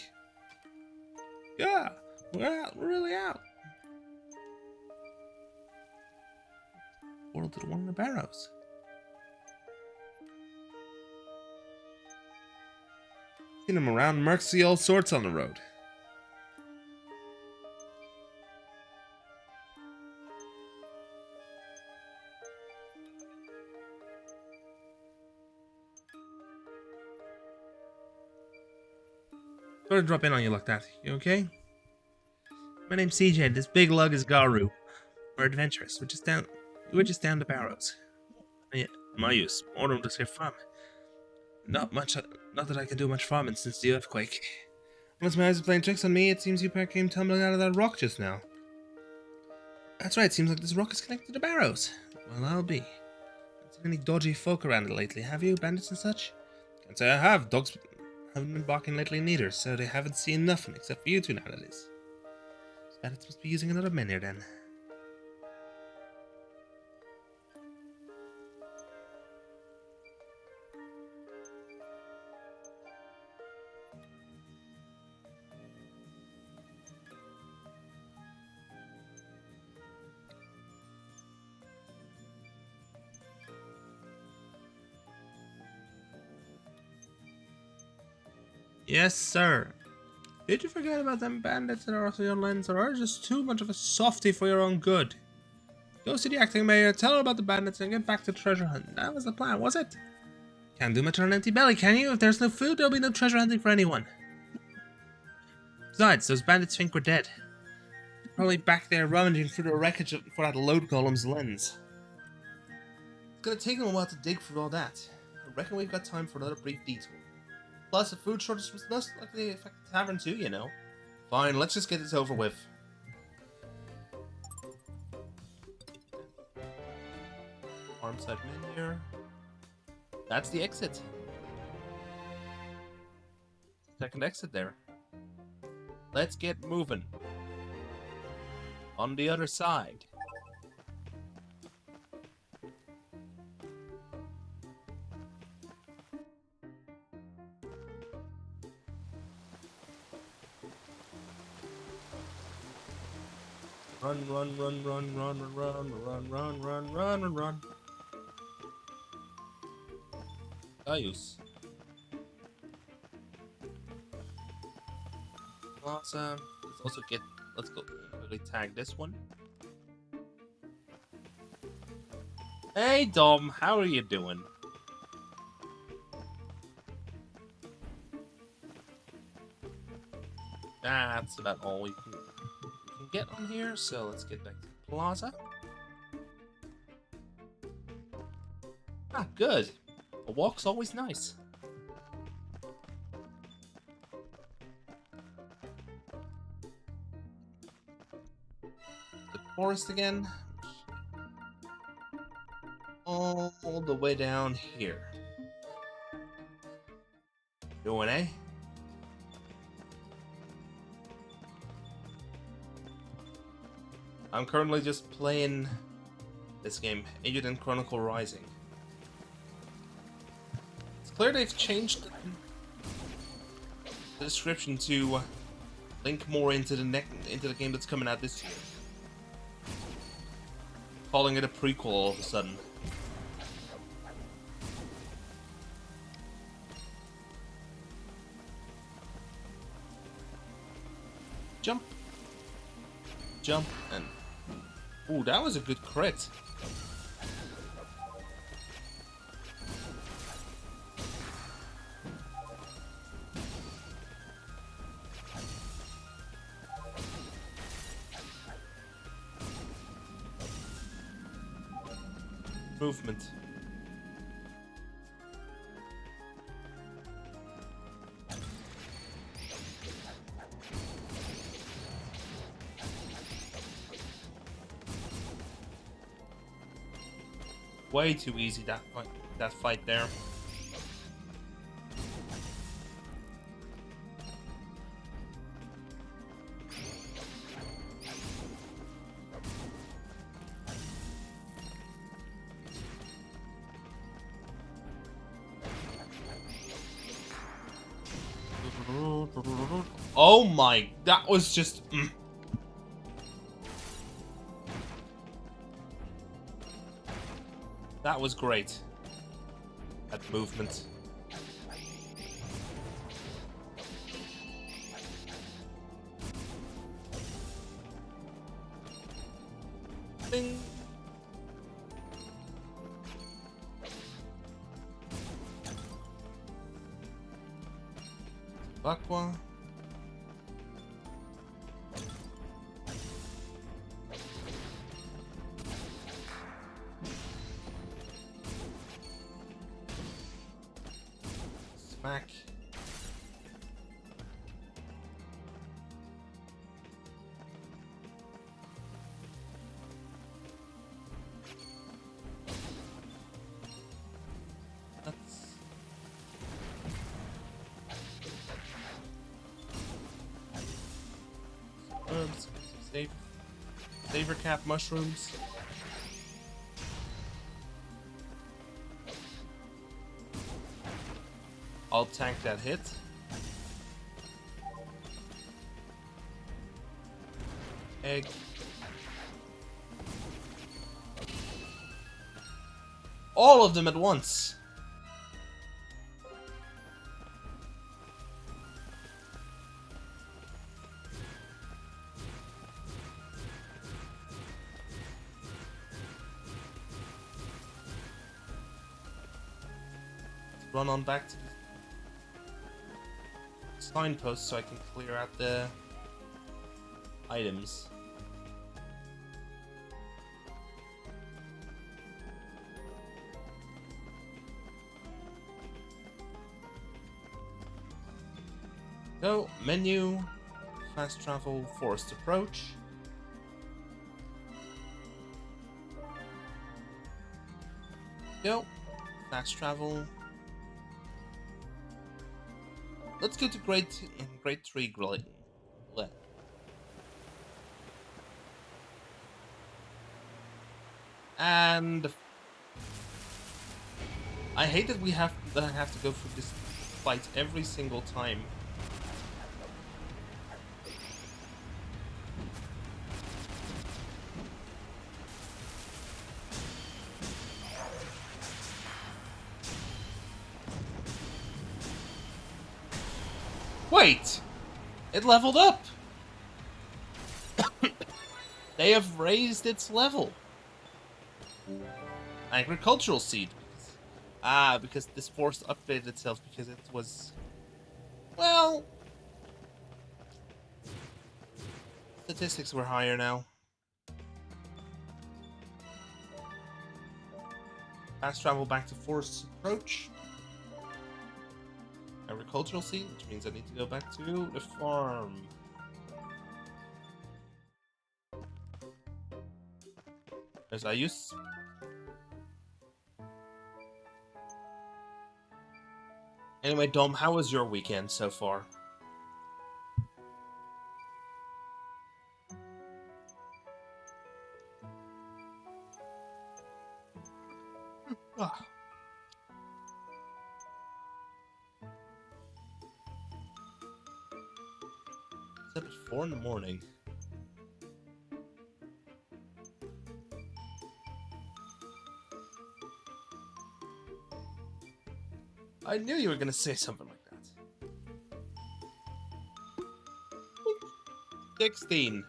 Yeah, we're out. We're really out. World to the one in the barrows. Seen them around. Mercs see all sorts on the road. Sorry to drop in on you like that. You okay? My name's CJ. This big lug is Garu. We're adventurous. We're just down the barrows. Yeah, my use. More room to escape from. Not that I can do much farming since the earthquake. Unless my eyes are playing tricks on me, it seems you pair came tumbling out of that rock just now. That's right. Seems like this rock is connected to the barrows. Well, I'll be. Haven't seen any dodgy folk around it lately, have you? Bandits and such? Can't say I have. Dogs haven't been barking lately neither, so they haven't seen nothing except for you two now, that is. Bandits must be using another menhir then. Yes, sir. Did you forget about them bandits that are also your lens, or are you just too much of a softy for your own good? Go see the acting mayor, tell her about the bandits, and get back to treasure hunting. That was the plan, was it? Can't do much on an empty belly, can you? If there's no food, there'll be no treasure hunting for anyone. Besides, those bandits think we're dead. They're probably back there rummaging through the wreckage for that load column's lens. It's gonna take them a while to dig through all that. I reckon we've got time for another brief detour. Plus, the food shortage was most likely affect the tavern too, you know. Fine, let's just get this over with. Farmside menhir. That's the exit. Second exit there. Let's get moving. On the other side. Run, run, run, run, run, run, run, run, run, run, run, run, run. Ayus. Awesome. Let's also get. Let's go quickly tag this one. Hey Dom, how are you doing? That's about all we can get on here. So let's get back to the plaza. Ah, good. A walk's always nice. The forest again. All the way down here. Doing, eh? I'm currently just playing this game, Eiyuden Chronicle Rising. It's clear they've changed the description to link more into the game that's coming out this year. Calling it a prequel all of a sudden. Jump. Jump and... Ooh, that was a good crit. Movement. Way too easy that fight there. Oh my, that was just... That was great. That movement. Bing. Aqua. Smack. Herbs, saber cap mushrooms. I'll tank that hit. Egg. All of them at once. Run on back to the signpost so I can clear out the items. Go, menu, fast travel, forced approach. Go, fast travel. Let's go to Great Tree Glen. And I hate that we have to go through this fight every single time. Wait! It leveled up! They have raised its level. Agricultural seed. Because this forest updated itself because it was... Well... Statistics were higher now. Fast travel back to Forest Approach. Agricultural seed, which means I need to go back to the farm. As I used. Anyway, Dom, how was your weekend so far? It's up at 4 in the morning. I knew you were gonna say something like that. 16.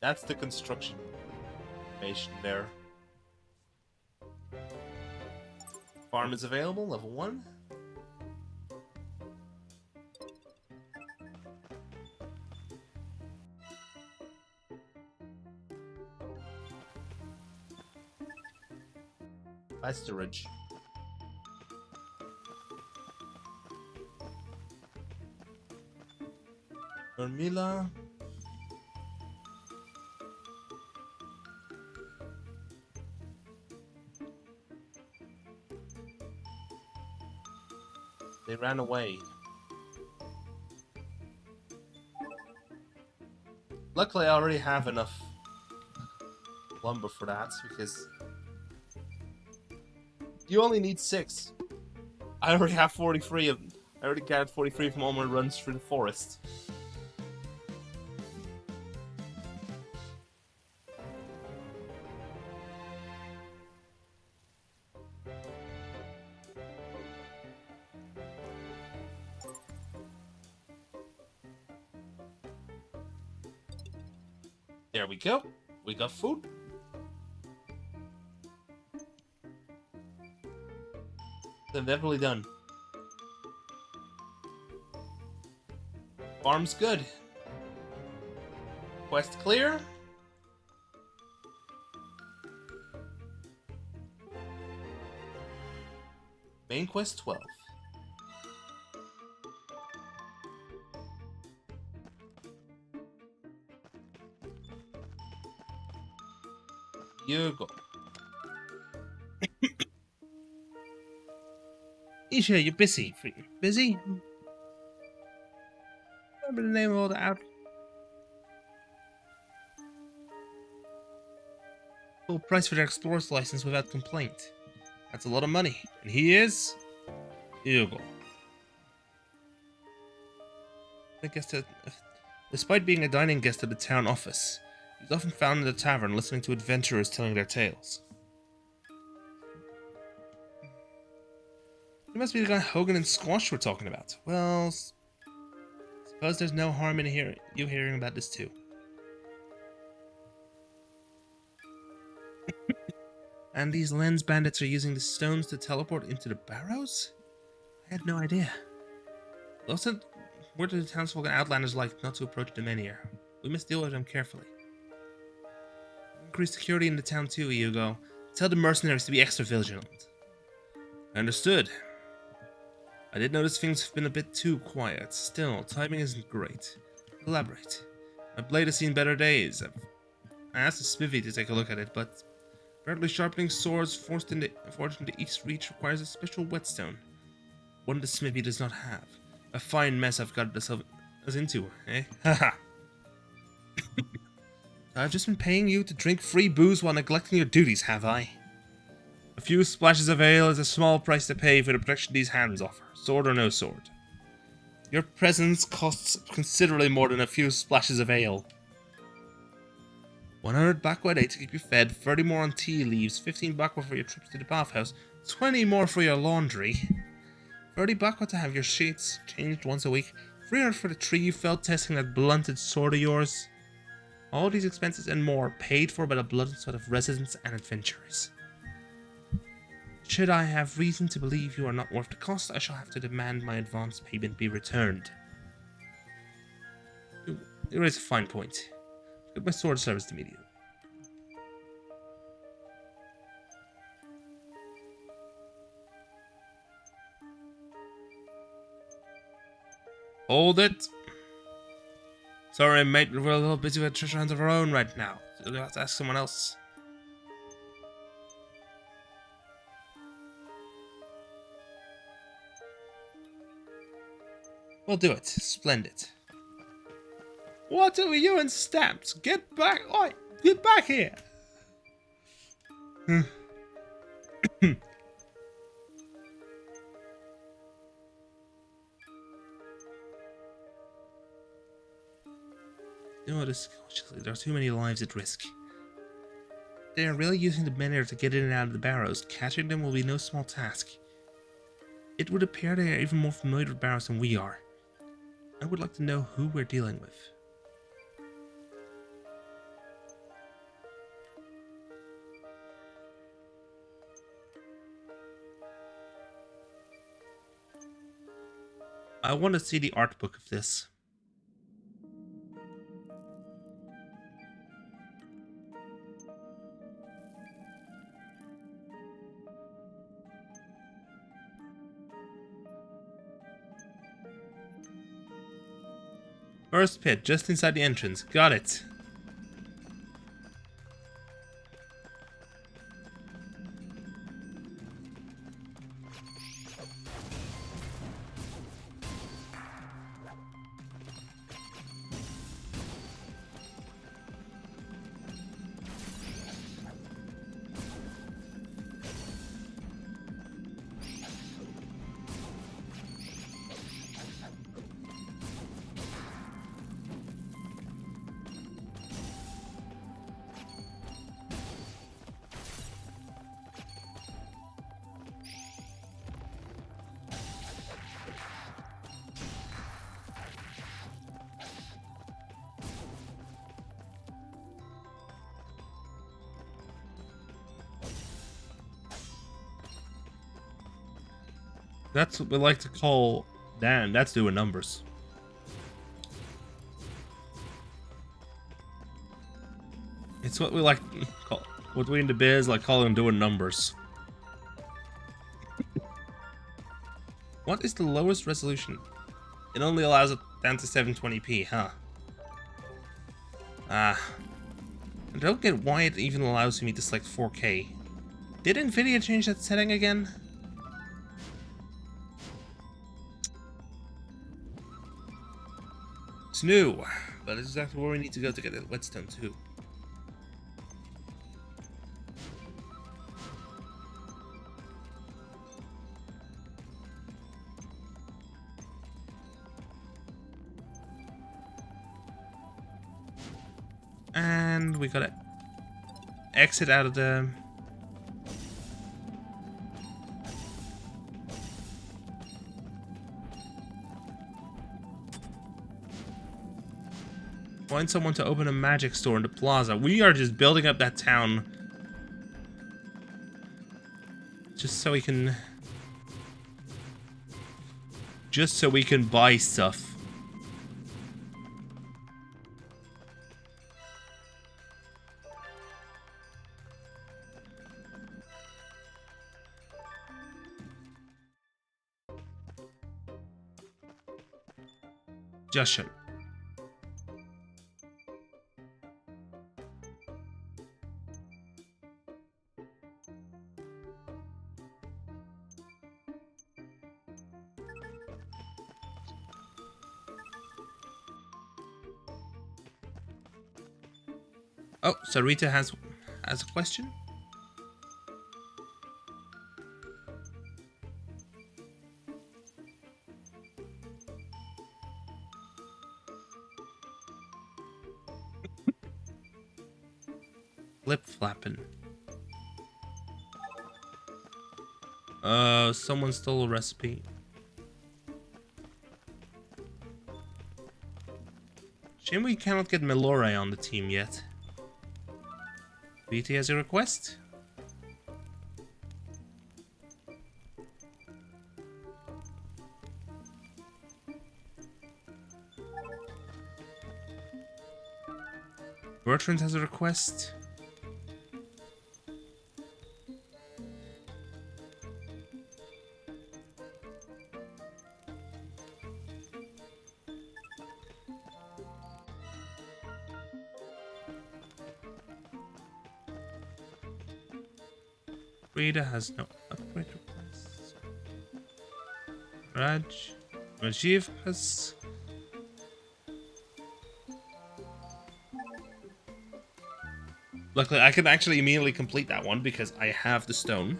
That's the construction information there. Farm is available, level 1. Storage. Normila. They ran away. Luckily, I already have enough lumber for that because you only need 6. I already have 43 of them. I already gathered 43 from all my runs through the forest. There we go. We got food. They're definitely done. Farm's good. Quest clear. Main quest 12. You go. Isha, you're busy. Busy? Remember the name of all the out. Full price for their explorer's license without complaint. That's a lot of money. And he is? Hugo. I guess that, despite being a dining guest at the town office, he's often found in the tavern listening to adventurers telling their tales. He must be the guy Hogan and Squash were talking about. Well, suppose there's no harm in you hearing about this too. And these lens bandits are using the stones to teleport into the barrows? I had no idea. Those sent word to the townsfolk and outlanders like not to approach the men here. We must deal with them carefully. Increase security in the town too, Hugo. Tell the mercenaries to be extra vigilant. Understood. I did notice things have been a bit too quiet. Still, timing isn't great. Elaborate. My blade has seen better days. I asked the smithy to take a look at it, but apparently sharpening swords forged in the East Reach requires a special whetstone. One the smithy does not have. A fine mess I've got us into, eh? Haha. I've just been paying you to drink free booze while neglecting your duties, have I? A few splashes of ale is a small price to pay for the protection these hands offer, sword or no sword. Your presence costs considerably more than a few splashes of ale. 100 bakwa a day to keep you fed, 30 more on tea leaves, 15 bakwa for your trips to the bathhouse, 20 more for your laundry. 30 bucks to have your sheets changed once a week. 300 for the tree you felled testing that blunted sword of yours. All these expenses and more paid for by the blood and sweat of residents and adventurers. Should I have reason to believe you are not worth the cost, I shall have to demand my advance payment be returned. You raise a fine point. Get my sword serviced immediately. Hold it. Sorry, mate, we're a little busy with treasure hunts of our own right now. You'll have to ask someone else. We'll do it. Splendid. What are you and Stamps? Get back! Oi! Get back here! You know, there are too many lives at risk. They are really using the men here to get in and out of the barrows. Catching them will be no small task. It would appear they are even more familiar with barrows than we are. I would like to know who we're dealing with. I want to see the art book of this. First pit, just inside the entrance. Got it. That's what we like to call... Damn, that's doing numbers. It's what we like to call... What we in the biz like calling doing numbers. What is the lowest resolution? It only allows it down to 720p, huh? I don't get why it even allows me to select 4K. Did Nvidia change that setting again? It's new, but it's exactly where we need to go to get the whetstone too. And we gotta exit out of the... Find someone to open a magic store in the plaza. We are just building up that town. Just so we can... Just so we can buy stuff. Just shut. Oh, Sarita has a question? Flip flapping. Someone stole a recipe. Shame we cannot get Melore on the team yet. BT has a request? Bertrand has a request. Rita has no upgrade requests. Rajiv has... Luckily, I can actually immediately complete that one because I have the stone.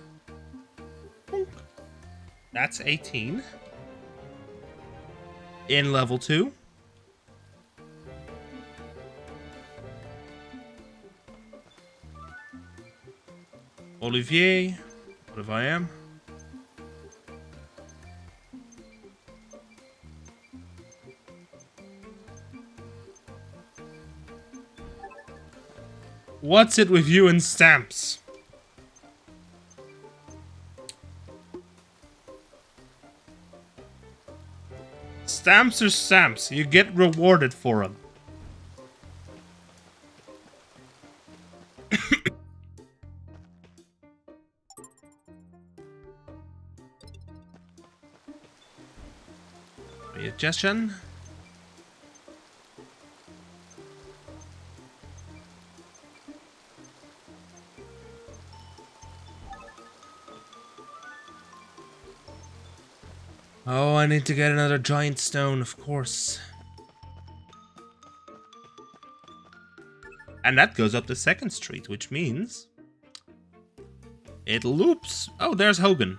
That's 18. In level 2. Olivier. What if I am? What's it with you and stamps? Stamps are stamps. You get rewarded for them. Suggestion? Oh, I need to get another giant stone, of course. And that goes up the 2nd street, which means... it loops. Oh, there's Hogan.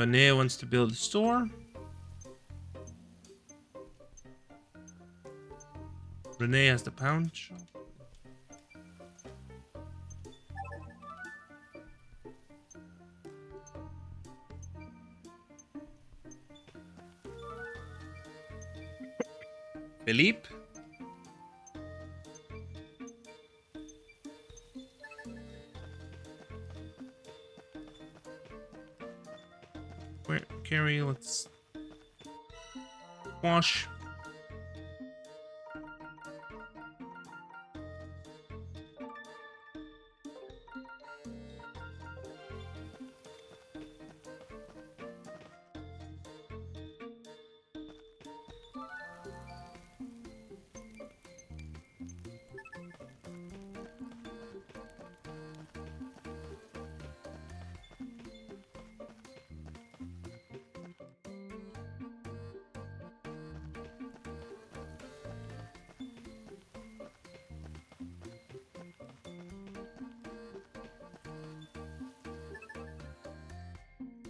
Nea wants to build a store. Renee has the pound shop. Philippe. Where, Carrie, let's wash.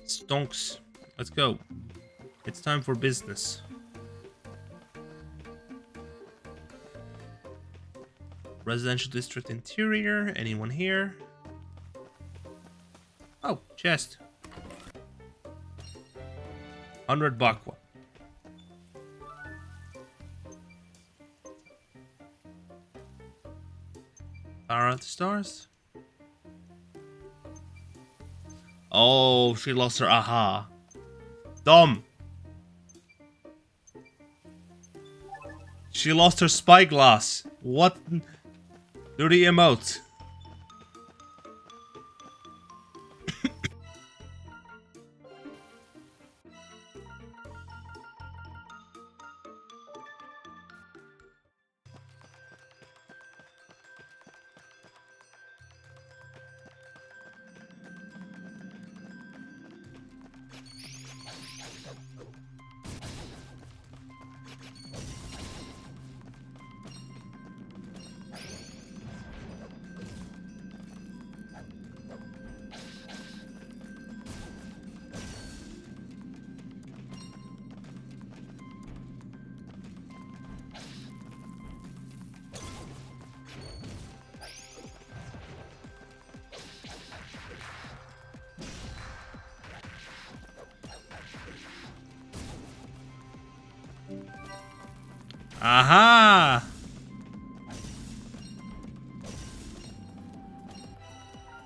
Stonks. Let's go. It's time for business. Residential district interior. Anyone here? Oh, chest. 100 Bakwa. Power out the stars. Oh, she lost her aha. Dumb. She lost her spyglass. What? Do the emote. Aha!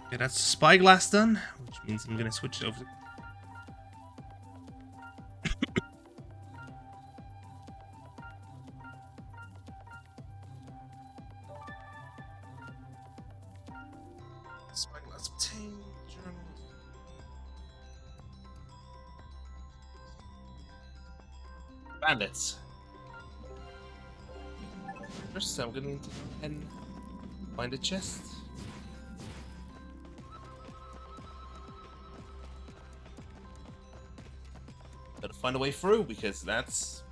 Okay, that's spyglass done, which means I'm gonna switch it over to... Spyglass obtained, journal. Bandits. First, I'm gonna need to go ahead and find a chest. Gotta find a way through because that's...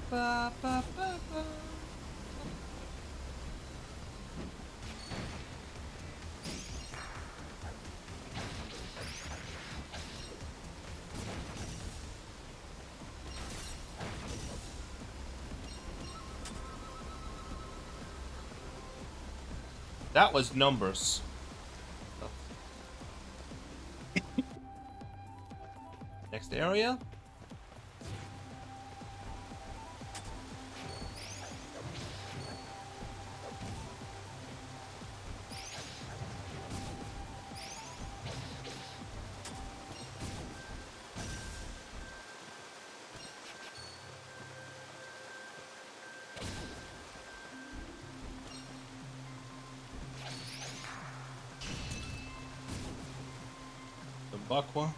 Ba, ba, ba, ba. That was numbers. Next area. The Bakwa.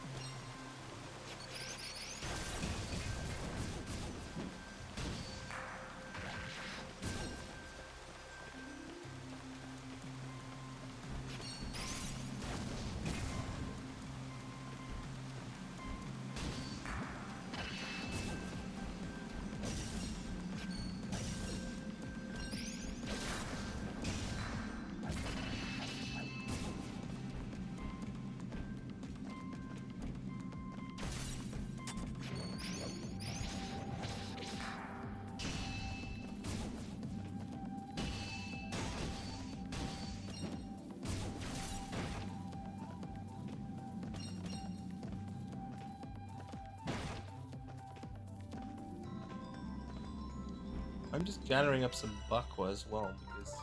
I'm just gathering up some Bakwa as well because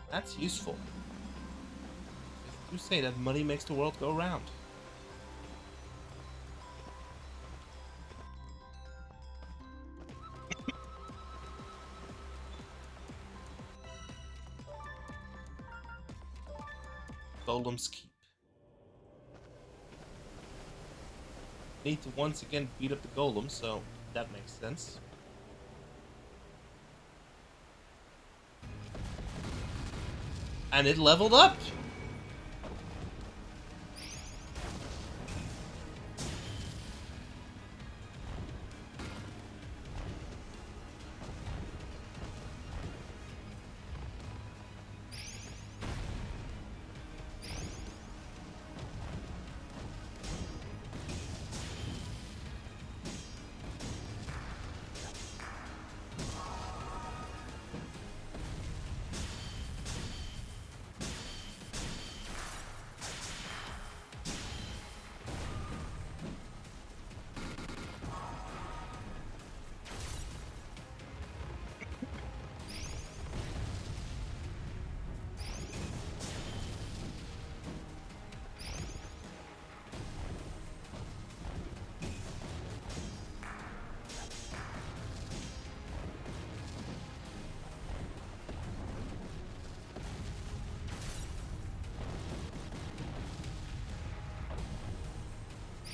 that's useful. You say that money makes the world go round. Golem's Keep. Need to once again beat up the golem, so that makes sense. And it leveled up!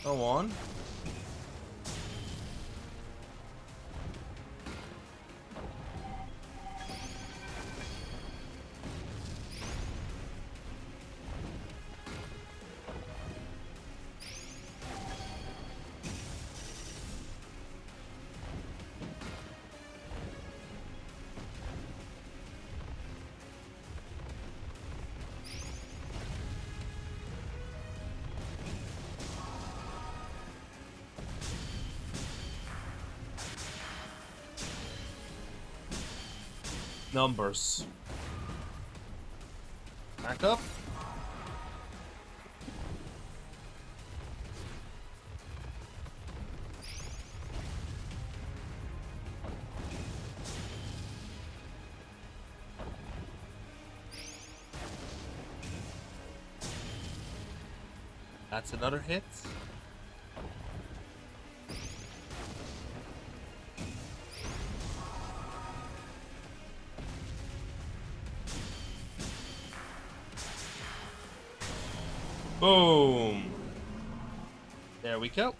Go on. Numbers. Back up. That's another hit. Boom. There we go.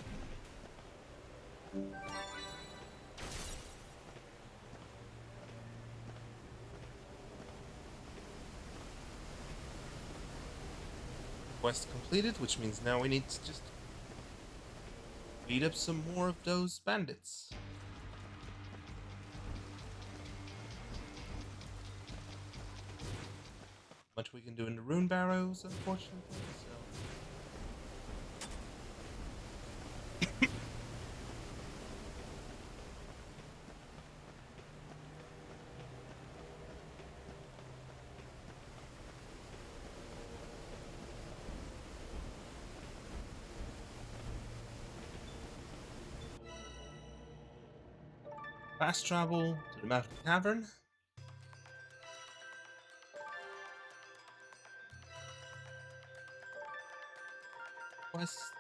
Quest completed, which means now we need to just beat up some more of those bandits. Much we can do in the rune barrows, unfortunately. So. Fast travel to the Mountain Tavern. Quests.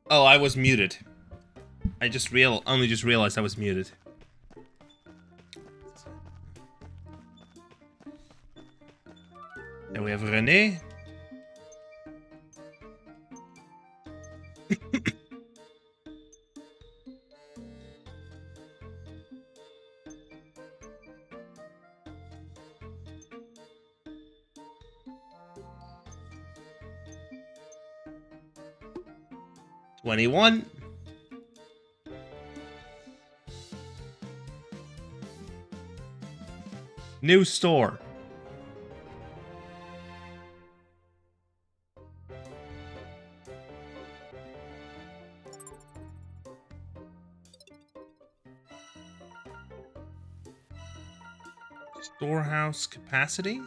Oh, I was muted. I just only just realized I was muted. Then we have René. $21. New store. Storehouse capacity.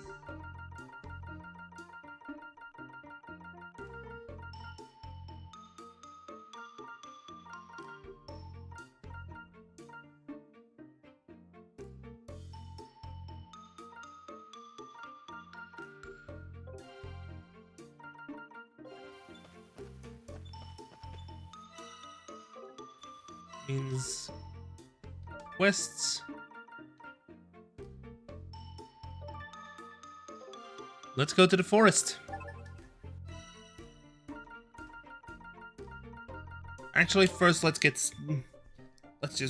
Means quests. Let's go to the forest. Actually, first let's just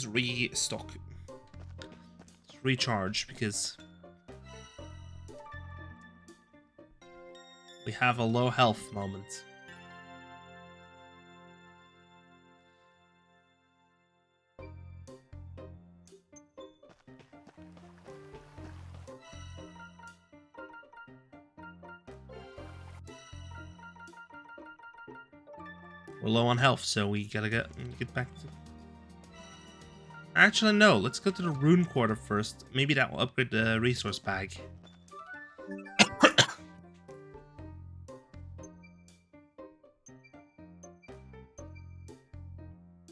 restock. Recharge, because we have a low health moment. We're low on health, so we gotta get back to... Actually, no. Let's go to the rune quarter first. Maybe that will upgrade the resource bag.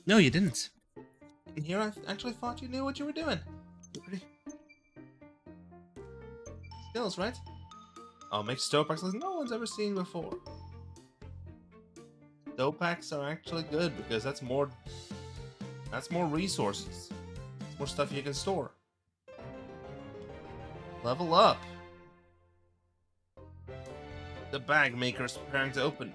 No, you didn't. in here? I actually thought you knew what you were doing. You're pretty skills, right? I'll make Stowpacks like no one's ever seen before. Stowpacks are actually good because that's more resources. It's more stuff you can store. Level up. The bag maker is preparing to open.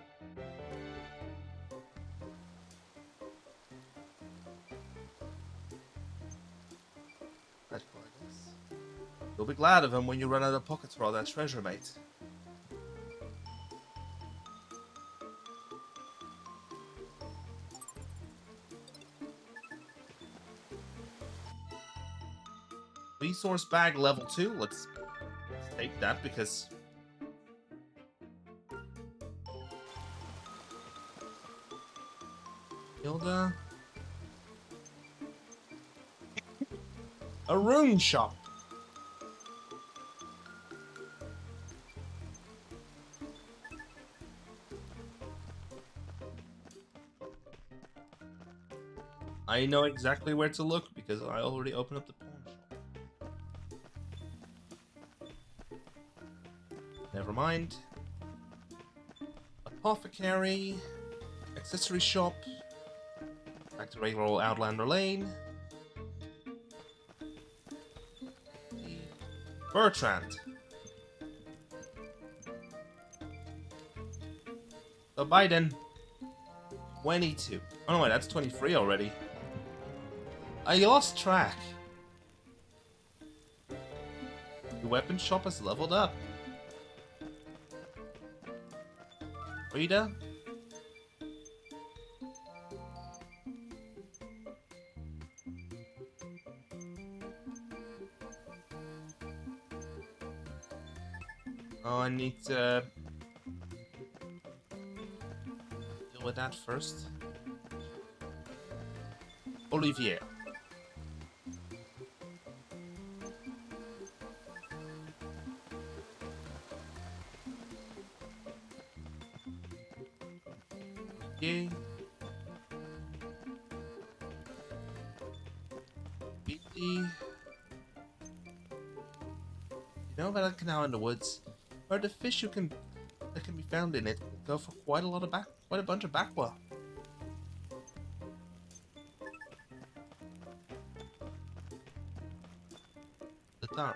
You'll be glad of him when you run out of pockets for all that treasure, mate. Resource bag level 2. Let's take that because Hilda. A rune shop. I know exactly where to look because I already opened up the pawn shop. Never mind. Apothecary. Accessory shop. Back to regular old Outlander Lane. Bertrand. So Biden. 22. Oh no, wait, that's 23 already. I lost track. The weapon shop has leveled up. Rita? Oh, I need to deal with that first. Olivier. Okay. BT. You know about that canal in the woods? Where the fish that can be found in it go for quite a bunch of bakwa. The Tara.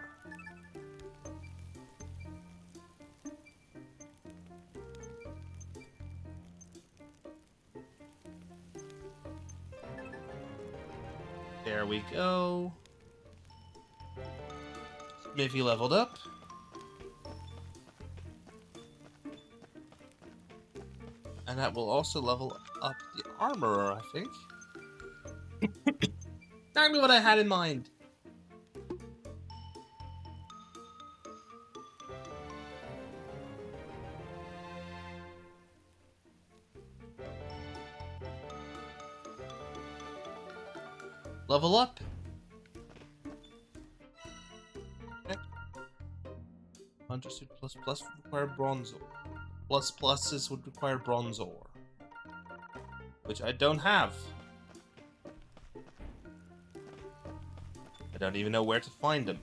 There we go. Smithy leveled up. And that will also level up the armorer, I think. Exactly what I had in mind. Level up. Okay. Hunter suit plus plus would require bronze ore. Plus pluses would require bronze ore. Which I don't have. I don't even know where to find them.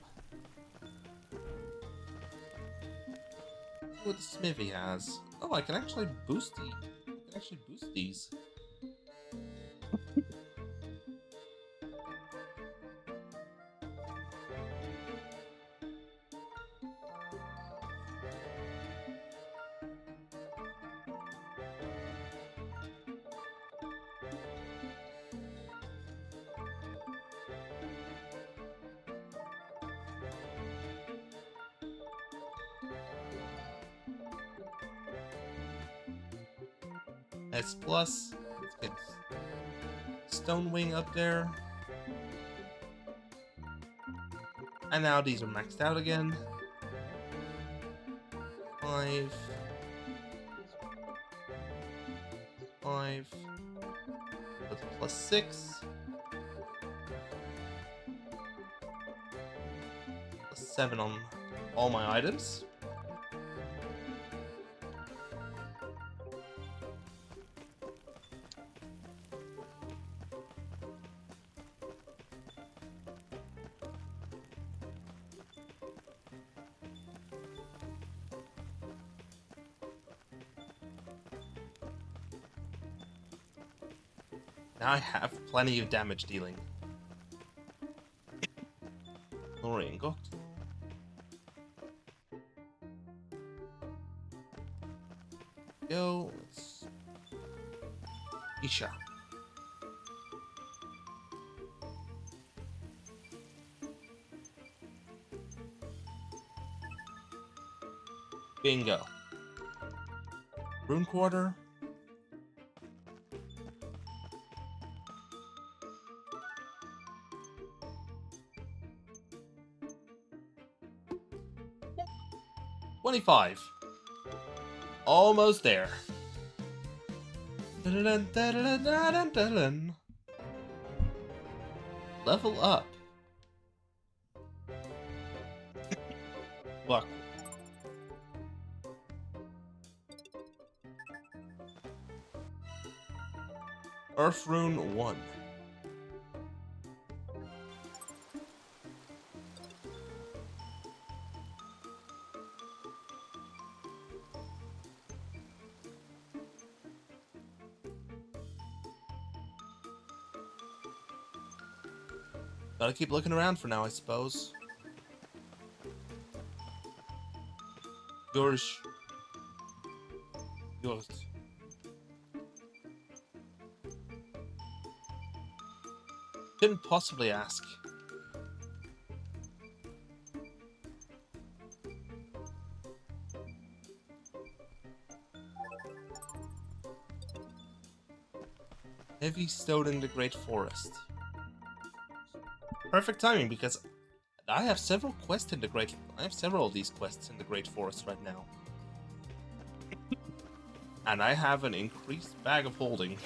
See what the smithy has. Oh, I can actually boost these. S plus. Let's get Stonewing up there. And now these are maxed out again. 5. 5. That's plus 6. Plus 7 on all my items. Now I have plenty of damage dealing. Glory got. Go. Isha. Bingo. Rune Quarter. $25. Almost there. Level up. Fuck. Earth Rune 1. Gotta keep looking around for now, I suppose. Yours. Couldn't possibly ask. Heavy stowed in the Great Forest. Perfect timing because I have several quests in the Great. I have several of these quests in the Great Forest right now, and I have an increased bag of holding.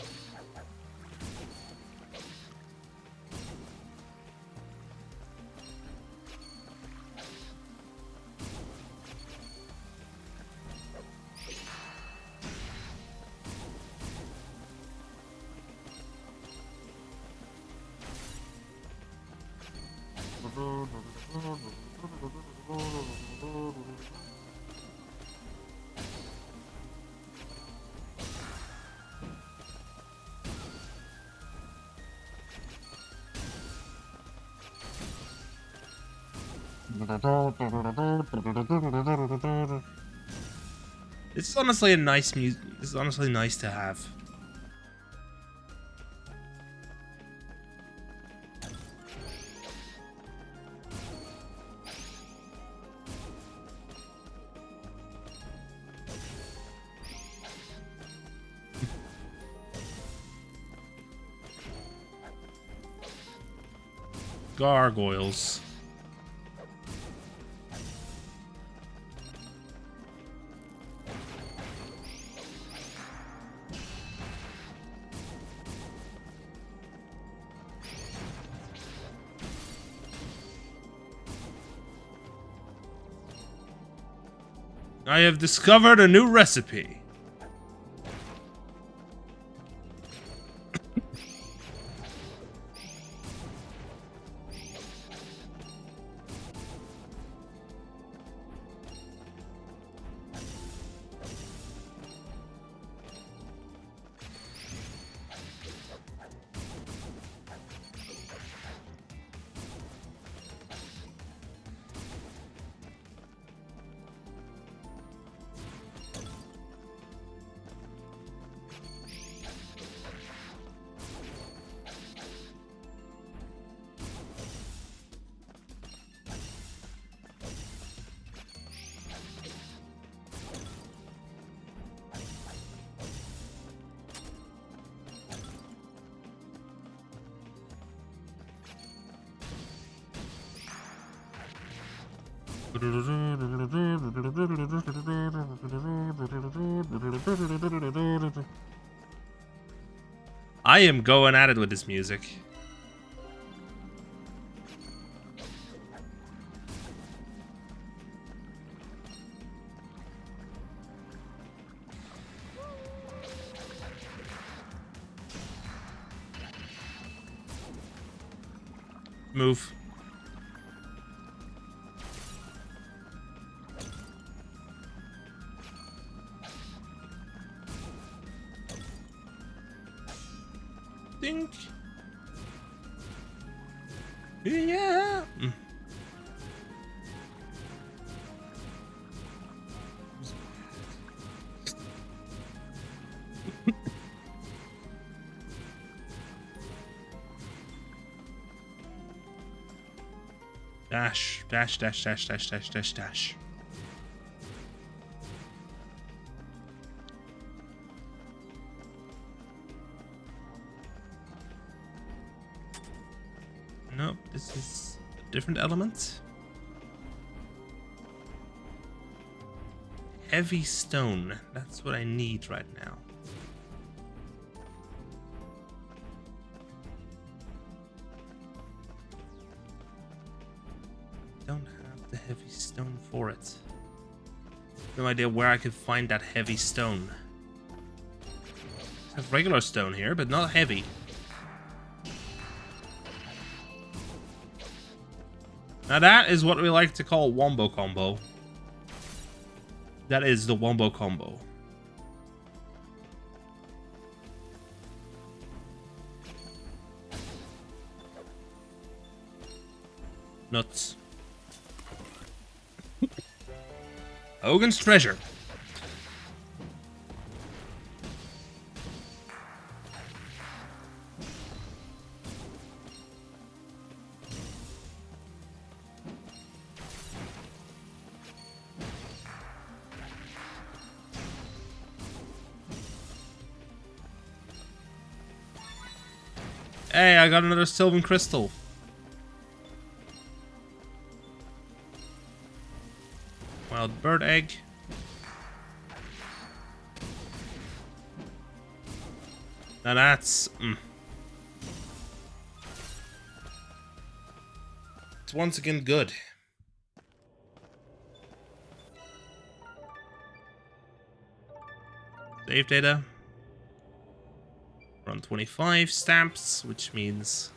This is honestly a nice music. This is honestly nice to have. Gargoyles. I have discovered a new recipe. I am going at it with this music. Move. think. Yeah. Dash, dash, dash, dash, dash, dash, dash, dash. Nope, this is a different element. Heavy stone. That's what I need right now. Don't have the heavy stone for it. No idea where I could find that heavy stone. I have regular stone here, but not heavy. Now that is what we like to call wombo combo. That is the wombo combo. Nuts. Hogan's treasure. Hey, I got another Sylvan Crystal. Wild bird egg. Now that's... It's once again good. Save data. We're on 25 stamps, which means...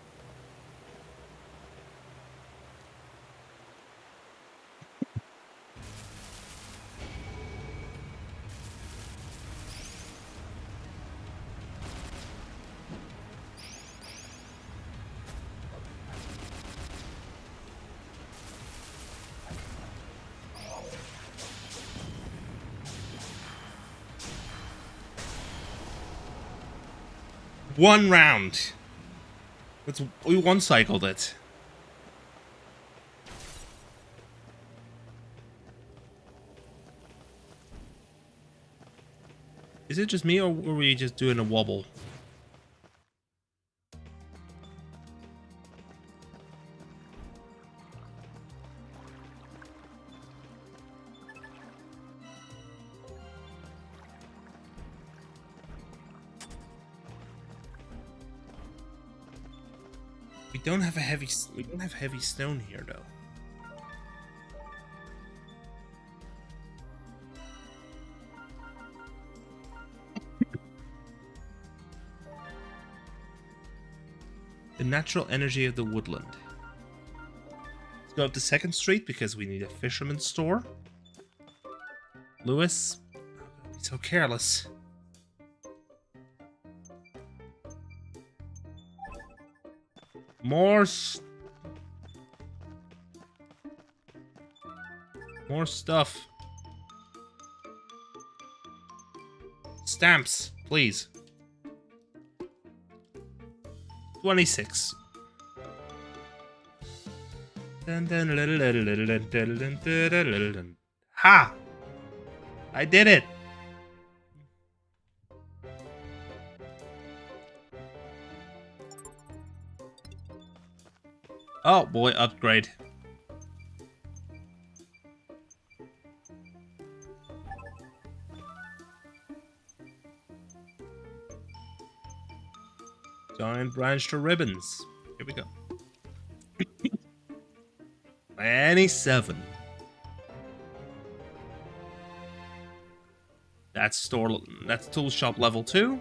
One round. We one-cycled it. Is it just me, or were we just doing a wobble? We don't have heavy stone here though. The natural energy of the woodland. Let's go up to 2nd Street because we need a fisherman's store. Lewis, don't be so careless. More stuff. Stamps, please. 26. Ha! I did it! Oh boy, upgrade. Giant branch to ribbons. Here we go. 27. That's tool shop level 2.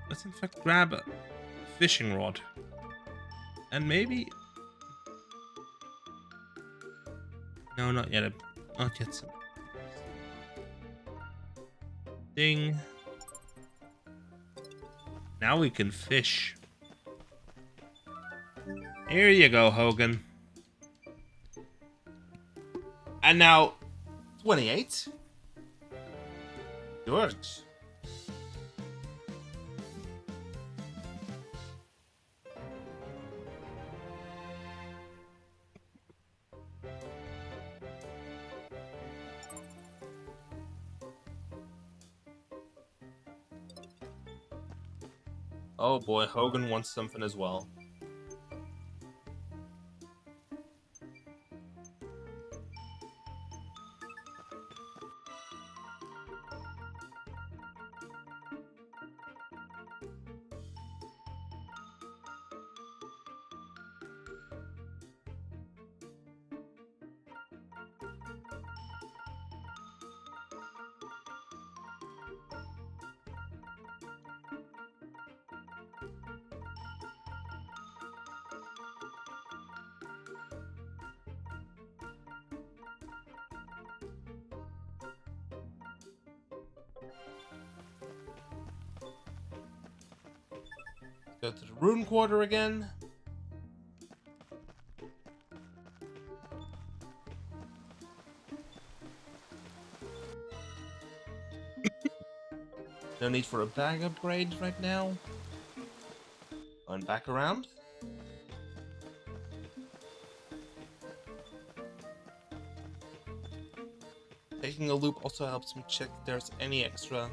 Let's in fact grab a fishing rod. And maybe... No, not yet. Not yet. Ding. Now we can fish. Here you go, Hogan. And now, 28. Good. Oh boy, Hogan wants something as well. Go to the Rune Quarter again. No need for a bag upgrade right now. Going back around. Taking a loop also helps me check if there's any extra.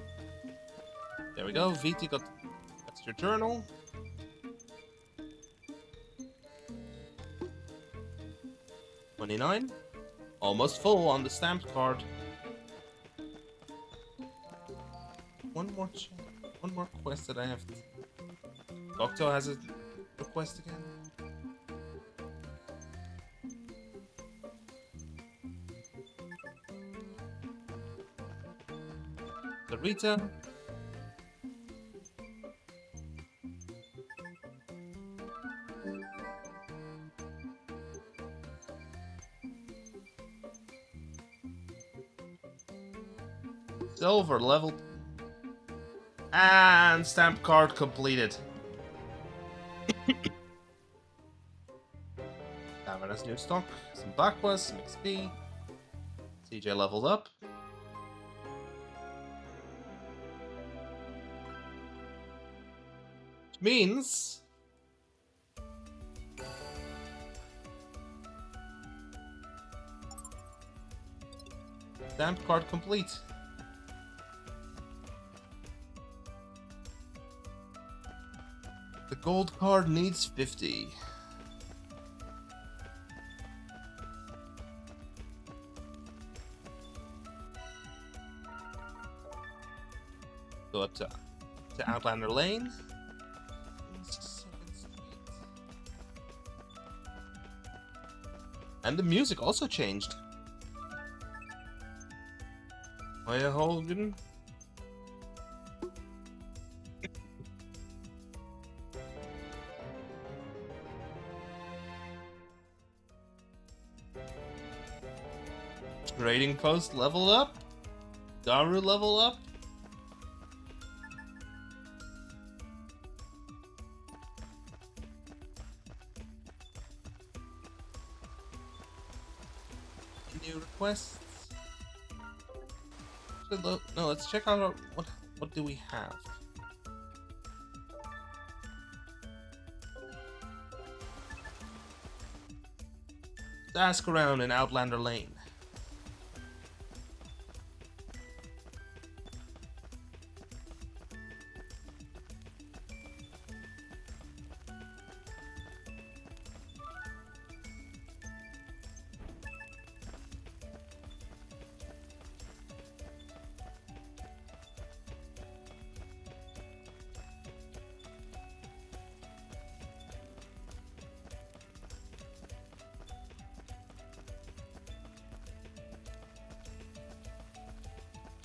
There we go. VT got extra journal. $29. Almost full on the stamped card. One more quest that I have. Doctor has a request again. Rita. Silver level. And stamp card completed. Davina's new stock. Some Bakwas, some XP. CJ leveled up. Which means stamp card complete. The gold card needs 50. Go up to Outlander Lane. And the music also changed. Hiya, Hogan. Trading post level up. Daru level up. New requests. No, let's check out what do we have. Let's ask around in Outlander Lane.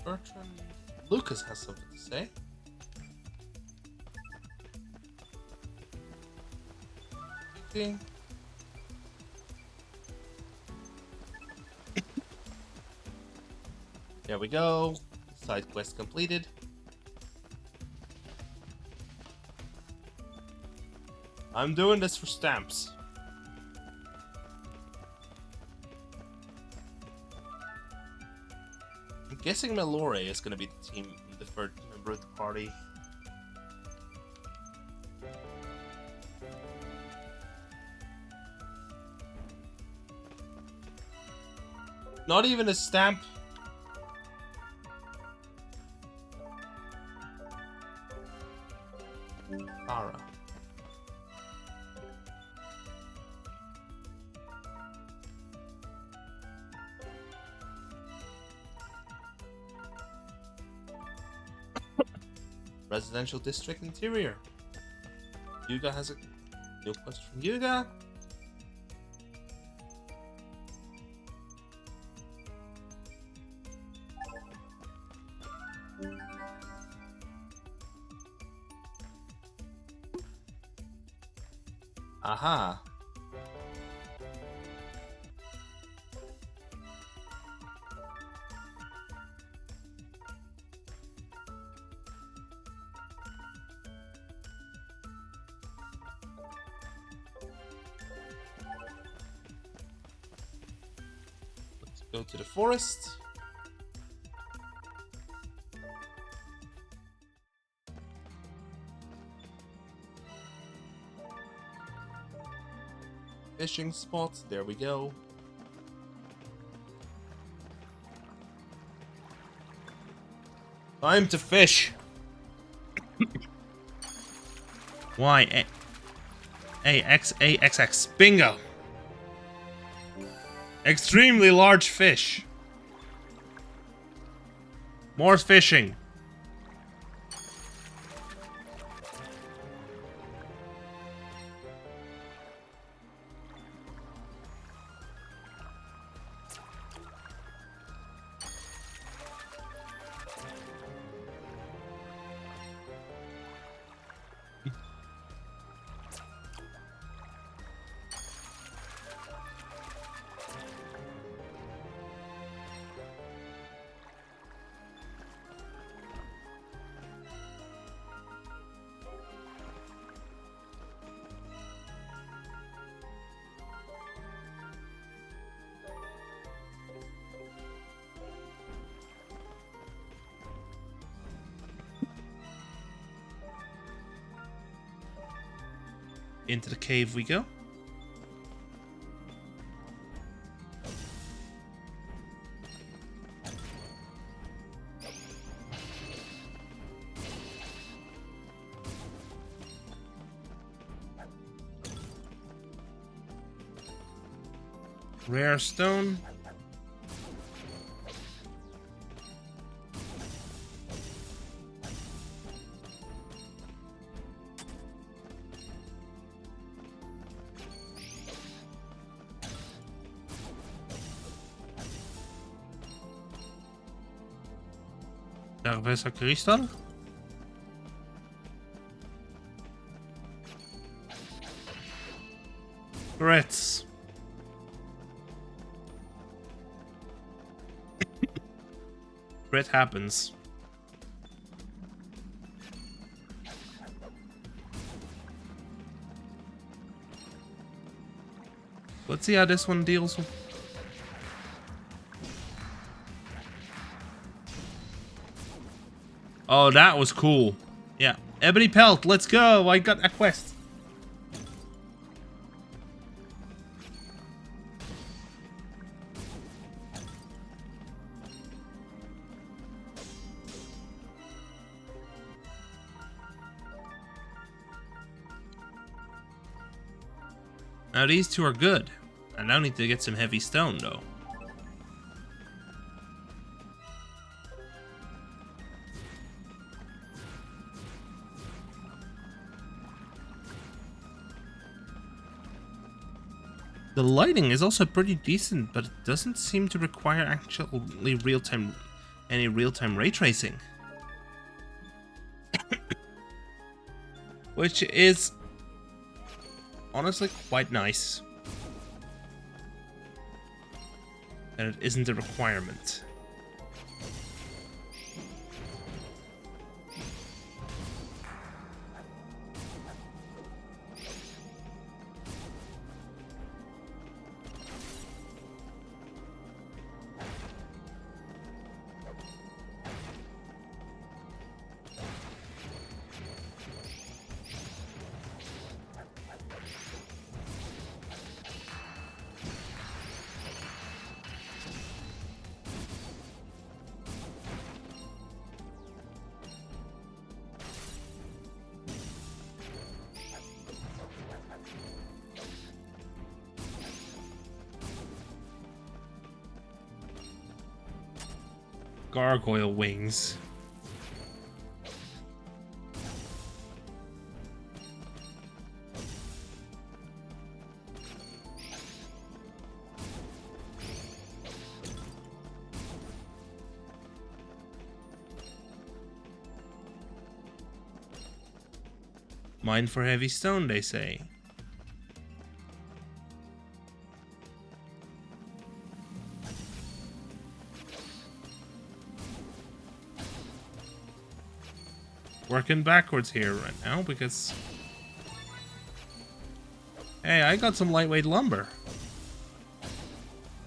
Bertrand. Lucas has something to say. Okay. There we go. Side quest completed. I'm doing this for stamps. I'm guessing Malore is gonna be the third member of the party. Not even a stamp. Ara. Residential district interior. Yuga has a new quest from Yuga. Aha. Let's go to the forest. Fishing spots, there we go. Time to fish. Y A X A X X. Bingo. Extremely large fish. More fishing. Into the cave we go. Rare stone. Cerveza Crystal. Threats. Threat happens. Let's see how this one deals with. Oh, that was cool. Yeah. Ebony Pelt, let's go. I got a quest. Now these two are good. I now need to get some heavy stone though. The lighting is also pretty decent, but it doesn't seem to require actually any real-time ray tracing. Which is honestly quite nice. And it isn't a requirement. gargoyle wings. Mine for heavy stone, they say. Working backwards here right now because... Hey, I got some lightweight lumber.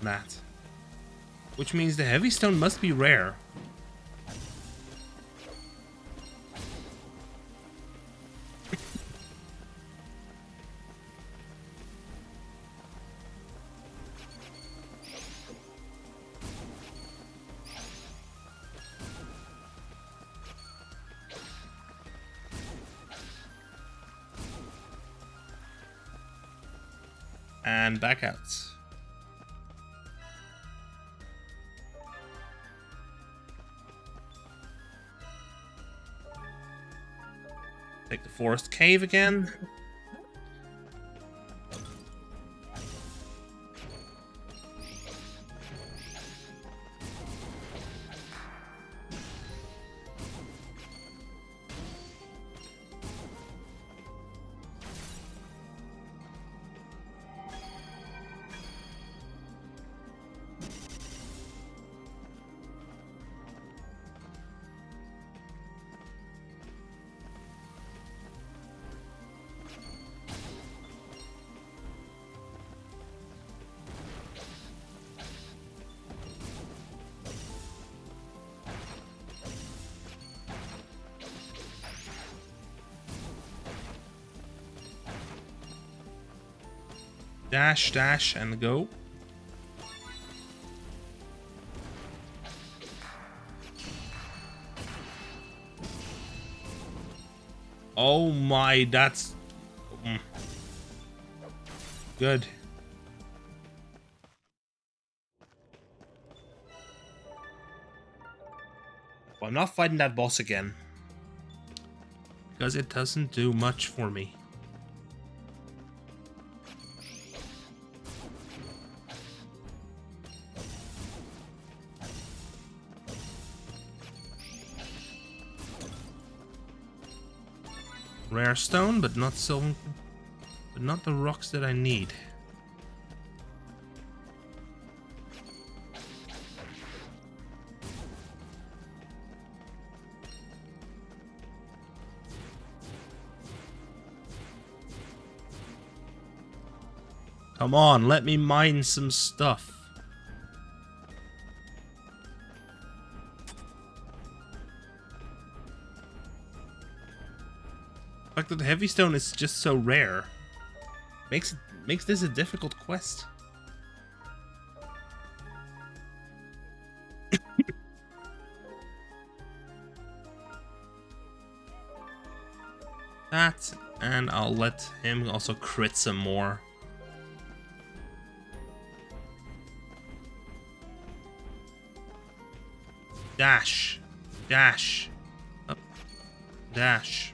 That. Which means the heavy stone must be rare. And back out. Take the forest cave again. Dash, dash, and go. Oh my, that's... good. Well, I'm not fighting that boss again. Because it doesn't do much for me. Rare stone, but not so... but not the rocks that I need. Come on, let me mine some stuff. The fact that the heavy stone is just so rare makes this a difficult quest. That, and I'll let him also crit some more. Dash, dash, up, dash.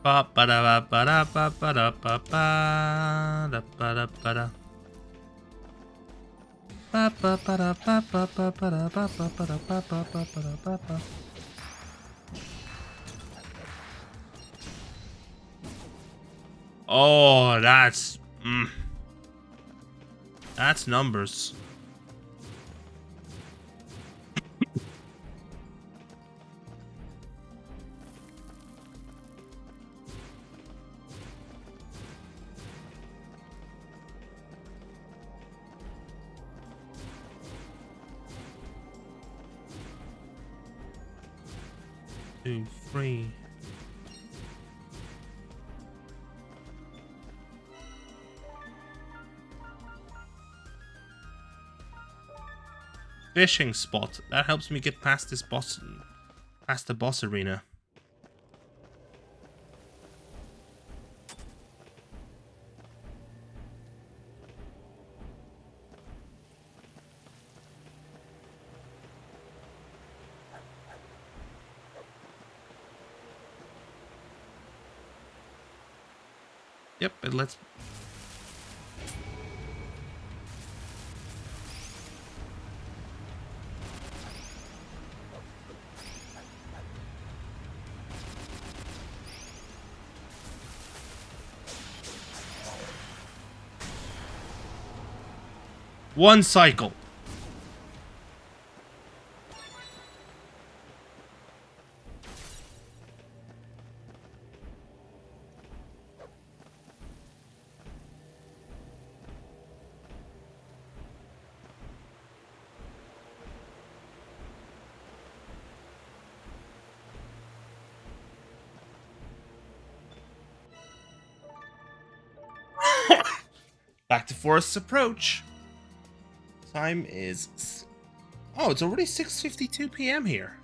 Ba ba da ba da ba ba da ba ba da ba da ba da. Ba ba ba da ba ba ba ba da ba ba ba da ba ba ba ba da ba ba. Oh, that's numbers. 2, 3. Fishing spot. That helps me get past this boss, past the boss arena. Yep, it lets. One cycle. Back to Forest's Approach. Time is... Oh, it's already 6:52 p.m. here.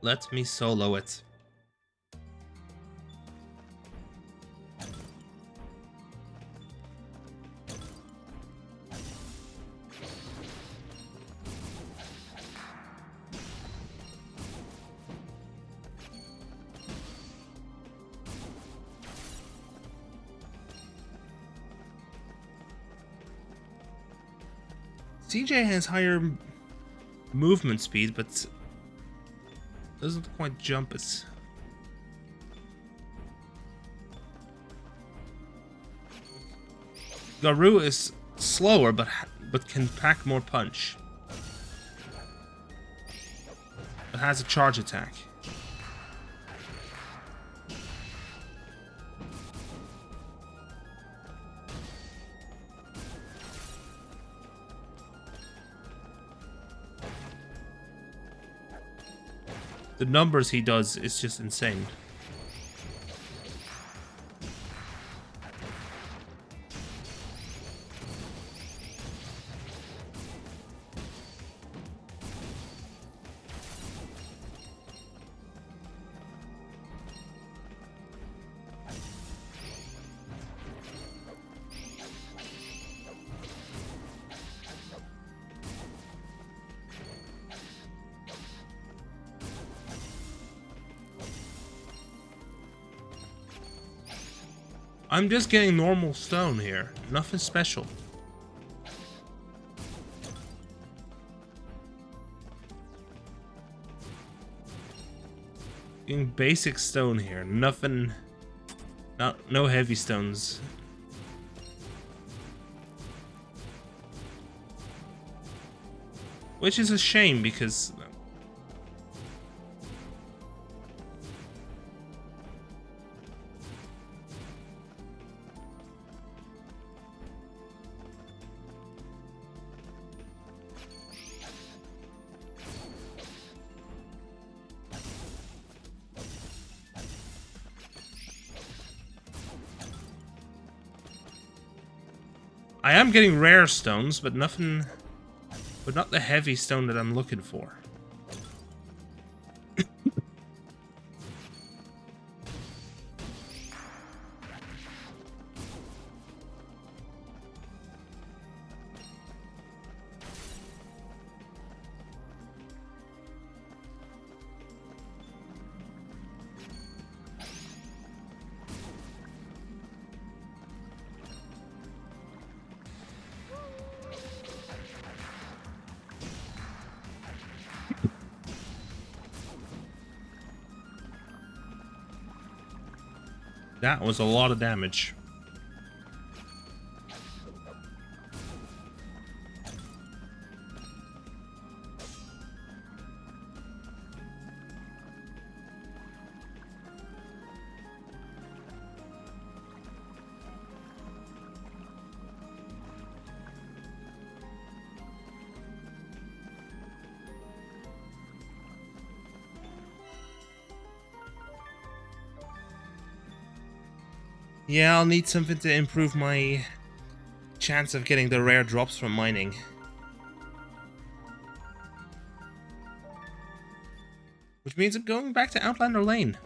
Let me solo it. CJ has higher movement speed, but doesn't quite jump as... Garou is slower, but can pack more punch. It has a charge attack. The numbers he does is just insane. I'm just getting normal stone here. Nothing special. Getting basic stone here. Nothing... No heavy stones. Which is a shame because... I am getting rare stones, but nothing... But not the heavy stone that I'm looking for. That was a lot of damage. Yeah, I'll need something to improve my chance of getting the rare drops from mining. Which means I'm going back to Outlander Lane.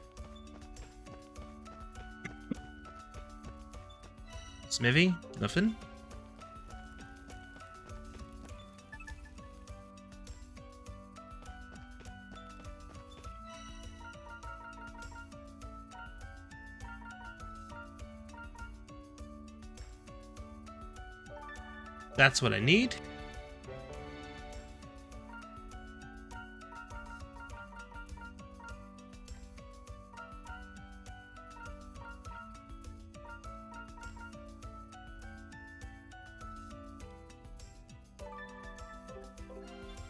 Smithy? Nothing? That's what I need.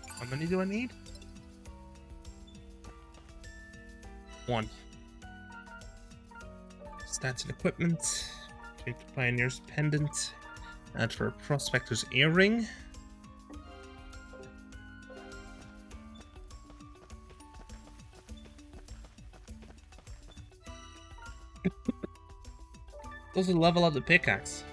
How many do I need? 1. Stats and equipment. Take the Pioneer's Pendant. Add for Prospector's Earring. Also level up the pickaxe.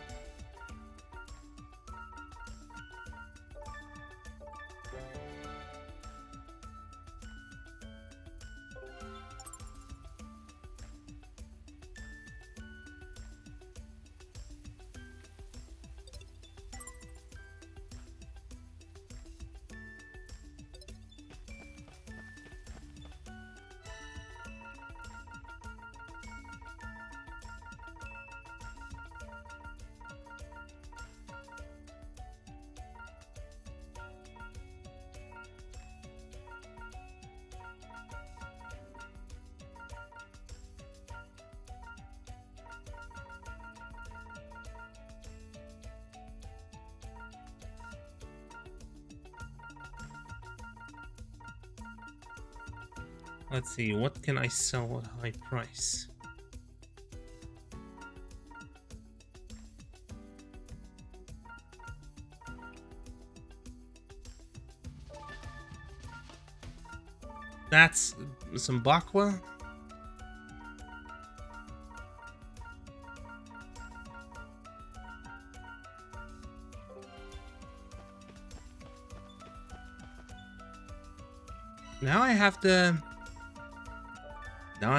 Let's see, what can I sell at a high price? That's some Bakwa. Now I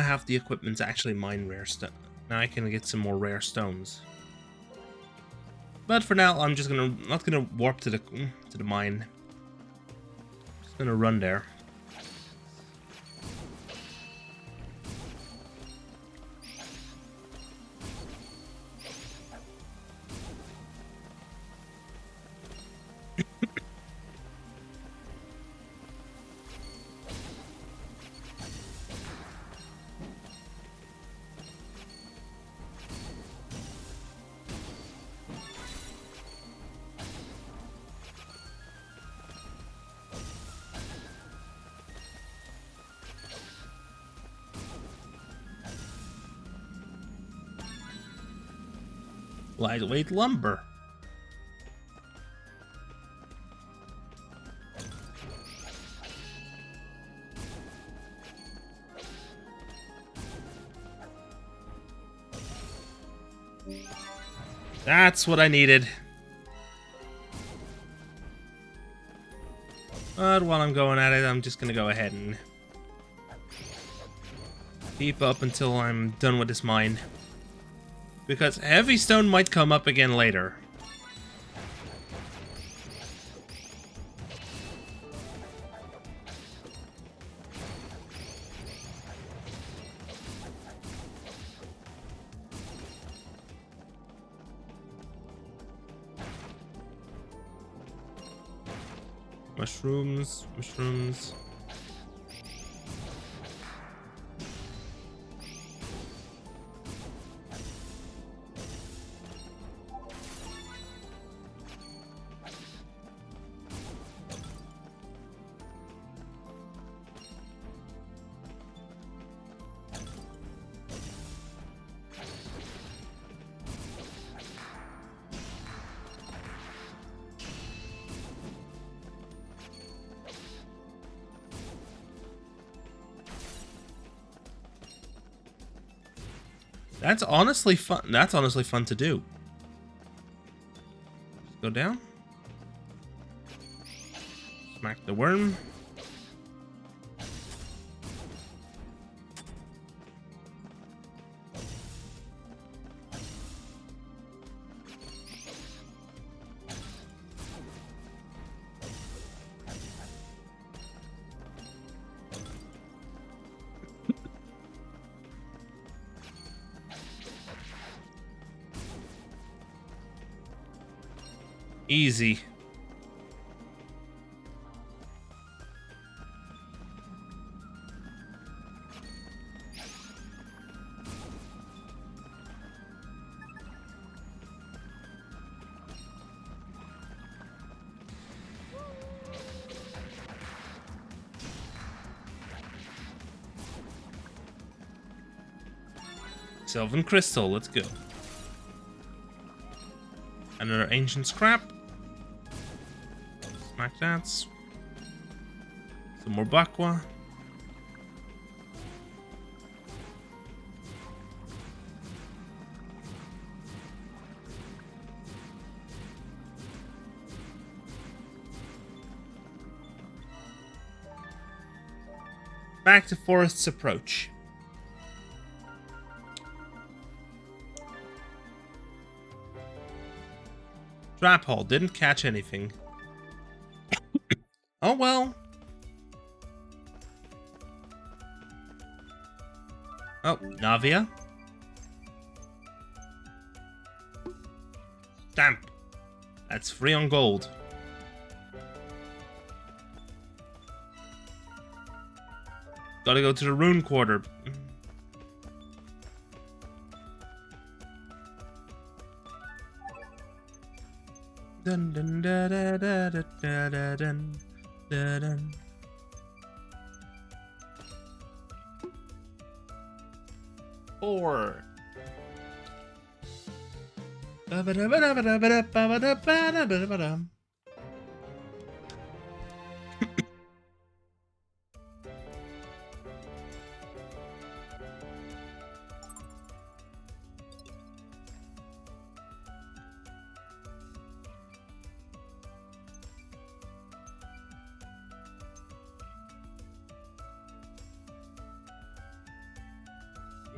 have the equipment to actually mine rare stone. Now I can get some more rare stones. But for now, I'm just not gonna warp to the mine. Just gonna run there. Lightweight lumber. That's what I needed. But while I'm going at it, I'm just gonna go ahead and keep up until I'm done with this mine. Because heavy stone might come up again later. Mushrooms, mushrooms. That's honestly fun. That's honestly fun to do. Go down. Smack the worm. Easy. Sylvan Crystal, let's go. Another ancient scrap. Smack that. Some more Bakwa. Back to Forest's Approach. Trap hole, didn't catch anything. Oh well. Oh, Navia. Stamp. That's free on gold. Gotta go to the Rune Quarter. Dun dun da da da da da da dun da dun. Four.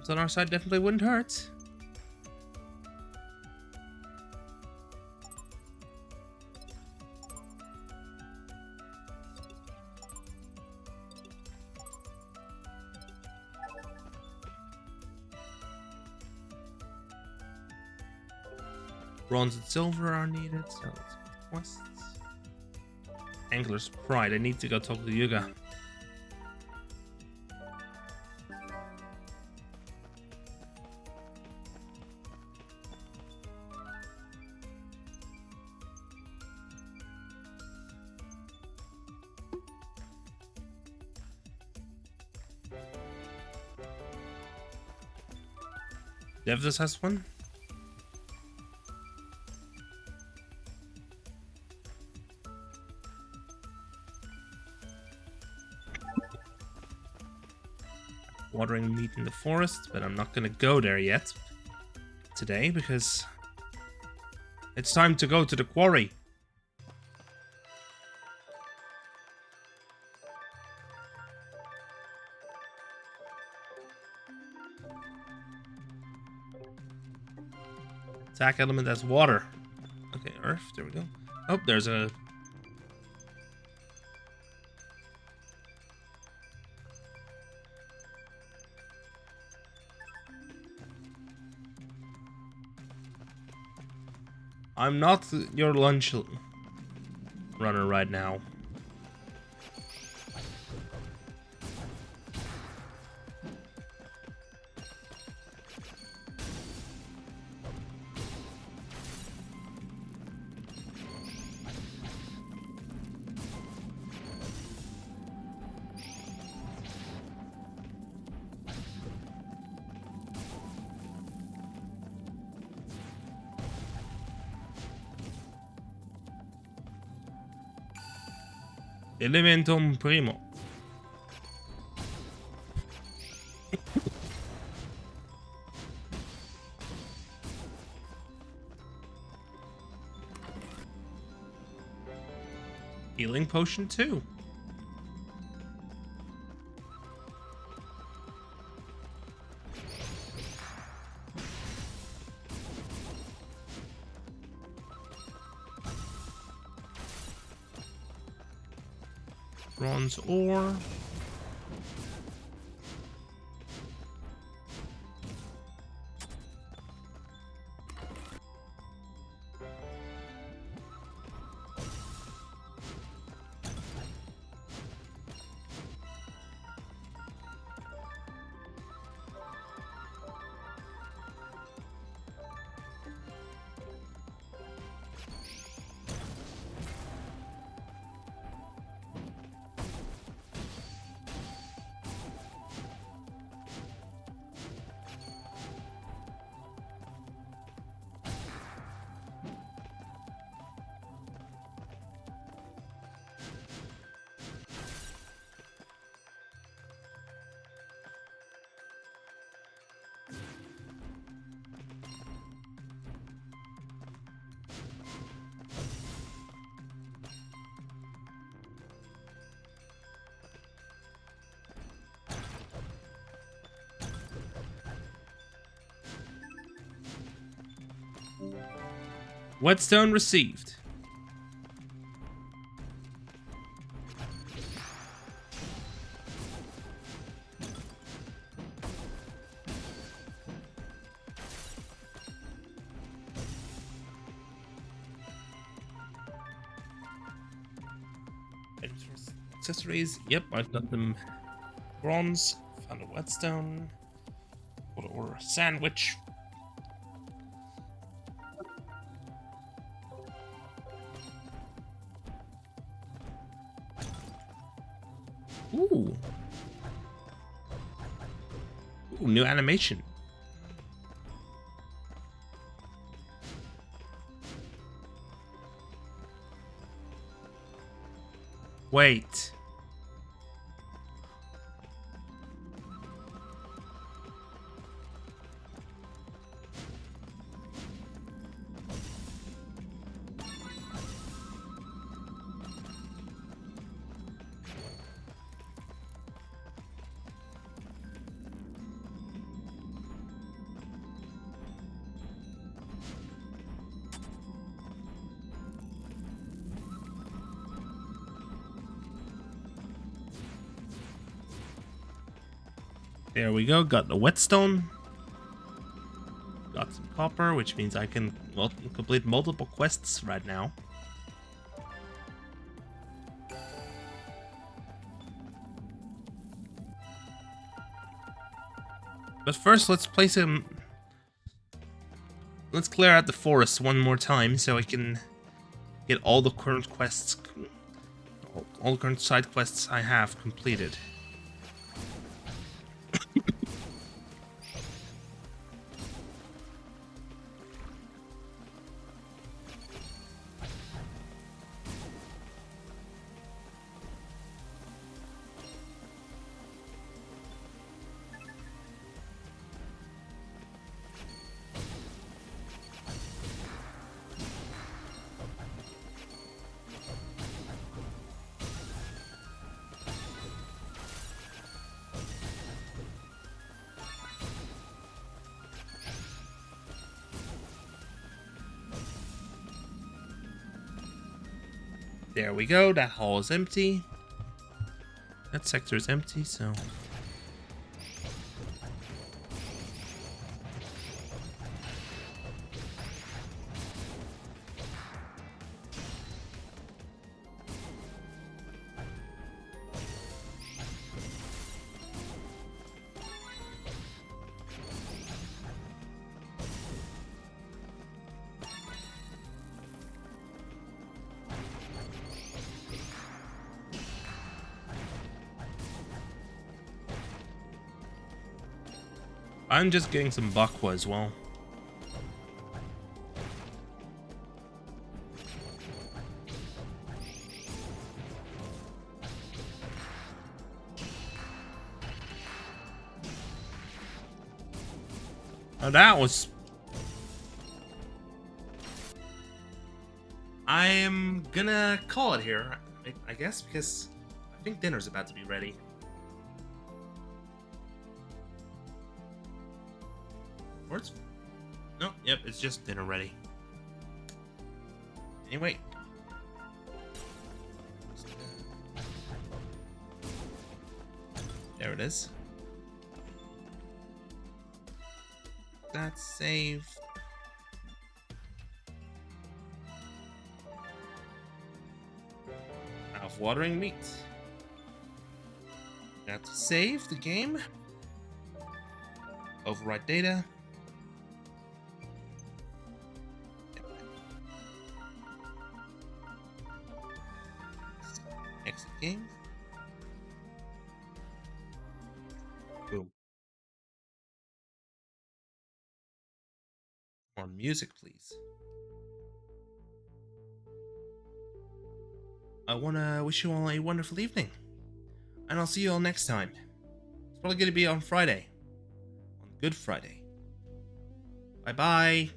On our side definitely wouldn't hurt. Bronze and silver are needed, so let's get quests. Angler's Pride, I need to go talk to Yuga. Devdas has one. Watering meat in the forest, but I'm not gonna go there yet today because it's time to go to the quarry. Attack element as water. Okay, earth, there we go. Oh, there's a... I'm not your lunch runner right now. Elementum primo. Healing potion too. Bronze ore. Whetstone received. Accessories. Yep, I've got them. Bronze. Found a whetstone. Or a sandwich. Ooh. Ooh, new animation. Wait. There we go, got the whetstone. Got some copper, which means I can complete multiple quests right now. But first, let's place him. Let's clear out the forest one more time so I can get all the current quests, all the current side quests I have completed. There we go, that hall is empty. That sector is empty, so... I'm just getting some bakwa as well. Oh, that was... I am gonna call it here. I guess because I think dinner's about to be ready. Or it's... No, yep, it's just dinner ready. Anyway. There it is. That's saved. Mouth-watering meat. Got to save the game. Overwrite data. Exit game. Boom. More music, please. I want to wish you all a wonderful evening. And I'll see you all next time. It's probably going to be on Friday. On Good Friday. Bye-bye.